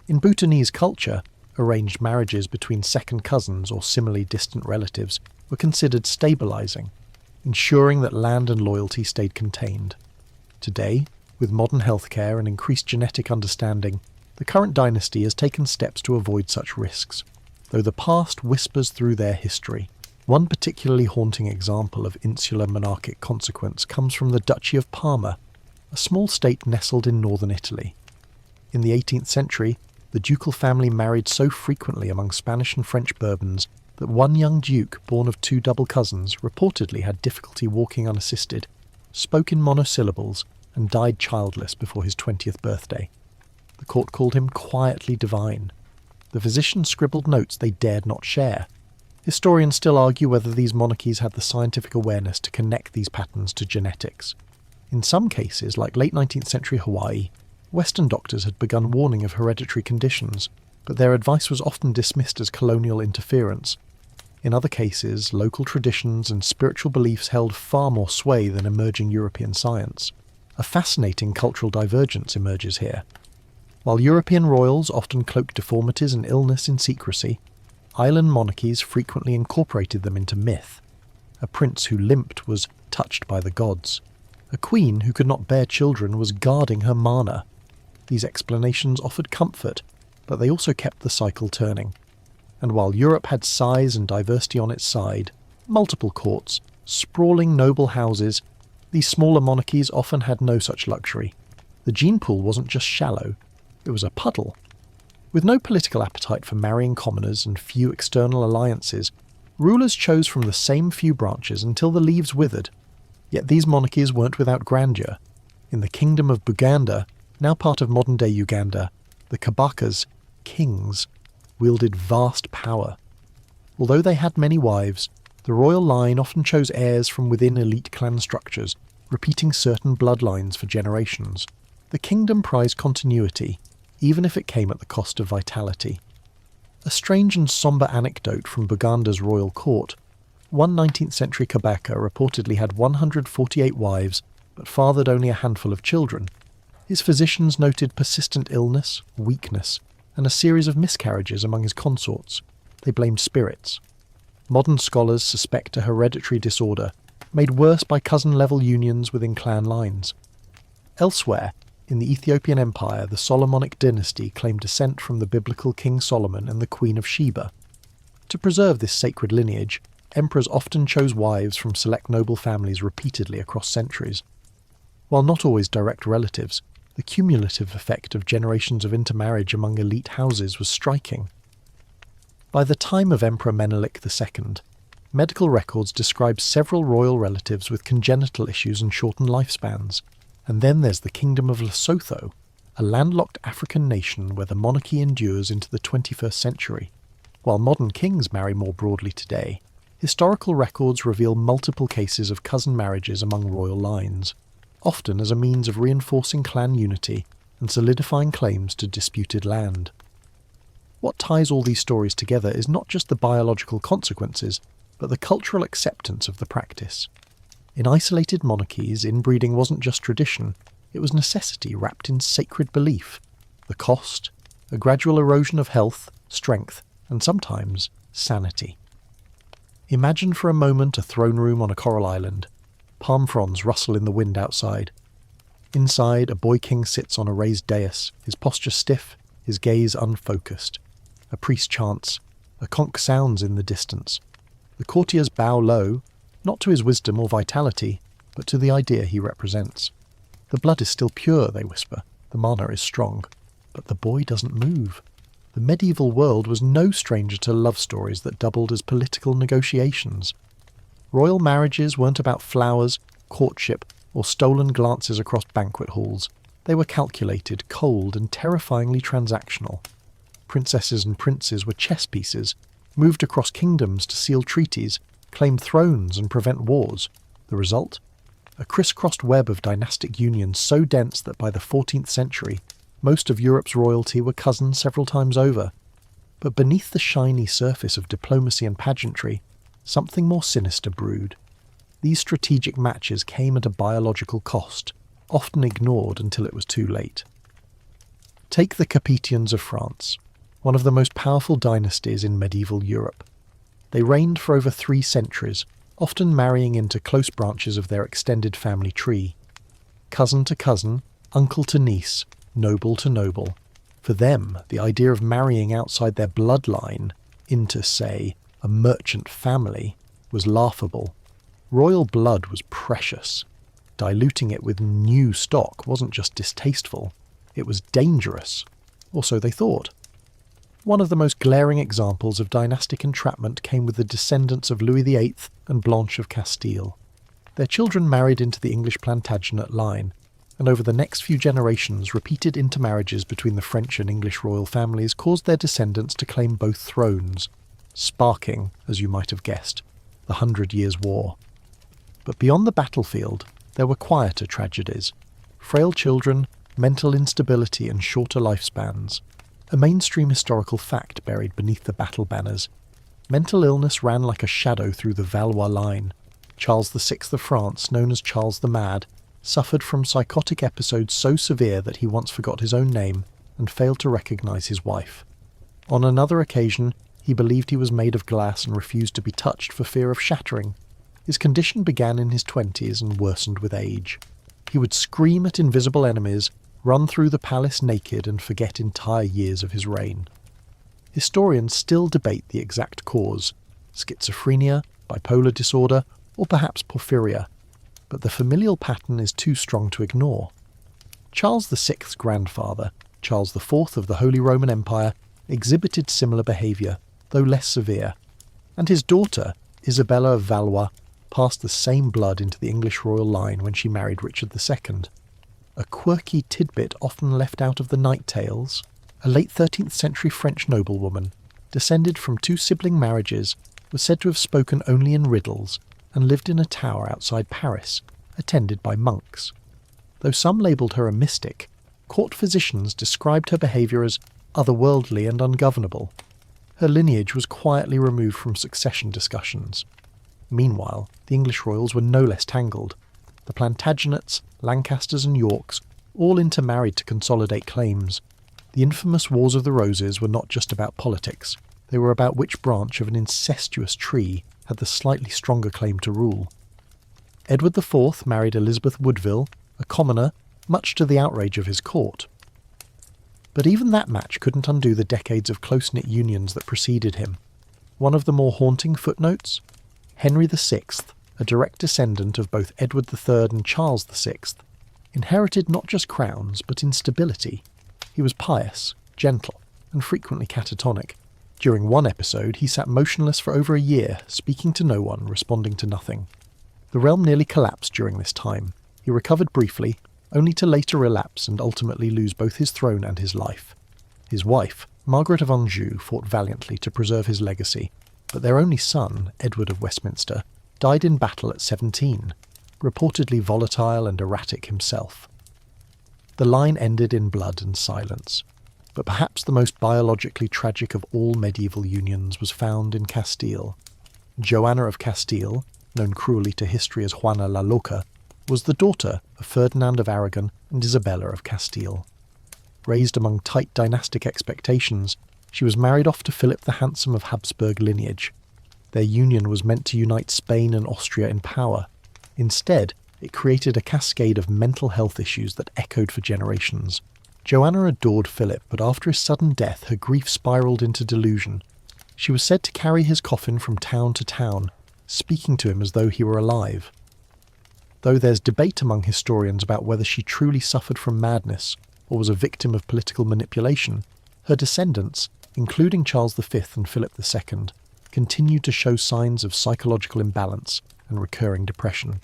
In Bhutanese culture, arranged marriages between second cousins or similarly distant relatives were considered stabilising, ensuring that land and loyalty stayed contained. Today, with modern healthcare and increased genetic understanding, the current dynasty has taken steps to avoid such risks, though the past whispers through their history. One particularly haunting example of insular monarchic consequence comes from the Duchy of Parma, a small state nestled in northern Italy. In the 18th century, the ducal family married so frequently among Spanish and French Bourbons that one young duke, born of two double cousins, reportedly had difficulty walking unassisted, spoke in monosyllables, and died childless before his 20th birthday. The court called him quietly divine. The physicians scribbled notes they dared not share. Historians still argue whether these monarchies had the scientific awareness to connect these patterns to genetics. In some cases, like late 19th century Hawaii, Western doctors had begun warning of hereditary conditions, but their advice was often dismissed as colonial interference. In other cases, local traditions and spiritual beliefs held far more sway than emerging European science. A fascinating cultural divergence emerges here. While European royals often cloaked deformities and illness in secrecy, island monarchies frequently incorporated them into myth. A prince who limped was touched by the gods. A queen who could not bear children was guarding her mana. These explanations offered comfort, but they also kept the cycle turning. And while Europe had size and diversity on its side, multiple courts, sprawling noble houses, these smaller monarchies often had no such luxury. The gene pool wasn't just shallow, it was a puddle. With no political appetite for marrying commoners and few external alliances, rulers chose from the same few branches until the leaves withered. Yet these monarchies weren't without grandeur. In the kingdom of Buganda, now part of modern-day Uganda, the Kabakas, kings, wielded vast power. Although they had many wives, the royal line often chose heirs from within elite clan structures, repeating certain bloodlines for generations. The kingdom prized continuity, even if it came at the cost of vitality. A strange and sombre anecdote from Buganda's royal court. One 19th century Kabaka reportedly had 148 wives, but fathered only a handful of children. His physicians noted persistent illness, weakness, and a series of miscarriages among his consorts. They blamed spirits. Modern scholars suspect a hereditary disorder, made worse by cousin-level unions within clan lines. Elsewhere, in the Ethiopian Empire, the Solomonic dynasty claimed descent from the biblical King Solomon and the Queen of Sheba. To preserve this sacred lineage, emperors often chose wives from select noble families repeatedly across centuries. While not always direct relatives, the cumulative effect of generations of intermarriage among elite houses was striking. By the time of Emperor Menelik II, medical records describe several royal relatives with congenital issues and shortened lifespans. And then there's the Kingdom of Lesotho, a landlocked African nation where the monarchy endures into the 21st century. While modern kings marry more broadly today, historical records reveal multiple cases of cousin marriages among royal lines, often as a means of reinforcing clan unity and solidifying claims to disputed land. What ties all these stories together is not just the biological consequences, but the cultural acceptance of the practice. In isolated monarchies, inbreeding wasn't just tradition, it was necessity wrapped in sacred belief. The cost, a gradual erosion of health, strength, and sometimes sanity. Imagine for a moment a throne room on a coral island. Palm fronds rustle in the wind outside. Inside, a boy king sits on a raised dais, his posture stiff, his gaze unfocused. A priest chants, a conch sounds in the distance. The courtiers bow low, not to his wisdom or vitality, but to the idea he represents. The blood is still pure, they whisper, the mana is strong, but the boy doesn't move. The medieval world was no stranger to love stories that doubled as political negotiations. Royal marriages weren't about flowers, courtship, or stolen glances across banquet halls. They were calculated, cold, and terrifyingly transactional. Princesses and princes were chess pieces, moved across kingdoms to seal treaties, claim thrones and prevent wars. The result? A crisscrossed web of dynastic unions so dense that by the 14th century, most of Europe's royalty were cousins several times over. But beneath the shiny surface of diplomacy and pageantry, something more sinister brewed. These strategic matches came at a biological cost, often ignored until it was too late. Take the Capetians of France, one of the most powerful dynasties in medieval Europe. They reigned for over 3 centuries, often marrying into close branches of their extended family tree. Cousin to cousin, uncle to niece, noble to noble. For them, the idea of marrying outside their bloodline into, say, a merchant family was laughable. Royal blood was precious. Diluting it with new stock wasn't just distasteful, it was dangerous. Or so they thought. One of the most glaring examples of dynastic entrapment came with the descendants of Louis VIII and Blanche of Castile. Their children married into the English Plantagenet line, and over the next few generations repeated intermarriages between the French and English royal families caused their descendants to claim both thrones, sparking, as you might have guessed, the 100 Years' War. But beyond the battlefield, there were quieter tragedies. Frail children, mental instability and shorter lifespans. A mainstream historical fact buried beneath the battle banners. Mental illness ran like a shadow through the Valois line. Charles VI of France, known as Charles the Mad, suffered from psychotic episodes so severe that he once forgot his own name and failed to recognise his wife. On another occasion, he believed he was made of glass and refused to be touched for fear of shattering. His condition began in his 20s and worsened with age. He would scream at invisible enemies, run through the palace naked, and forget entire years of his reign. Historians still debate the exact cause: schizophrenia, bipolar disorder, or perhaps porphyria, but the familial pattern is too strong to ignore. Charles VI's grandfather, Charles IV of the Holy Roman Empire, exhibited similar behaviour, though less severe, and his daughter, Isabella of Valois, passed the same blood into the English royal line when she married Richard II. A quirky tidbit often left out of the Night Tales: a late 13th century French noblewoman, descended from 2 sibling marriages, was said to have spoken only in riddles and lived in a tower outside Paris, attended by monks. Though some labelled her a mystic, court physicians described her behaviour as otherworldly and ungovernable. Her lineage was quietly removed from succession discussions. Meanwhile, the English royals were no less tangled. The Plantagenets, Lancasters and Yorks all intermarried to consolidate claims. The infamous Wars of the Roses were not just about politics. They were about which branch of an incestuous tree had the slightly stronger claim to rule. Edward IV married Elizabeth Woodville, a commoner, much to the outrage of his court. But even that match couldn't undo the decades of close-knit unions that preceded him. One of the more haunting footnotes? Henry VI, a direct descendant of both Edward III and Charles VI, inherited not just crowns but instability. He was pious, gentle, and frequently catatonic. During one episode, he sat motionless for over a year, speaking to no one, responding to nothing. The realm nearly collapsed during this time. He recovered briefly, only to later relapse and ultimately lose both his throne and his life. His wife, Margaret of Anjou, fought valiantly to preserve his legacy, but their only son, Edward of Westminster, died in battle at 17, reportedly volatile and erratic himself. The line ended in blood and silence, but perhaps the most biologically tragic of all medieval unions was found in Castile. Joanna of Castile, known cruelly to history as Juana la Loca, was the daughter of Ferdinand of Aragon and Isabella of Castile. Raised among tight dynastic expectations, she was married off to Philip the Handsome of Habsburg lineage. Their union was meant to unite Spain and Austria in power. Instead, it created a cascade of mental health issues that echoed for generations. Joanna adored Philip, but after his sudden death, her grief spiralled into delusion. She was said to carry his coffin from town to town, speaking to him as though he were alive. Though there's debate among historians about whether she truly suffered from madness or was a victim of political manipulation, her descendants, including Charles V and Philip II, continued to show signs of psychological imbalance and recurring depression.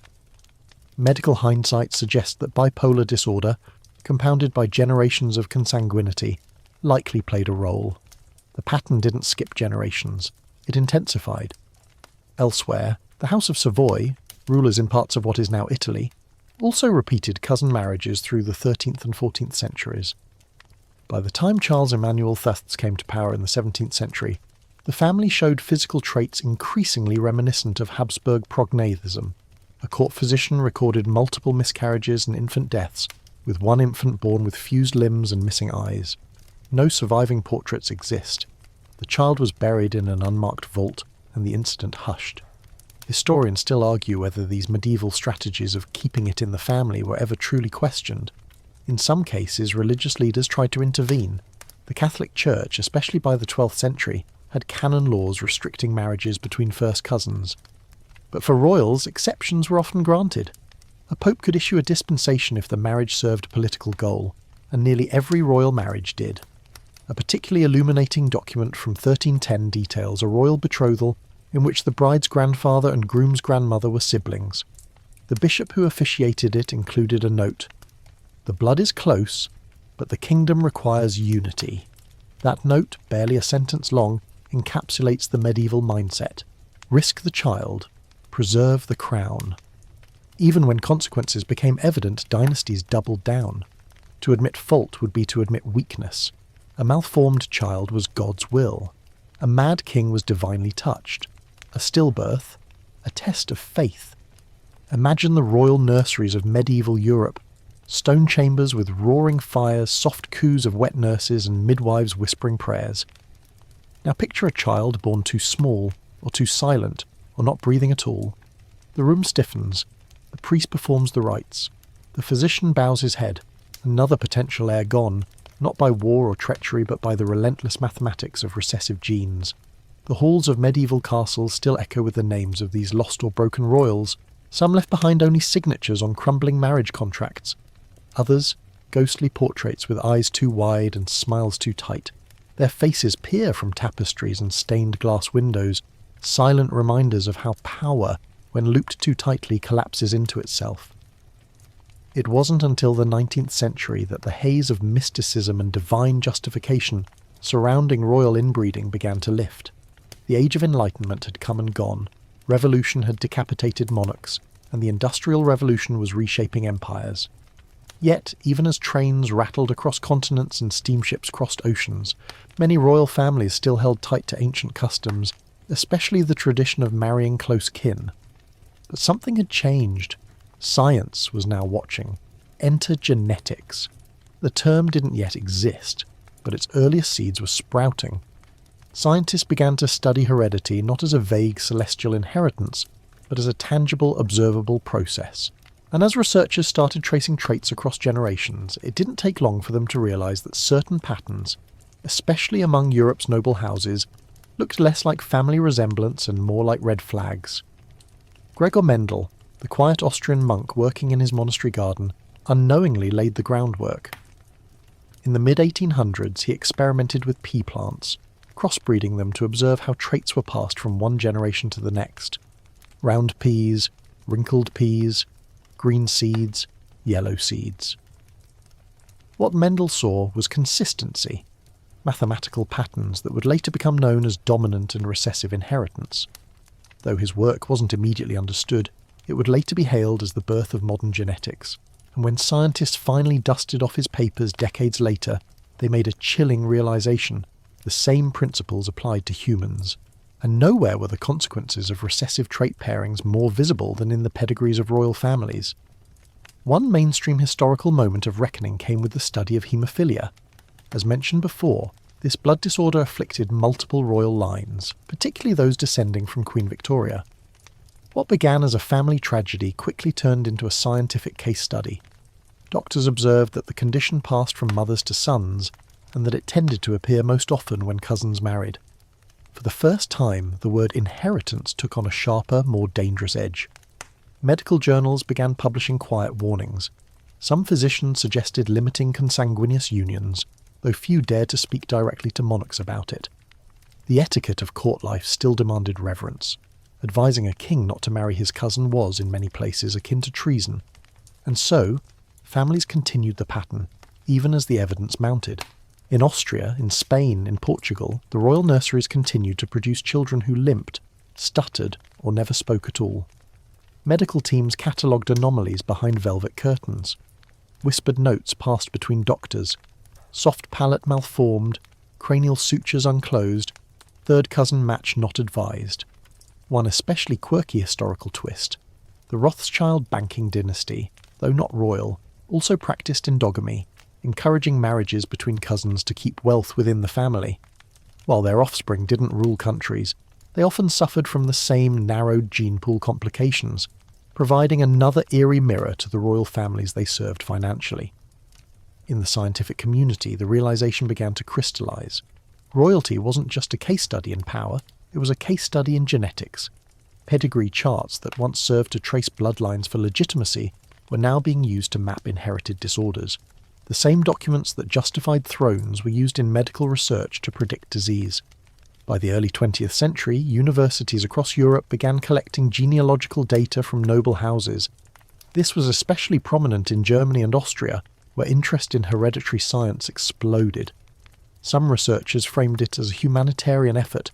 Medical hindsight suggests that bipolar disorder, compounded by generations of consanguinity, likely played a role. The pattern didn't skip generations, it intensified. Elsewhere, the House of Savoy, rulers in parts of what is now Italy, also repeated cousin marriages through the 13th and 14th centuries. By the time Charles Emmanuel Thefts came to power in the 17th century, the family showed physical traits increasingly reminiscent of Habsburg prognathism. A court physician recorded multiple miscarriages and infant deaths, with one infant born with fused limbs and missing eyes. No surviving portraits exist. The child was buried in an unmarked vault, and the incident hushed. Historians still argue whether these medieval strategies of keeping it in the family were ever truly questioned. In some cases, religious leaders tried to intervene. The Catholic Church, especially by the 12th century, had canon laws restricting marriages between first cousins. But for royals, exceptions were often granted. A pope could issue a dispensation if the marriage served a political goal, and nearly every royal marriage did. A particularly illuminating document from 1310 details a royal betrothal in which the bride's grandfather and groom's grandmother were siblings. The bishop who officiated it included a note: "The blood is close, but the kingdom requires unity." That note, barely a sentence long, encapsulates the medieval mindset. Risk the child, preserve the crown. Even when consequences became evident, dynasties doubled down. To admit fault would be to admit weakness. A malformed child was God's will. A mad king was divinely touched. A stillbirth, a test of faith. Imagine the royal nurseries of medieval Europe, stone chambers with roaring fires, soft coos of wet nurses and midwives whispering prayers. Now picture a child born too small, or too silent, or not breathing at all. The room stiffens. The priest performs the rites. The physician bows his head. Another potential heir gone, not by war or treachery, but by the relentless mathematics of recessive genes. The halls of medieval castles still echo with the names of these lost or broken royals, some left behind only signatures on crumbling marriage contracts. Others, ghostly portraits with eyes too wide and smiles too tight. Their faces peer from tapestries and stained glass windows, silent reminders of how power, when looped too tightly, collapses into itself. It wasn't until the 19th century that the haze of mysticism and divine justification surrounding royal inbreeding began to lift. The Age of Enlightenment had come and gone, revolution had decapitated monarchs, and the Industrial Revolution was reshaping empires. Yet, even as trains rattled across continents and steamships crossed oceans, many royal families still held tight to ancient customs, especially the tradition of marrying close kin. But something had changed. Science was now watching. Enter genetics. The term didn't yet exist, but its earliest seeds were sprouting. Scientists began to study heredity not as a vague celestial inheritance, but as a tangible, observable process. And as researchers started tracing traits across generations, it didn't take long for them to realize that certain patterns, especially among Europe's noble houses, looked less like family resemblance and more like red flags. Gregor Mendel, the quiet Austrian monk working in his monastery garden, unknowingly laid the groundwork. In the mid-1800s, he experimented with pea plants, crossbreeding them to observe how traits were passed from one generation to the next. Round peas, wrinkled peas, green seeds, yellow seeds. What Mendel saw was consistency, mathematical patterns that would later become known as dominant and recessive inheritance. Though his work wasn't immediately understood, it would later be hailed as the birth of modern genetics, and when scientists finally dusted off his papers decades later, they made a chilling realization: the same principles applied to humans, and nowhere were the consequences of recessive trait pairings more visible than in the pedigrees of royal families. One mainstream historical moment of reckoning came with the study of haemophilia. As mentioned before, this blood disorder afflicted multiple royal lines, particularly those descending from Queen Victoria. What began as a family tragedy quickly turned into a scientific case study. Doctors observed that the condition passed from mothers to sons, and that it tended to appear most often when cousins married. For the first time, the word inheritance took on a sharper, more dangerous edge. Medical journals began publishing quiet warnings. Some physicians suggested limiting consanguineous unions, though few dared to speak directly to monarchs about it. The etiquette of court life still demanded reverence. Advising a king not to marry his cousin was, in many places, akin to treason. And so, families continued the pattern, even as the evidence mounted. In Austria, in Spain, in Portugal, the royal nurseries continued to produce children who limped, stuttered, or never spoke at all. Medical teams catalogued anomalies behind velvet curtains. Whispered notes passed between doctors. Soft palate malformed, cranial sutures unclosed, third cousin match not advised. One especially quirky historical twist: the Rothschild banking dynasty, though not royal, also practiced endogamy, encouraging marriages between cousins to keep wealth within the family. While their offspring didn't rule countries, they often suffered from the same narrowed gene pool complications, providing another eerie mirror to the royal families they served financially. In the scientific community, the realization began to crystallize. Royalty wasn't just a case study in power, it was a case study in genetics. Pedigree charts that once served to trace bloodlines for legitimacy were now being used to map inherited disorders. The same documents that justified thrones were used in medical research to predict disease. By the early 20th century, universities across Europe began collecting genealogical data from noble houses. This was especially prominent in Germany and Austria, where interest in hereditary science exploded. Some researchers framed it as a humanitarian effort,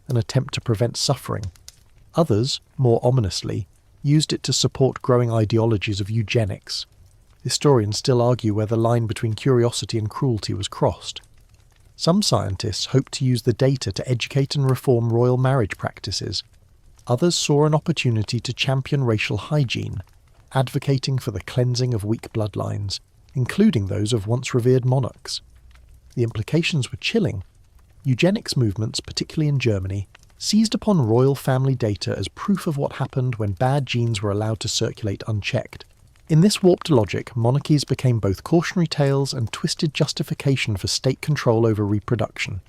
an attempt to prevent suffering. Others, more ominously, used it to support growing ideologies of eugenics. Historians still argue where the line between curiosity and cruelty was crossed. Some scientists hoped to use the data to educate and reform royal marriage practices. Others saw an opportunity to champion racial hygiene, advocating for the cleansing of weak bloodlines, including those of once revered monarchs. The implications were chilling. Eugenics movements, particularly in Germany, seized upon royal family data as proof of what happened when bad genes were allowed to circulate unchecked. In this warped logic, monarchies became both cautionary tales and twisted justification for state control over reproduction.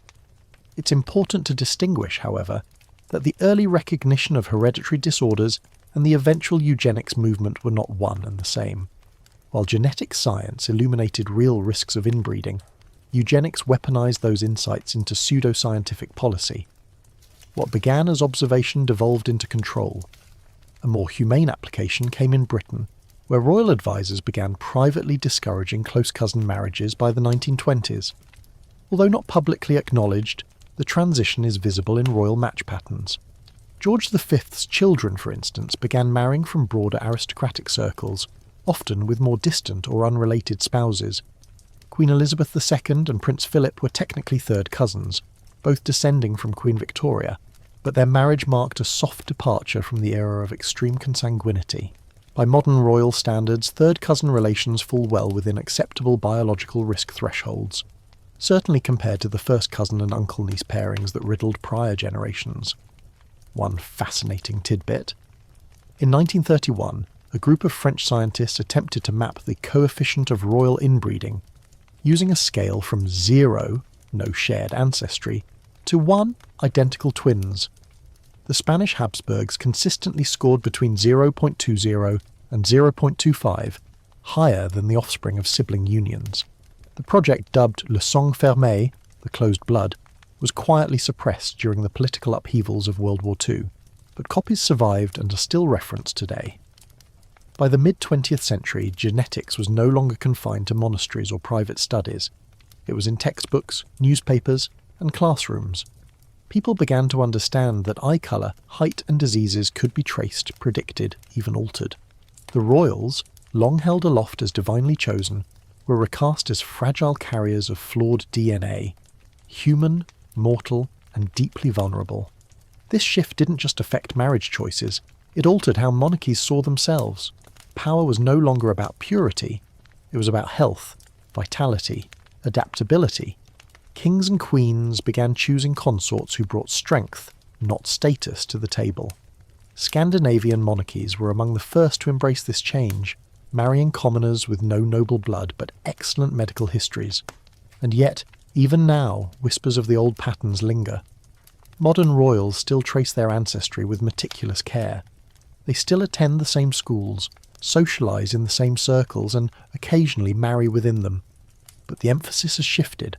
It's important to distinguish, however, that the early recognition of hereditary disorders and the eventual eugenics movement were not one and the same. While genetic science illuminated real risks of inbreeding, eugenics weaponized those insights into pseudoscientific policy. What began as observation devolved into control. A more humane application came in Britain, where royal advisers began privately discouraging close cousin marriages by the 1920s. Although not publicly acknowledged, the transition is visible in royal match patterns. George V's children, for instance, began marrying from broader aristocratic circles, often with more distant or unrelated spouses. Queen Elizabeth II and Prince Philip were technically third cousins, both descending from Queen Victoria, but their marriage marked a soft departure from the era of extreme consanguinity. By modern royal standards, third-cousin relations fall well within acceptable biological risk thresholds, certainly compared to the first-cousin and uncle-niece pairings that riddled prior generations. One fascinating tidbit. In 1931, a group of French scientists attempted to map the coefficient of royal inbreeding, using a scale from 0, no shared ancestry, to 1, identical twins. The Spanish Habsburgs consistently scored between 0.20 and 0.25, higher than the offspring of sibling unions. The project, dubbed Le Sang Fermé, the closed blood, was quietly suppressed during the political upheavals of World War II, but copies survived and are still referenced today. By the mid-20th century, genetics was no longer confined to monasteries or private studies. It was in textbooks, newspapers, and classrooms. People began to understand that eye colour, height and diseases could be traced, predicted, even altered. The royals, long held aloft as divinely chosen, were recast as fragile carriers of flawed DNA, human, mortal, and deeply vulnerable. This shift didn't just affect marriage choices, it altered how monarchies saw themselves. Power was no longer about purity, it was about health, vitality, adaptability. Kings and queens began choosing consorts who brought strength, not status, to the table. Scandinavian monarchies were among the first to embrace this change, marrying commoners with no noble blood but excellent medical histories. And yet, even now, whispers of the old patterns linger. Modern royals still trace their ancestry with meticulous care. They still attend the same schools, socialise in the same circles, and occasionally marry within them. But the emphasis has shifted.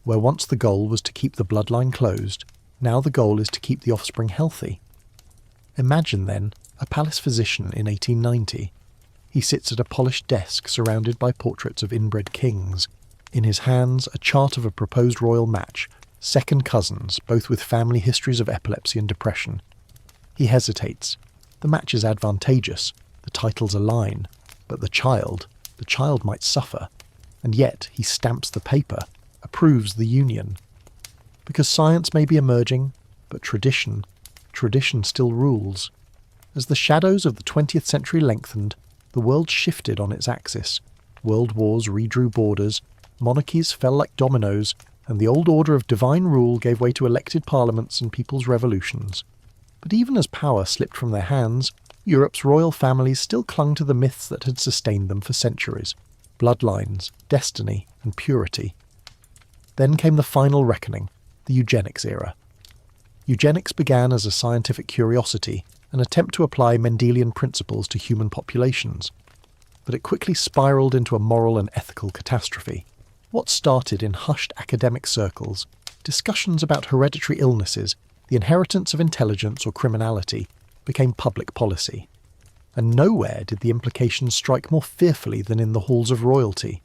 Where once the goal was to keep the bloodline closed, now the goal is to keep the offspring healthy. Imagine, then, a palace physician in 1890. He sits at a polished desk surrounded by portraits of inbred kings. In his hands, a chart of a proposed royal match, second cousins, both with family histories of epilepsy and depression. He hesitates. The match is advantageous, the titles align, but the child might suffer. And yet he stamps the paper, approves the union. Because science may be emerging, but tradition still rules. As the shadows of the 20th century lengthened, the world shifted on its axis. World wars redrew borders, monarchies fell like dominoes, and the old order of divine rule gave way to elected parliaments and people's revolutions. But even as power slipped from their hands, Europe's royal families still clung to the myths that had sustained them for centuries: bloodlines, destiny, and purity. Then came the final reckoning, the eugenics era. Eugenics began as a scientific curiosity, an attempt to apply Mendelian principles to human populations. But it quickly spiraled into a moral and ethical catastrophe. What started in hushed academic circles, discussions about hereditary illnesses, the inheritance of intelligence or criminality, became public policy. And nowhere did the implications strike more fearfully than in the halls of royalty.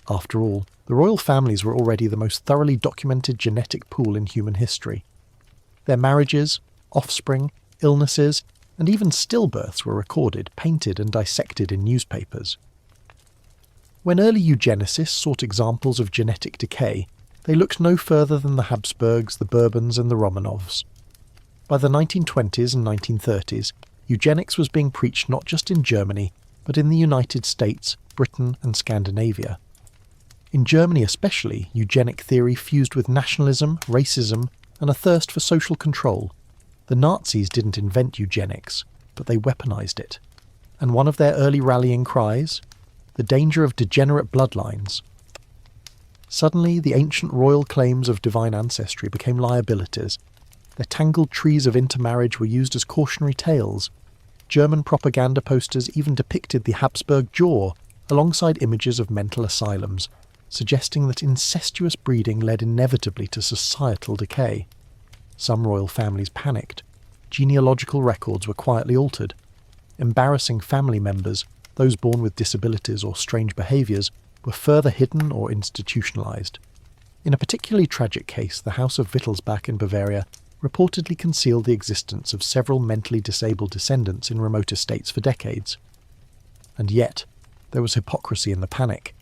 After all, the royal families were already the most thoroughly documented genetic pool in human history. Their marriages, offspring, illnesses, and even stillbirths were recorded, painted and dissected in newspapers. When early eugenicists sought examples of genetic decay, they looked no further than the Habsburgs, the Bourbons and the Romanovs. By the 1920s and 1930s, eugenics was being preached not just in Germany, but in the United States, Britain and Scandinavia. In Germany especially, eugenic theory fused with nationalism, racism and a thirst for social control. The Nazis didn't invent eugenics, but they weaponized it. And one of their early rallying cries? The danger of degenerate bloodlines. Suddenly, the ancient royal claims of divine ancestry became liabilities. Their tangled trees of intermarriage were used as cautionary tales. German propaganda posters even depicted the Habsburg jaw alongside images of mental asylums, suggesting that incestuous breeding led inevitably to societal decay. Some royal families panicked. Genealogical records were quietly altered. Embarrassing family members, those born with disabilities or strange behaviours, were further hidden or institutionalised. In a particularly tragic case, the House of Wittelsbach in Bavaria reportedly concealed the existence of several mentally disabled descendants in remote estates for decades. And yet, there was hypocrisy in the panic.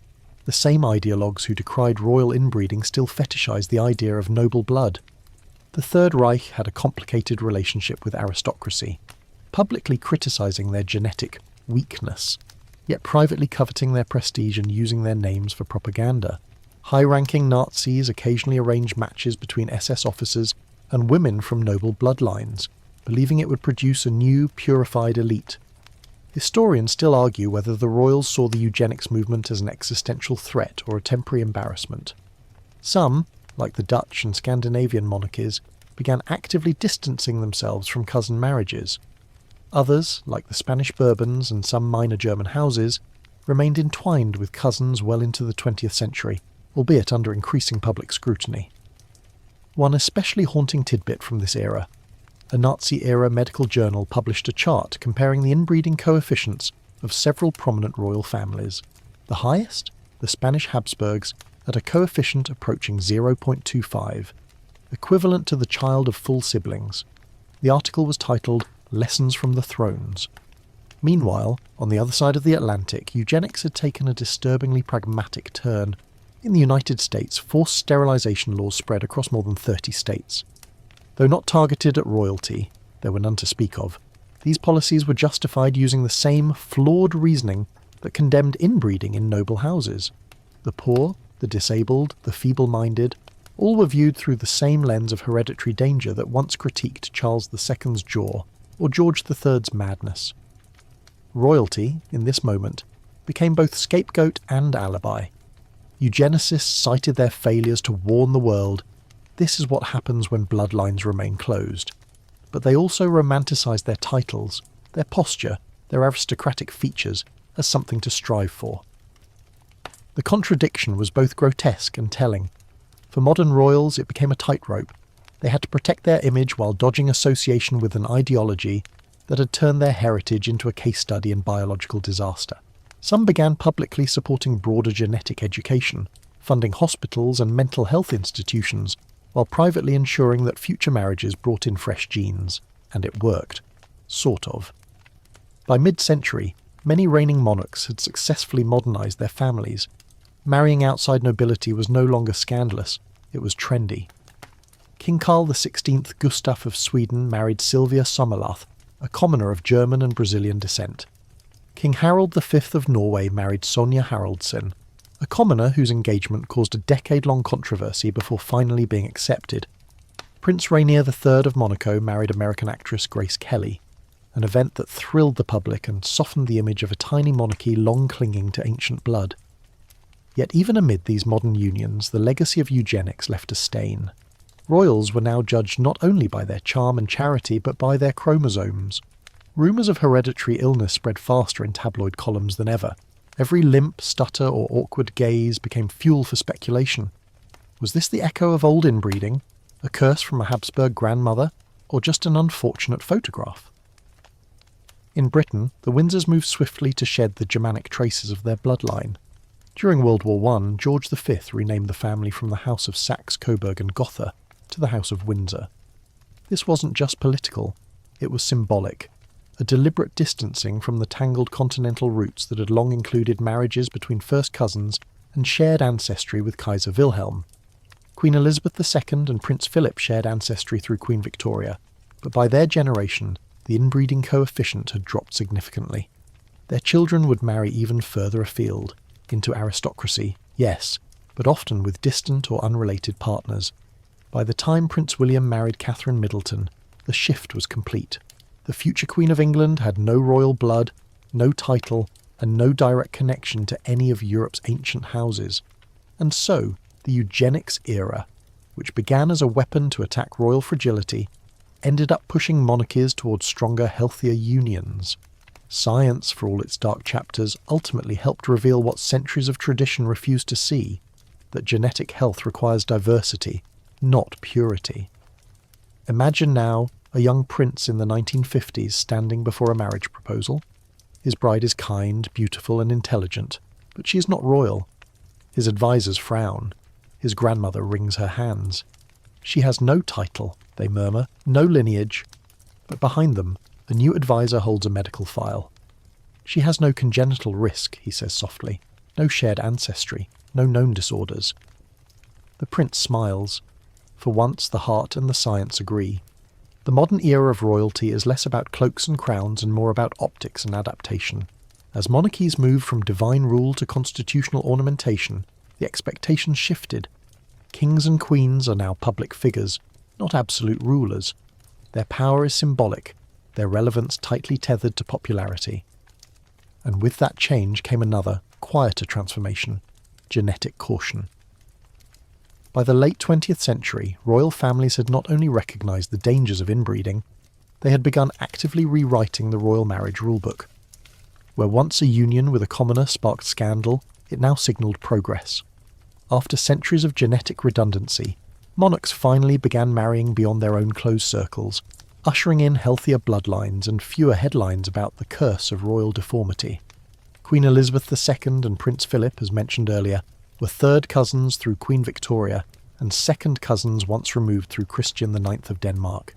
The same ideologues who decried royal inbreeding still fetishised the idea of noble blood. The Third Reich had a complicated relationship with aristocracy, publicly criticising their genetic weakness, yet privately coveting their prestige and using their names for propaganda. High-ranking Nazis occasionally arranged matches between SS officers and women from noble bloodlines, believing it would produce a new, purified elite. Historians still argue whether the royals saw the eugenics movement as an existential threat or a temporary embarrassment. Some, like the Dutch and Scandinavian monarchies, began actively distancing themselves from cousin marriages. Others, like the Spanish Bourbons and some minor German houses, remained entwined with cousins well into the 20th century, albeit under increasing public scrutiny. One especially haunting tidbit from this era: a Nazi-era medical journal published a chart comparing the inbreeding coefficients of several prominent royal families. The highest, the Spanish Habsburgs, at a coefficient approaching 0.25, equivalent to the child of full siblings. The article was titled Lessons from the Thrones. Meanwhile, on the other side of the Atlantic, eugenics had taken a disturbingly pragmatic turn. In the United States, forced sterilisation laws spread across more than 30 states. Though not targeted at royalty, there were none to speak of, these policies were justified using the same flawed reasoning that condemned inbreeding in noble houses. The poor, the disabled, the feeble-minded, all were viewed through the same lens of hereditary danger that once critiqued Charles II's jaw or George III's madness. Royalty, in this moment, became both scapegoat and alibi. Eugenicists cited their failures to warn the world, this is what happens when bloodlines remain closed. But they also romanticised their titles, their posture, their aristocratic features as something to strive for. The contradiction was both grotesque and telling. For modern royals, it became a tightrope. They had to protect their image while dodging association with an ideology that had turned their heritage into a case study in biological disaster. Some began publicly supporting broader genetic education, funding hospitals and mental health institutions, while privately ensuring that future marriages brought in fresh genes. And it worked. Sort of. By mid-century, many reigning monarchs had successfully modernised their families. Marrying outside nobility was no longer scandalous, it was trendy. King Carl XVI Gustaf of Sweden married Sylvia Sommerlath, a commoner of German and Brazilian descent. King Harald V of Norway married Sonja Haraldsen, a commoner whose engagement caused a decade-long controversy before finally being accepted. Prince Rainier III of Monaco married American actress Grace Kelly, an event that thrilled the public and softened the image of a tiny monarchy long clinging to ancient blood. Yet even amid these modern unions, the legacy of eugenics left a stain. Royals were now judged not only by their charm and charity, but by their chromosomes. Rumours of hereditary illness spread faster in tabloid columns than ever. Every limp, stutter, or awkward gaze became fuel for speculation. Was this the echo of old inbreeding, a curse from a Habsburg grandmother, or just an unfortunate photograph? In Britain, the Windsors moved swiftly to shed the Germanic traces of their bloodline. During World War I, George V renamed the family from the House of Saxe, Coburg and Gotha to the House of Windsor. This wasn't just political, it was symbolic. a deliberate distancing from the tangled continental roots that had long included marriages between first cousins and shared ancestry with Kaiser Wilhelm. Queen Elizabeth II and Prince Philip shared ancestry through Queen Victoria, but by their generation, the inbreeding coefficient had dropped significantly. Their children would marry even further afield, into aristocracy, yes, but often with distant or unrelated partners. By the time Prince William married Catherine Middleton, the shift was complete. The future Queen of England had no royal blood, no title, and no direct connection to any of Europe's ancient houses. And so, the eugenics era, which began as a weapon to attack royal fragility, ended up pushing monarchies towards stronger, healthier unions. Science, for all its dark chapters, ultimately helped reveal what centuries of tradition refused to see, that genetic health requires diversity, not purity. Imagine now a young prince in the 1950s standing before a marriage proposal. His bride is kind, beautiful, and intelligent, but she is not royal. His advisors frown. His grandmother wrings her hands. She has no title, they murmur, no lineage, but behind them, the new advisor holds a medical file. She has no congenital risk, he says softly, no shared ancestry, no known disorders. The prince smiles. For once, the heart and the science agree. The modern era of royalty is less about cloaks and crowns and more about optics and adaptation. As monarchies moved from divine rule to constitutional ornamentation, the expectations shifted. Kings and queens are now public figures, not absolute rulers. Their power is symbolic, their relevance tightly tethered to popularity. And with that change came another, quieter transformation: genetic caution. By the late 20th century, royal families had not only recognised the dangers of inbreeding, they had begun actively rewriting the royal marriage rulebook. Where once a union with a commoner sparked scandal, it now signalled progress. After centuries of genetic redundancy, monarchs finally began marrying beyond their own close circles, ushering in healthier bloodlines and fewer headlines about the curse of royal deformity. Queen Elizabeth II and Prince Philip, as mentioned earlier, were third cousins through Queen Victoria and second cousins once removed through Christian IX of Denmark.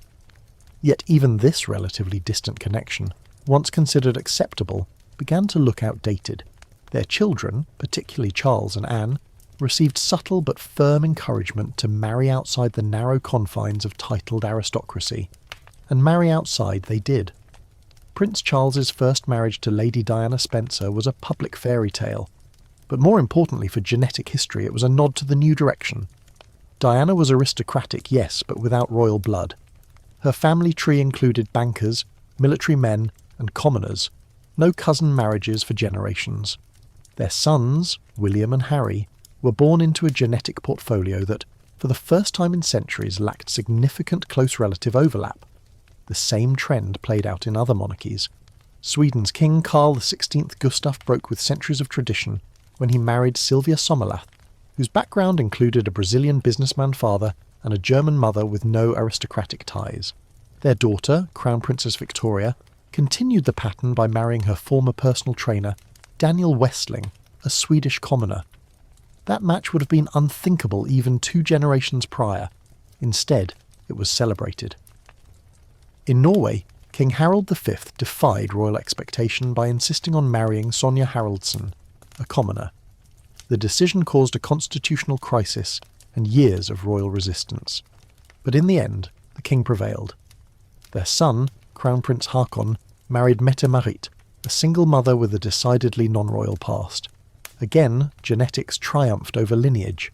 Yet even this relatively distant connection, once considered acceptable, began to look outdated. Their children, particularly Charles and Anne, received subtle but firm encouragement to marry outside the narrow confines of titled aristocracy. And marry outside they did. Prince Charles's first marriage to Lady Diana Spencer was a public fairy tale, but more importantly for genetic history it was a nod to the new direction. Diana was aristocratic, yes, but without royal blood. Her family tree included bankers, military men, and commoners, no cousin marriages for generations. Their sons, William and Harry, were born into a genetic portfolio that, for the first time in centuries, lacked significant close relative overlap. The same trend played out in other monarchies. Sweden's King Carl XVI Gustaf broke with centuries of tradition when he married Sylvia Sommerlath, whose background included a Brazilian businessman father and a German mother with no aristocratic ties. Their daughter, Crown Princess Victoria, continued the pattern by marrying her former personal trainer, Daniel Westling, a Swedish commoner. That match would have been unthinkable even 2 generations prior. Instead, it was celebrated. In Norway, King Harald V defied royal expectation by insisting on marrying Sonja Haraldsson, a commoner. The decision caused a constitutional crisis and years of royal resistance. But in the end, the king prevailed. Their son, Crown Prince Haakon, married Mette-Marit, a single mother with a decidedly non-royal past. Again, genetics triumphed over lineage.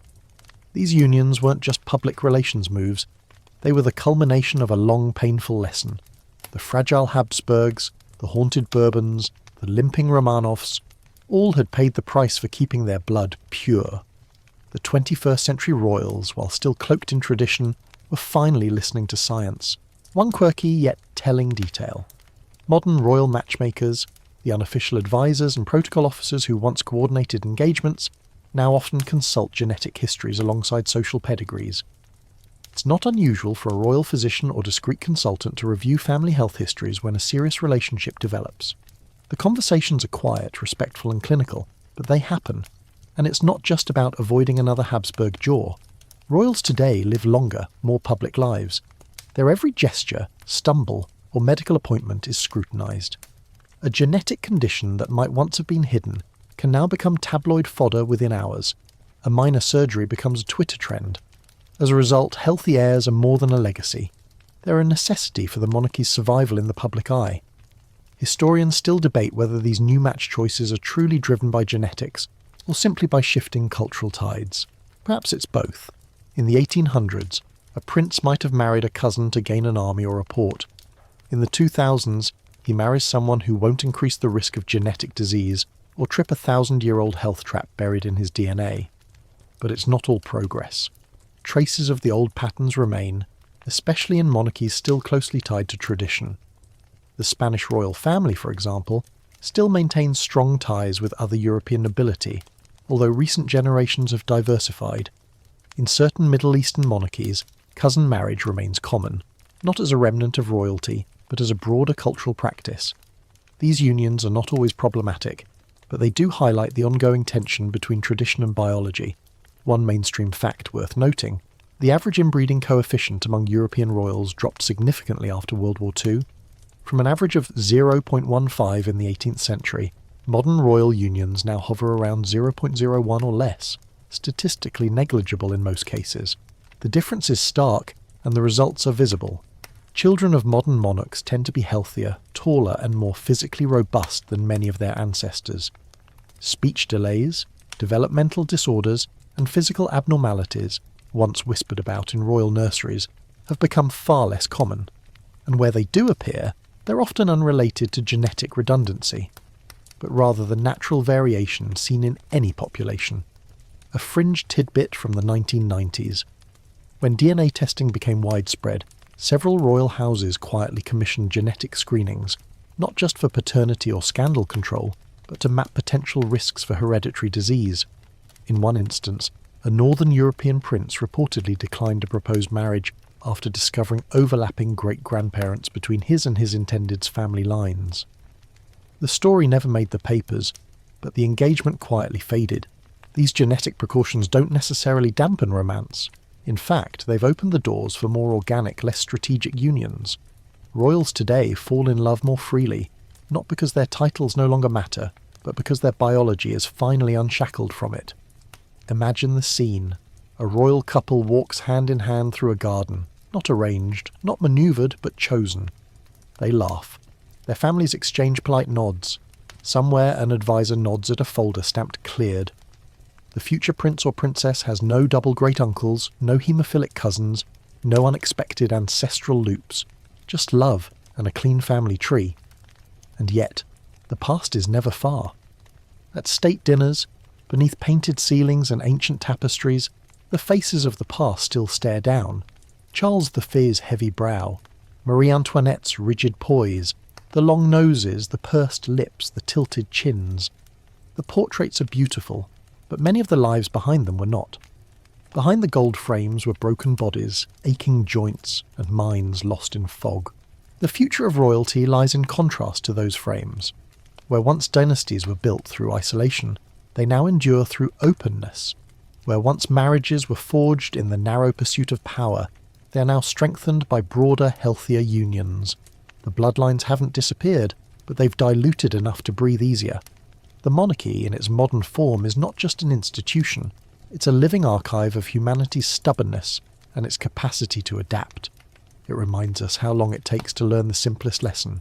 These unions weren't just public relations moves, they were the culmination of a long, painful lesson. The fragile Habsburgs, the haunted Bourbons, the limping Romanovs, all had paid the price for keeping their blood pure. The 21st century royals, while still cloaked in tradition, were finally listening to science. One quirky yet telling detail. Modern royal matchmakers, the unofficial advisors and protocol officers who once coordinated engagements, now often consult genetic histories alongside social pedigrees. It's not unusual for a royal physician or discreet consultant to review family health histories when a serious relationship develops. The conversations are quiet, respectful and clinical, but they happen. And it's not just about avoiding another Habsburg jaw. Royals today live longer, more public lives. Their every gesture, stumble, or medical appointment is scrutinised. A genetic condition that might once have been hidden can now become tabloid fodder within hours. A minor surgery becomes a Twitter trend. As a result, healthy heirs are more than a legacy. They're a necessity for the monarchy's survival in the public eye. Historians still debate whether these new match choices are truly driven by genetics or simply by shifting cultural tides. Perhaps it's both. In the 1800s, a prince might have married a cousin to gain an army or a port. In the 2000s, he marries someone who won't increase the risk of genetic disease or trip a 1,000-year-old health trap buried in his DNA. But it's not all progress. Traces of the old patterns remain, especially in monarchies still closely tied to tradition. The Spanish royal family, for example, still maintains strong ties with other European nobility, although recent generations have diversified. In certain Middle Eastern monarchies, cousin marriage remains common, not as a remnant of royalty, but as a broader cultural practice. These unions are not always problematic, but they do highlight the ongoing tension between tradition and biology. One mainstream fact worth noting: the average inbreeding coefficient among European royals dropped significantly after World War II. From an average of 0.15 in the 18th century, modern royal unions now hover around 0.01 or less, statistically negligible in most cases. The difference is stark, and the results are visible. Children of modern monarchs tend to be healthier, taller, and more physically robust than many of their ancestors. Speech delays, developmental disorders, and physical abnormalities, once whispered about in royal nurseries, have become far less common, and where they do appear, they're often unrelated to genetic redundancy, but rather the natural variation seen in any population. A fringe tidbit from the 1990s. When DNA testing became widespread, several royal houses quietly commissioned genetic screenings, not just for paternity or scandal control, but to map potential risks for hereditary disease. In one instance, a northern European prince reportedly declined a proposed marriage after discovering overlapping great-grandparents between his and his intended's family lines. The story never made the papers, but the engagement quietly faded. These genetic precautions don't necessarily dampen romance. In fact, they've opened the doors for more organic, less strategic unions. Royals today fall in love more freely, not because their titles no longer matter, but because their biology is finally unshackled from it. Imagine the scene. A royal couple walks hand in hand through a garden, not arranged, not manoeuvred, but chosen. They laugh. Their families exchange polite nods. Somewhere an advisor nods at a folder stamped "cleared." The future prince or princess has no double great-uncles, no haemophilic cousins, no unexpected ancestral loops, just love and a clean family tree. And yet, the past is never far. At state dinners, beneath painted ceilings and ancient tapestries, the faces of the past still stare down. Charles V's heavy brow, Marie Antoinette's rigid poise, the long noses, the pursed lips, the tilted chins. The portraits are beautiful, but many of the lives behind them were not. Behind the gold frames were broken bodies, aching joints, and minds lost in fog. The future of royalty lies in contrast to those frames. Where once dynasties were built through isolation, they now endure through openness. Where once marriages were forged in the narrow pursuit of power, they are now strengthened by broader, healthier unions. The bloodlines haven't disappeared, but they've diluted enough to breathe easier. The monarchy, in its modern form, is not just an institution. It's a living archive of humanity's stubbornness and its capacity to adapt. It reminds us how long it takes to learn the simplest lesson,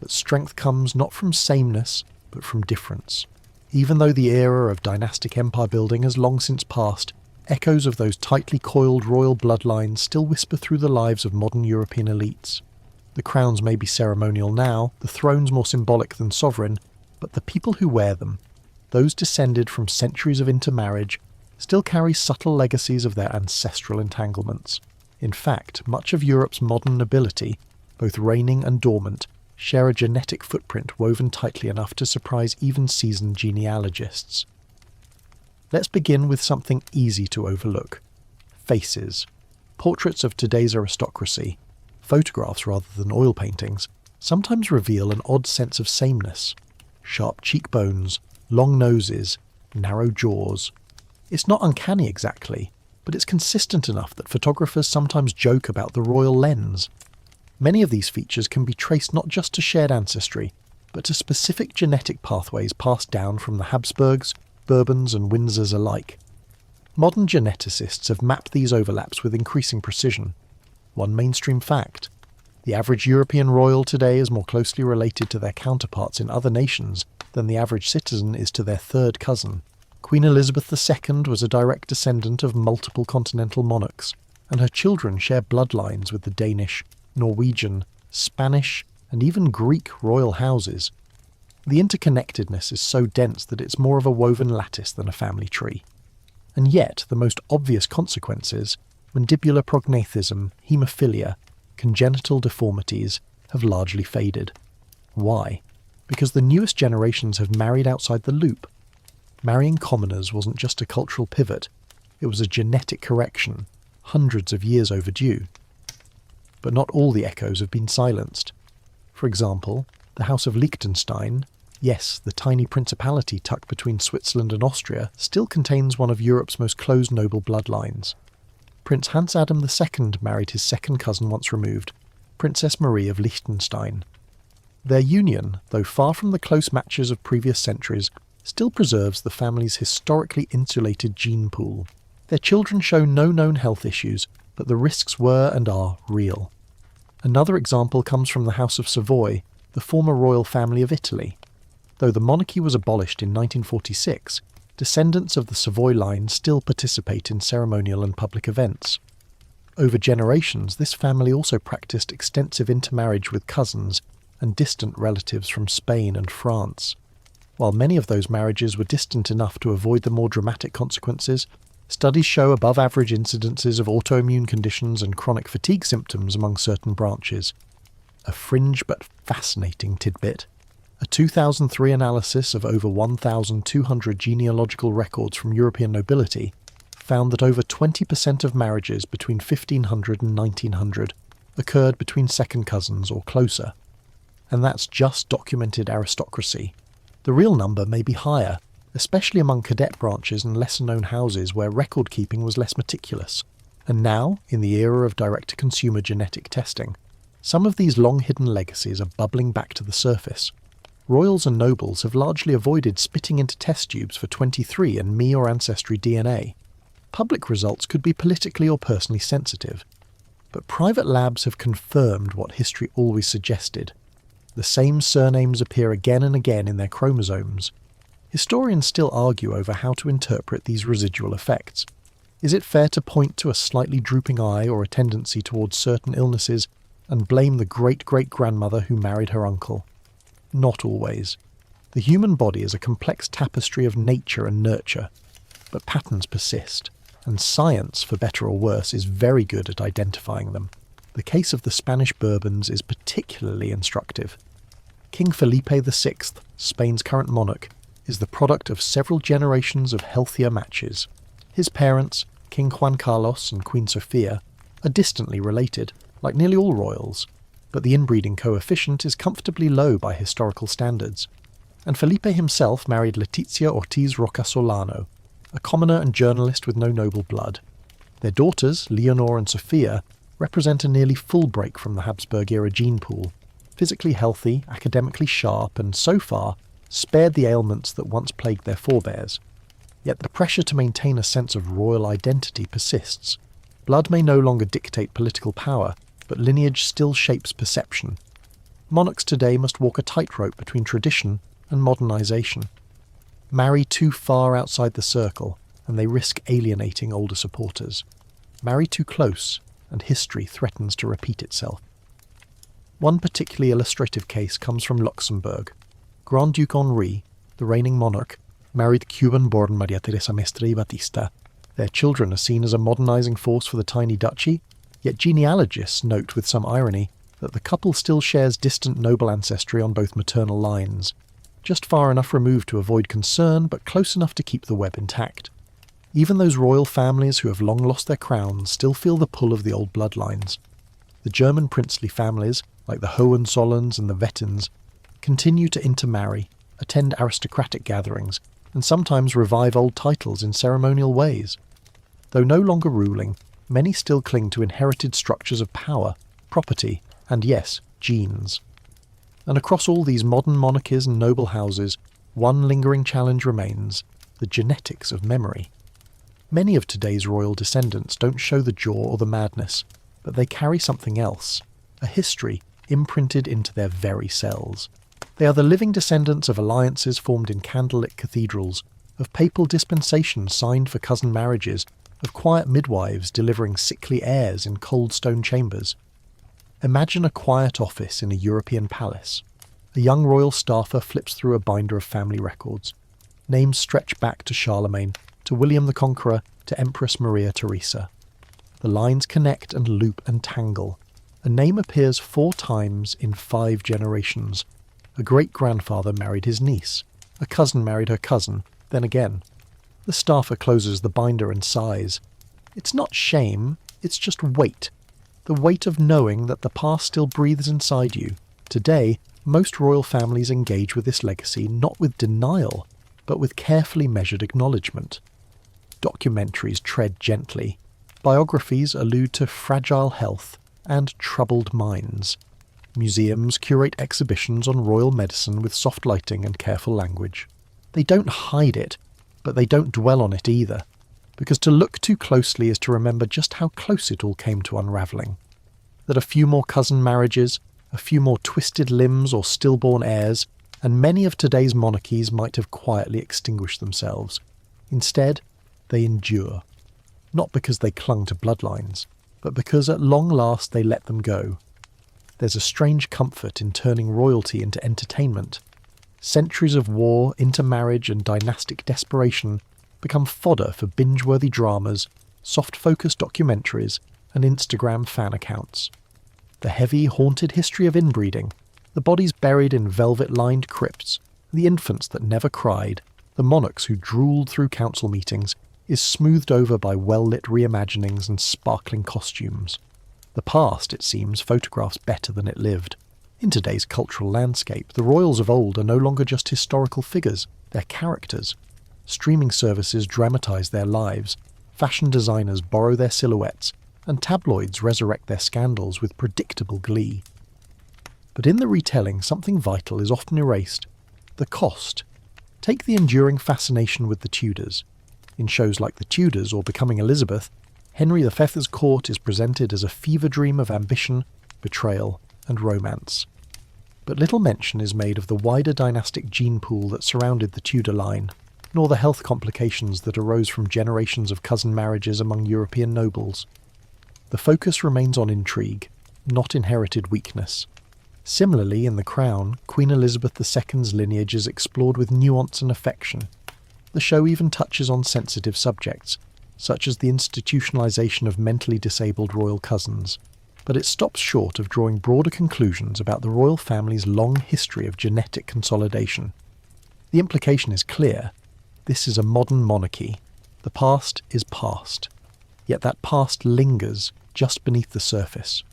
that strength comes not from sameness, but from difference. Even though the era of dynastic empire building has long since passed, echoes of those tightly coiled royal bloodlines still whisper through the lives of modern European elites. The crowns may be ceremonial now, the thrones more symbolic than sovereign, but the people who wear them, those descended from centuries of intermarriage, still carry subtle legacies of their ancestral entanglements. In fact, much of Europe's modern nobility, both reigning and dormant, share a genetic footprint woven tightly enough to surprise even seasoned genealogists. Let's begin with something easy to overlook. Faces. Portraits of today's aristocracy, photographs rather than oil paintings, sometimes reveal an odd sense of sameness. Sharp cheekbones, long noses, narrow jaws. It's not uncanny exactly, but it's consistent enough that photographers sometimes joke about the royal lens. Many of these features can be traced not just to shared ancestry, but to specific genetic pathways passed down from the Habsburgs, Bourbons and Windsors alike. Modern geneticists have mapped these overlaps with increasing precision. One mainstream fact: the average European royal today is more closely related to their counterparts in other nations than the average citizen is to their third cousin. Queen Elizabeth II was a direct descendant of multiple continental monarchs, and her children share bloodlines with the Danish, Norwegian, Spanish, and even Greek royal houses. The interconnectedness is so dense that it's more of a woven lattice than a family tree. And yet, the most obvious consequences, mandibular prognathism, haemophilia, congenital deformities, have largely faded. Why? Because the newest generations have married outside the loop. Marrying commoners wasn't just a cultural pivot, it was a genetic correction, hundreds of years overdue. But not all the echoes have been silenced. For example, the House of Liechtenstein, yes, the tiny principality tucked between Switzerland and Austria, still contains one of Europe's most closed noble bloodlines. Prince Hans Adam II married his second cousin once removed, Princess Marie of Liechtenstein. Their union, though far from the close matches of previous centuries, still preserves the family's historically insulated gene pool. Their children show no known health issues, but the risks were and are real. Another example comes from the House of Savoy, the former royal family of Italy. Though the monarchy was abolished in 1946, descendants of the Savoy line still participate in ceremonial and public events. Over generations, this family also practiced extensive intermarriage with cousins and distant relatives from Spain and France. While many of those marriages were distant enough to avoid the more dramatic consequences, studies show above-average incidences of autoimmune conditions and chronic fatigue symptoms among certain branches. A fringe but fascinating tidbit. A 2003 analysis of over 1,200 genealogical records from European nobility found that over 20% of marriages between 1500 and 1900 occurred between second cousins or closer. And that's just documented aristocracy. The real number may be higher, especially among cadet branches and lesser-known houses where record-keeping was less meticulous. And now, in the era of direct-to-consumer genetic testing, some of these long-hidden legacies are bubbling back to the surface. Royals and nobles have largely avoided spitting into test tubes for 23 and me or ancestry DNA. Public results could be politically or personally sensitive. But private labs have confirmed what history always suggested. The same surnames appear again and again in their chromosomes. Historians still argue over how to interpret these residual effects. Is it fair to point to a slightly drooping eye or a tendency towards certain illnesses and blame the great-great-grandmother who married her uncle? Not always. The human body is a complex tapestry of nature and nurture, but patterns persist, and science, for better or worse, is very good at identifying them. The case of the Spanish Bourbons is particularly instructive. King Felipe VI, Spain's current monarch, is the product of several generations of healthier matches. His parents, King Juan Carlos and Queen Sofia, are distantly related, like nearly all royals, but the inbreeding coefficient is comfortably low by historical standards. And Felipe himself married Letizia Ortiz Rocasolano, a commoner and journalist with no noble blood. Their daughters, Leonor and Sophia, represent a nearly full break from the Habsburg-era gene pool, physically healthy, academically sharp, and so far, spared the ailments that once plagued their forebears. Yet the pressure to maintain a sense of royal identity persists. Blood may no longer dictate political power, but lineage still shapes perception. Monarchs today must walk a tightrope between tradition and modernization. Marry too far outside the circle, and they risk alienating older supporters. Marry too close, and history threatens to repeat itself. One particularly illustrative case comes from Luxembourg. Grand Duke Henri, the reigning monarch, married Cuban-born Maria Teresa Mestre y Batista. Their children are seen as a modernizing force for the tiny duchy, yet genealogists note with some irony that the couple still shares distant noble ancestry on both maternal lines, just far enough removed to avoid concern but close enough to keep the web intact. Even those royal families who have long lost their crowns still feel the pull of the old bloodlines. The German princely families, like the Hohenzollerns and the Wettins, continue to intermarry, attend aristocratic gatherings, and sometimes revive old titles in ceremonial ways. Though no longer ruling, many still cling to inherited structures of power, property, And yes, genes. And across all these modern monarchies and noble houses, one lingering challenge remains: the genetics of memory. Many of today's royal descendants don't show the jaw or the madness, but they carry something else, a history imprinted into their very cells. They are the living descendants of alliances formed in candlelit cathedrals, of papal dispensations signed for cousin marriages, of quiet midwives delivering sickly heirs in cold stone chambers. Imagine a quiet office in a European palace. A young royal staffer flips through a binder of family records. Names stretch back to Charlemagne, to William the Conqueror, to Empress Maria Theresa. The lines connect and loop and tangle. A name appears 4 times in 5 generations. A great-grandfather married his niece. A cousin married her cousin, then again. The staffer closes the binder and sighs. It's not shame, it's just weight. The weight of knowing that the past still breathes inside you. Today, most royal families engage with this legacy not with denial, but with carefully measured acknowledgement. Documentaries tread gently. Biographies allude to fragile health and troubled minds. Museums curate exhibitions on royal medicine with soft lighting and careful language. They don't hide it, but they don't dwell on it either, because to look too closely is to remember just how close it all came to unravelling. That a few more cousin marriages, a few more twisted limbs or stillborn heirs, and many of today's monarchies might have quietly extinguished themselves. Instead, they endure. Not because they clung to bloodlines, but because at long last they let them go. There's a strange comfort in turning royalty into entertainment. Centuries of war, intermarriage and dynastic desperation become fodder for binge-worthy dramas, soft-focused documentaries and Instagram fan accounts. The heavy, haunted history of inbreeding, the bodies buried in velvet-lined crypts, the infants that never cried, the monarchs who drooled through council meetings, is smoothed over by well-lit reimaginings and sparkling costumes. The past, it seems, photographs better than it lived. In today's cultural landscape, the royals of old are no longer just historical figures, they're characters. Streaming services dramatise their lives, fashion designers borrow their silhouettes, and tabloids resurrect their scandals with predictable glee. But in the retelling, something vital is often erased: the cost. Take the enduring fascination with the Tudors. In shows like The Tudors or Becoming Elizabeth, Henry V's court is presented as a fever dream of ambition, betrayal, and romance. But little mention is made of the wider dynastic gene pool that surrounded the Tudor line, nor the health complications that arose from generations of cousin marriages among European nobles. The focus remains on intrigue, not inherited weakness. Similarly, in The Crown, Queen Elizabeth II's lineage is explored with nuance and affection. The show even touches on sensitive subjects, such as the institutionalisation of mentally disabled royal cousins, but it stops short of drawing broader conclusions about the royal family's long history of genetic consolidation. The implication is clear: this is a modern monarchy. The past is past. Yet that past lingers just beneath the surface.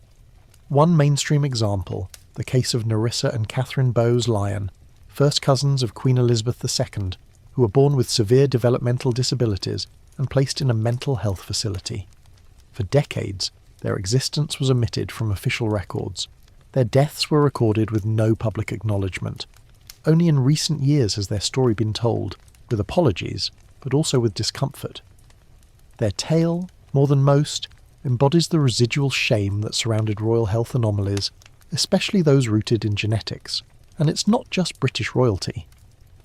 One mainstream example, the case of Nerissa and Catherine Bowes-Lyon, first cousins of Queen Elizabeth II, who were born with severe developmental disabilities and placed in a mental health facility. For decades, their existence was omitted from official records. Their deaths were recorded with no public acknowledgement. Only in recent years has their story been told, with apologies, but also with discomfort. Their tale, more than most, embodies the residual shame that surrounded royal health anomalies, especially those rooted in genetics. And it's not just British royalty.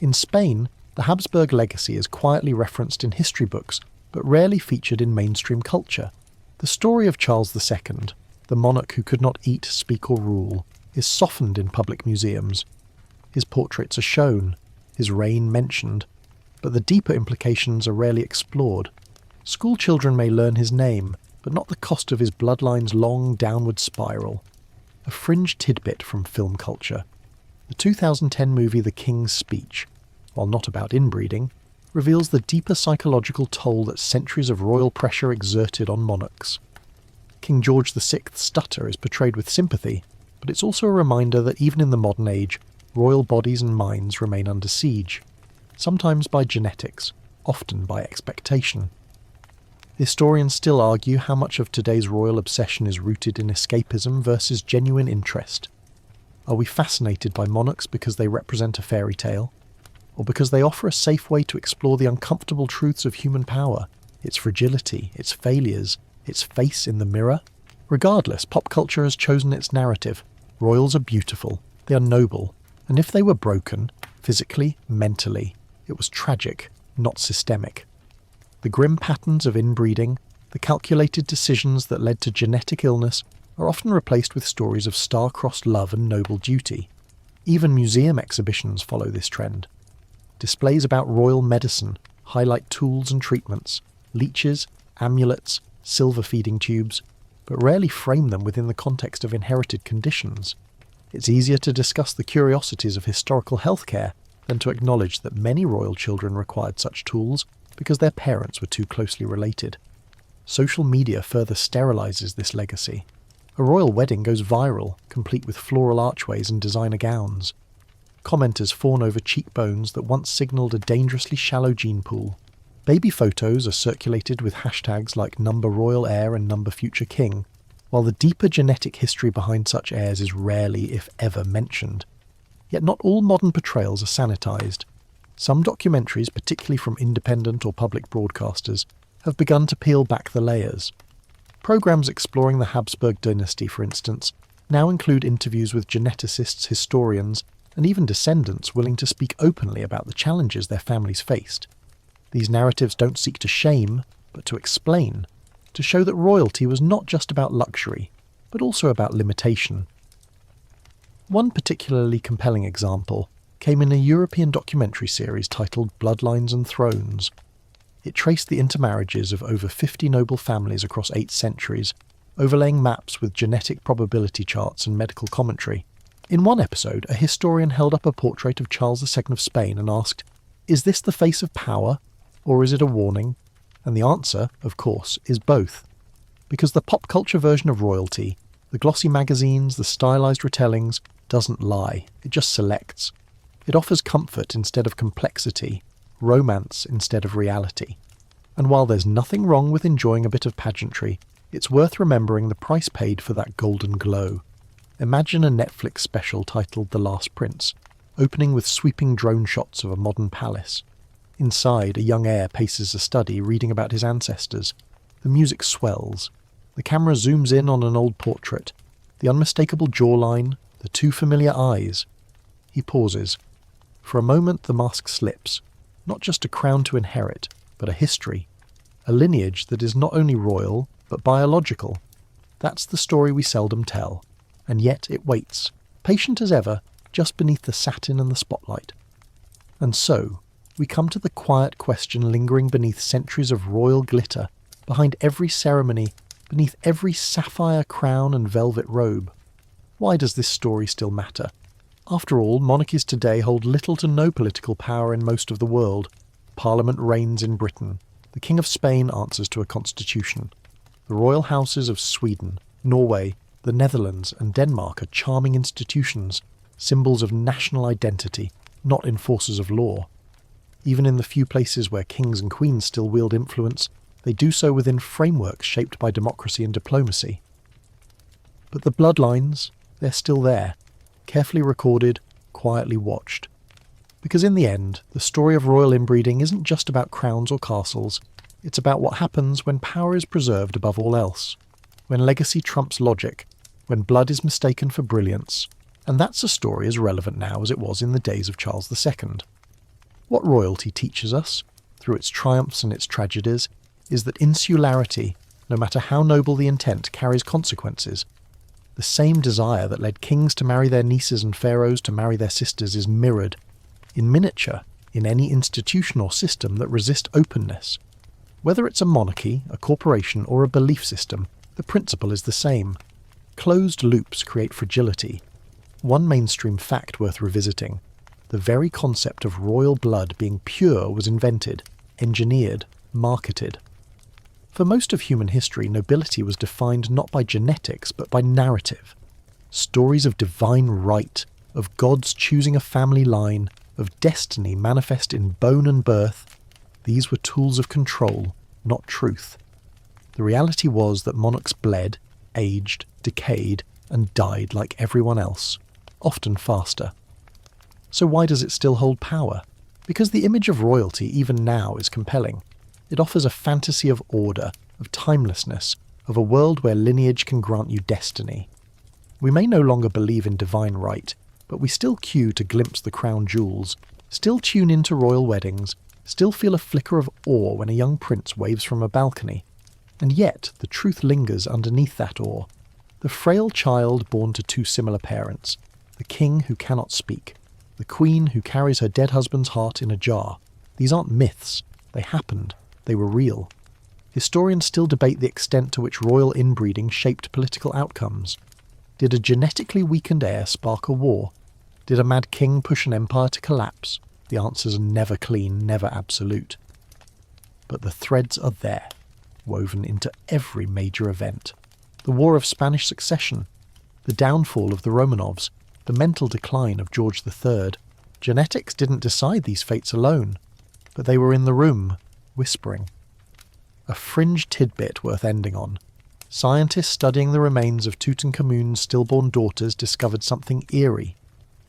In Spain, the Habsburg legacy is quietly referenced in history books, but rarely featured in mainstream culture. The story of Charles II, the monarch who could not eat, speak or rule, is softened in public museums. His portraits are shown, his reign mentioned, but the deeper implications are rarely explored. School children may learn his name, but not the cost of his bloodline's long downward spiral. A fringe tidbit from film culture. The 2010 movie The King's Speech, while not about inbreeding, reveals the deeper psychological toll that centuries of royal pressure exerted on monarchs. King George VI's stutter is portrayed with sympathy, but it's also a reminder that even in the modern age, royal bodies and minds remain under siege, sometimes by genetics, often by expectation. Historians still argue how much of today's royal obsession is rooted in escapism versus genuine interest. Are we fascinated by monarchs because they represent a fairy tale? Or because they offer a safe way to explore the uncomfortable truths of human power, its fragility, its failures, its face in the mirror? Regardless, pop culture has chosen its narrative. Royals are beautiful, they are noble, and if they were broken, physically, mentally, it was tragic, not systemic. The grim patterns of inbreeding, the calculated decisions that led to genetic illness, are often replaced with stories of star-crossed love and noble duty. Even museum exhibitions follow this trend. Displays about royal medicine highlight tools and treatments, leeches, amulets, silver feeding tubes, but rarely frame them within the context of inherited conditions. It's easier to discuss the curiosities of historical healthcare than to acknowledge that many royal children required such tools because their parents were too closely related. Social media further sterilizes this legacy. A royal wedding goes viral, complete with floral archways and designer gowns. Commenters fawn over cheekbones that once signalled a dangerously shallow gene pool. Baby photos are circulated with hashtags like #RoyalHeir and #FutureKing, while the deeper genetic history behind such heirs is rarely, if ever, mentioned. Yet not all modern portrayals are sanitised. Some documentaries, particularly from independent or public broadcasters, have begun to peel back the layers. Programmes exploring the Habsburg dynasty, for instance, now include interviews with geneticists, historians, and even descendants willing to speak openly about the challenges their families faced. These narratives don't seek to shame, but to explain, to show that royalty was not just about luxury, but also about limitation. One particularly compelling example came in a European documentary series titled Bloodlines and Thrones. It traced the intermarriages of over 50 noble families across 8 centuries, overlaying maps with genetic probability charts and medical commentary. In one episode, a historian held up a portrait of Charles II of Spain and asked, "Is this the face of power, or is it a warning?" And the answer, of course, is both. Because the pop culture version of royalty, the glossy magazines, the stylized retellings, doesn't lie, it just selects. It offers comfort instead of complexity, romance instead of reality. And while there's nothing wrong with enjoying a bit of pageantry, it's worth remembering the price paid for that golden glow. Imagine a Netflix special titled The Last Prince, opening with sweeping drone shots of a modern palace. Inside, a young heir paces a study reading about his ancestors. The music swells. The camera zooms in on an old portrait, the unmistakable jawline, the 2 familiar eyes. He pauses. For a moment the mask slips. Not just a crown to inherit, but a history. A lineage that is not only royal, but biological. That's the story we seldom tell. And yet it waits, patient as ever, just beneath the satin and the spotlight. And so, we come to the quiet question lingering beneath centuries of royal glitter, behind every ceremony, beneath every sapphire crown and velvet robe. Why does this story still matter? After all, monarchies today hold little to no political power in most of the world. Parliament reigns in Britain. The King of Spain answers to a constitution. The royal houses of Sweden, Norway, the Netherlands and Denmark are charming institutions, symbols of national identity, not enforcers of law. Even in the few places where kings and queens still wield influence, they do so within frameworks shaped by democracy and diplomacy. But the bloodlines, they're still there, carefully recorded, quietly watched. Because in the end, the story of royal inbreeding isn't just about crowns or castles, it's about what happens when power is preserved above all else, when legacy trumps logic, when blood is mistaken for brilliance, and that's a story as relevant now as it was in the days of Charles II. What royalty teaches us, through its triumphs and its tragedies, is that insularity, no matter how noble the intent, carries consequences. The same desire that led kings to marry their nieces and pharaohs to marry their sisters is mirrored, in miniature, in any institution or system that resist openness. Whether it's a monarchy, a corporation, or a belief system, the principle is the same. Closed loops create fragility. One mainstream fact worth revisiting: the very concept of royal blood being pure was invented, engineered, marketed. For most of human history, nobility was defined not by genetics, but by narrative. Stories of divine right, of gods choosing a family line, of destiny manifest in bone and birth, these were tools of control, not truth. The reality was that monarchs bled, aged, decayed, and died like everyone else, often faster. So why does it still hold power? Because the image of royalty even now is compelling. It offers a fantasy of order, of timelessness, of a world where lineage can grant you destiny. We may no longer believe in divine right, but we still queue to glimpse the crown jewels, still tune into royal weddings, still feel a flicker of awe when a young prince waves from a balcony. And yet the truth lingers underneath that awe. The frail child born to two similar parents, the king who cannot speak, the queen who carries her dead husband's heart in a jar. These aren't myths. They happened. They were real. Historians still debate the extent to which royal inbreeding shaped political outcomes. Did a genetically weakened heir spark a war? Did a mad king push an empire to collapse? The answers are never clean, never absolute. But the threads are there, woven into every major event. The War of Spanish Succession, the downfall of the Romanovs, the mental decline of George III. Genetics didn't decide these fates alone, but they were in the room, whispering. A fringe tidbit worth ending on. Scientists studying the remains of Tutankhamun's stillborn daughters discovered something eerie.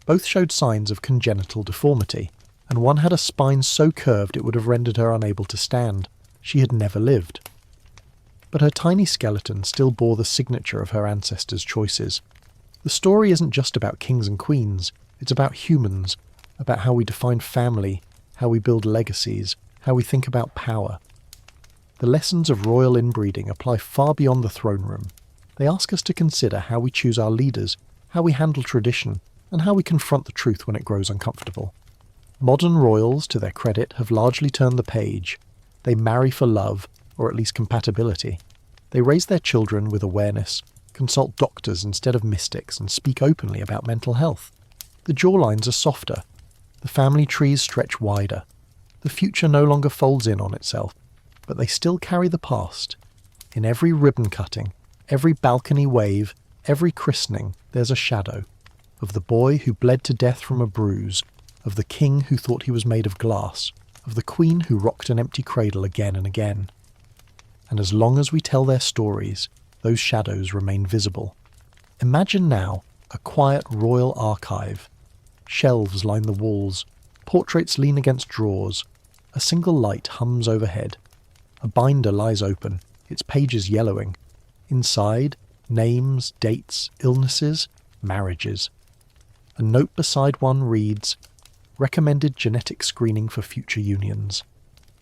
Both showed signs of congenital deformity, and one had a spine so curved it would have rendered her unable to stand. She had never lived. But her tiny skeleton still bore the signature of her ancestors' choices. The story isn't just about kings and queens, it's about humans, about how we define family, how we build legacies, how we think about power. The lessons of royal inbreeding apply far beyond the throne room. They ask us to consider how we choose our leaders, how we handle tradition, and how we confront the truth when it grows uncomfortable. Modern royals, to their credit, have largely turned the page. They marry for love, or at least compatibility. They raise their children with awareness, consult doctors instead of mystics, and speak openly about mental health. The jawlines are softer. The family trees stretch wider. The future no longer folds in on itself, but they still carry the past. In every ribbon cutting, every balcony wave, every christening, there's a shadow. Of the boy who bled to death from a bruise, of the king who thought he was made of glass, of the queen who rocked an empty cradle again and again. And as long as we tell their stories, those shadows remain visible. Imagine now a quiet royal archive. Shelves line the walls, portraits lean against drawers, a single light hums overhead. A binder lies open, its pages yellowing. Inside, names, dates, illnesses, marriages. A note beside one reads, "Recommended genetic screening for future unions."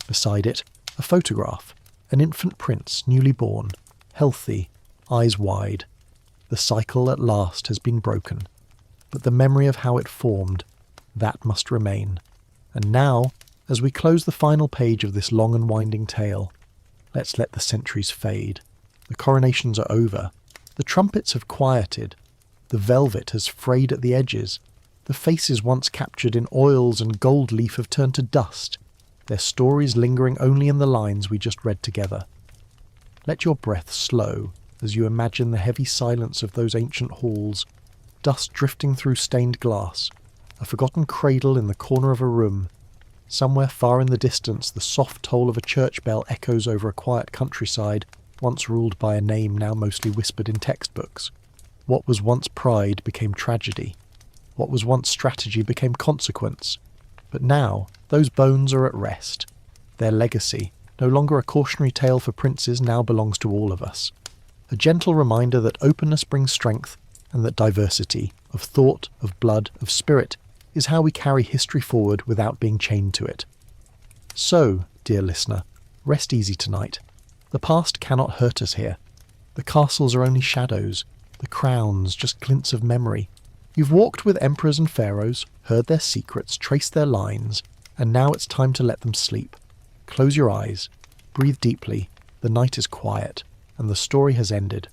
Beside it, a photograph, an infant prince, newly born, healthy, eyes wide. The cycle at last has been broken, but the memory of how it formed, that must remain. And now, as we close the final page of this long and winding tale, let's let the centuries fade. The coronations are over. The trumpets have quieted. The velvet has frayed at the edges. The faces once captured in oils and gold leaf have turned to dust, their stories lingering only in the lines we just read together. Let your breath slow as you imagine the heavy silence of those ancient halls, dust drifting through stained glass, a forgotten cradle in the corner of a room. Somewhere far in the distance, the soft toll of a church bell echoes over a quiet countryside, once ruled by a name now mostly whispered in textbooks. What was once pride became tragedy. What was once strategy became consequence. But now, those bones are at rest. Their legacy, no longer a cautionary tale for princes, now belongs to all of us. A gentle reminder that openness brings strength, and that diversity, of thought, of blood, of spirit, is how we carry history forward without being chained to it. So, dear listener, rest easy tonight. The past cannot hurt us here. The castles are only shadows, the crowns just glints of memory. You've walked with emperors and pharaohs, heard their secrets, traced their lines, and now it's time to let them sleep. Close your eyes, breathe deeply, the night is quiet, and the story has ended.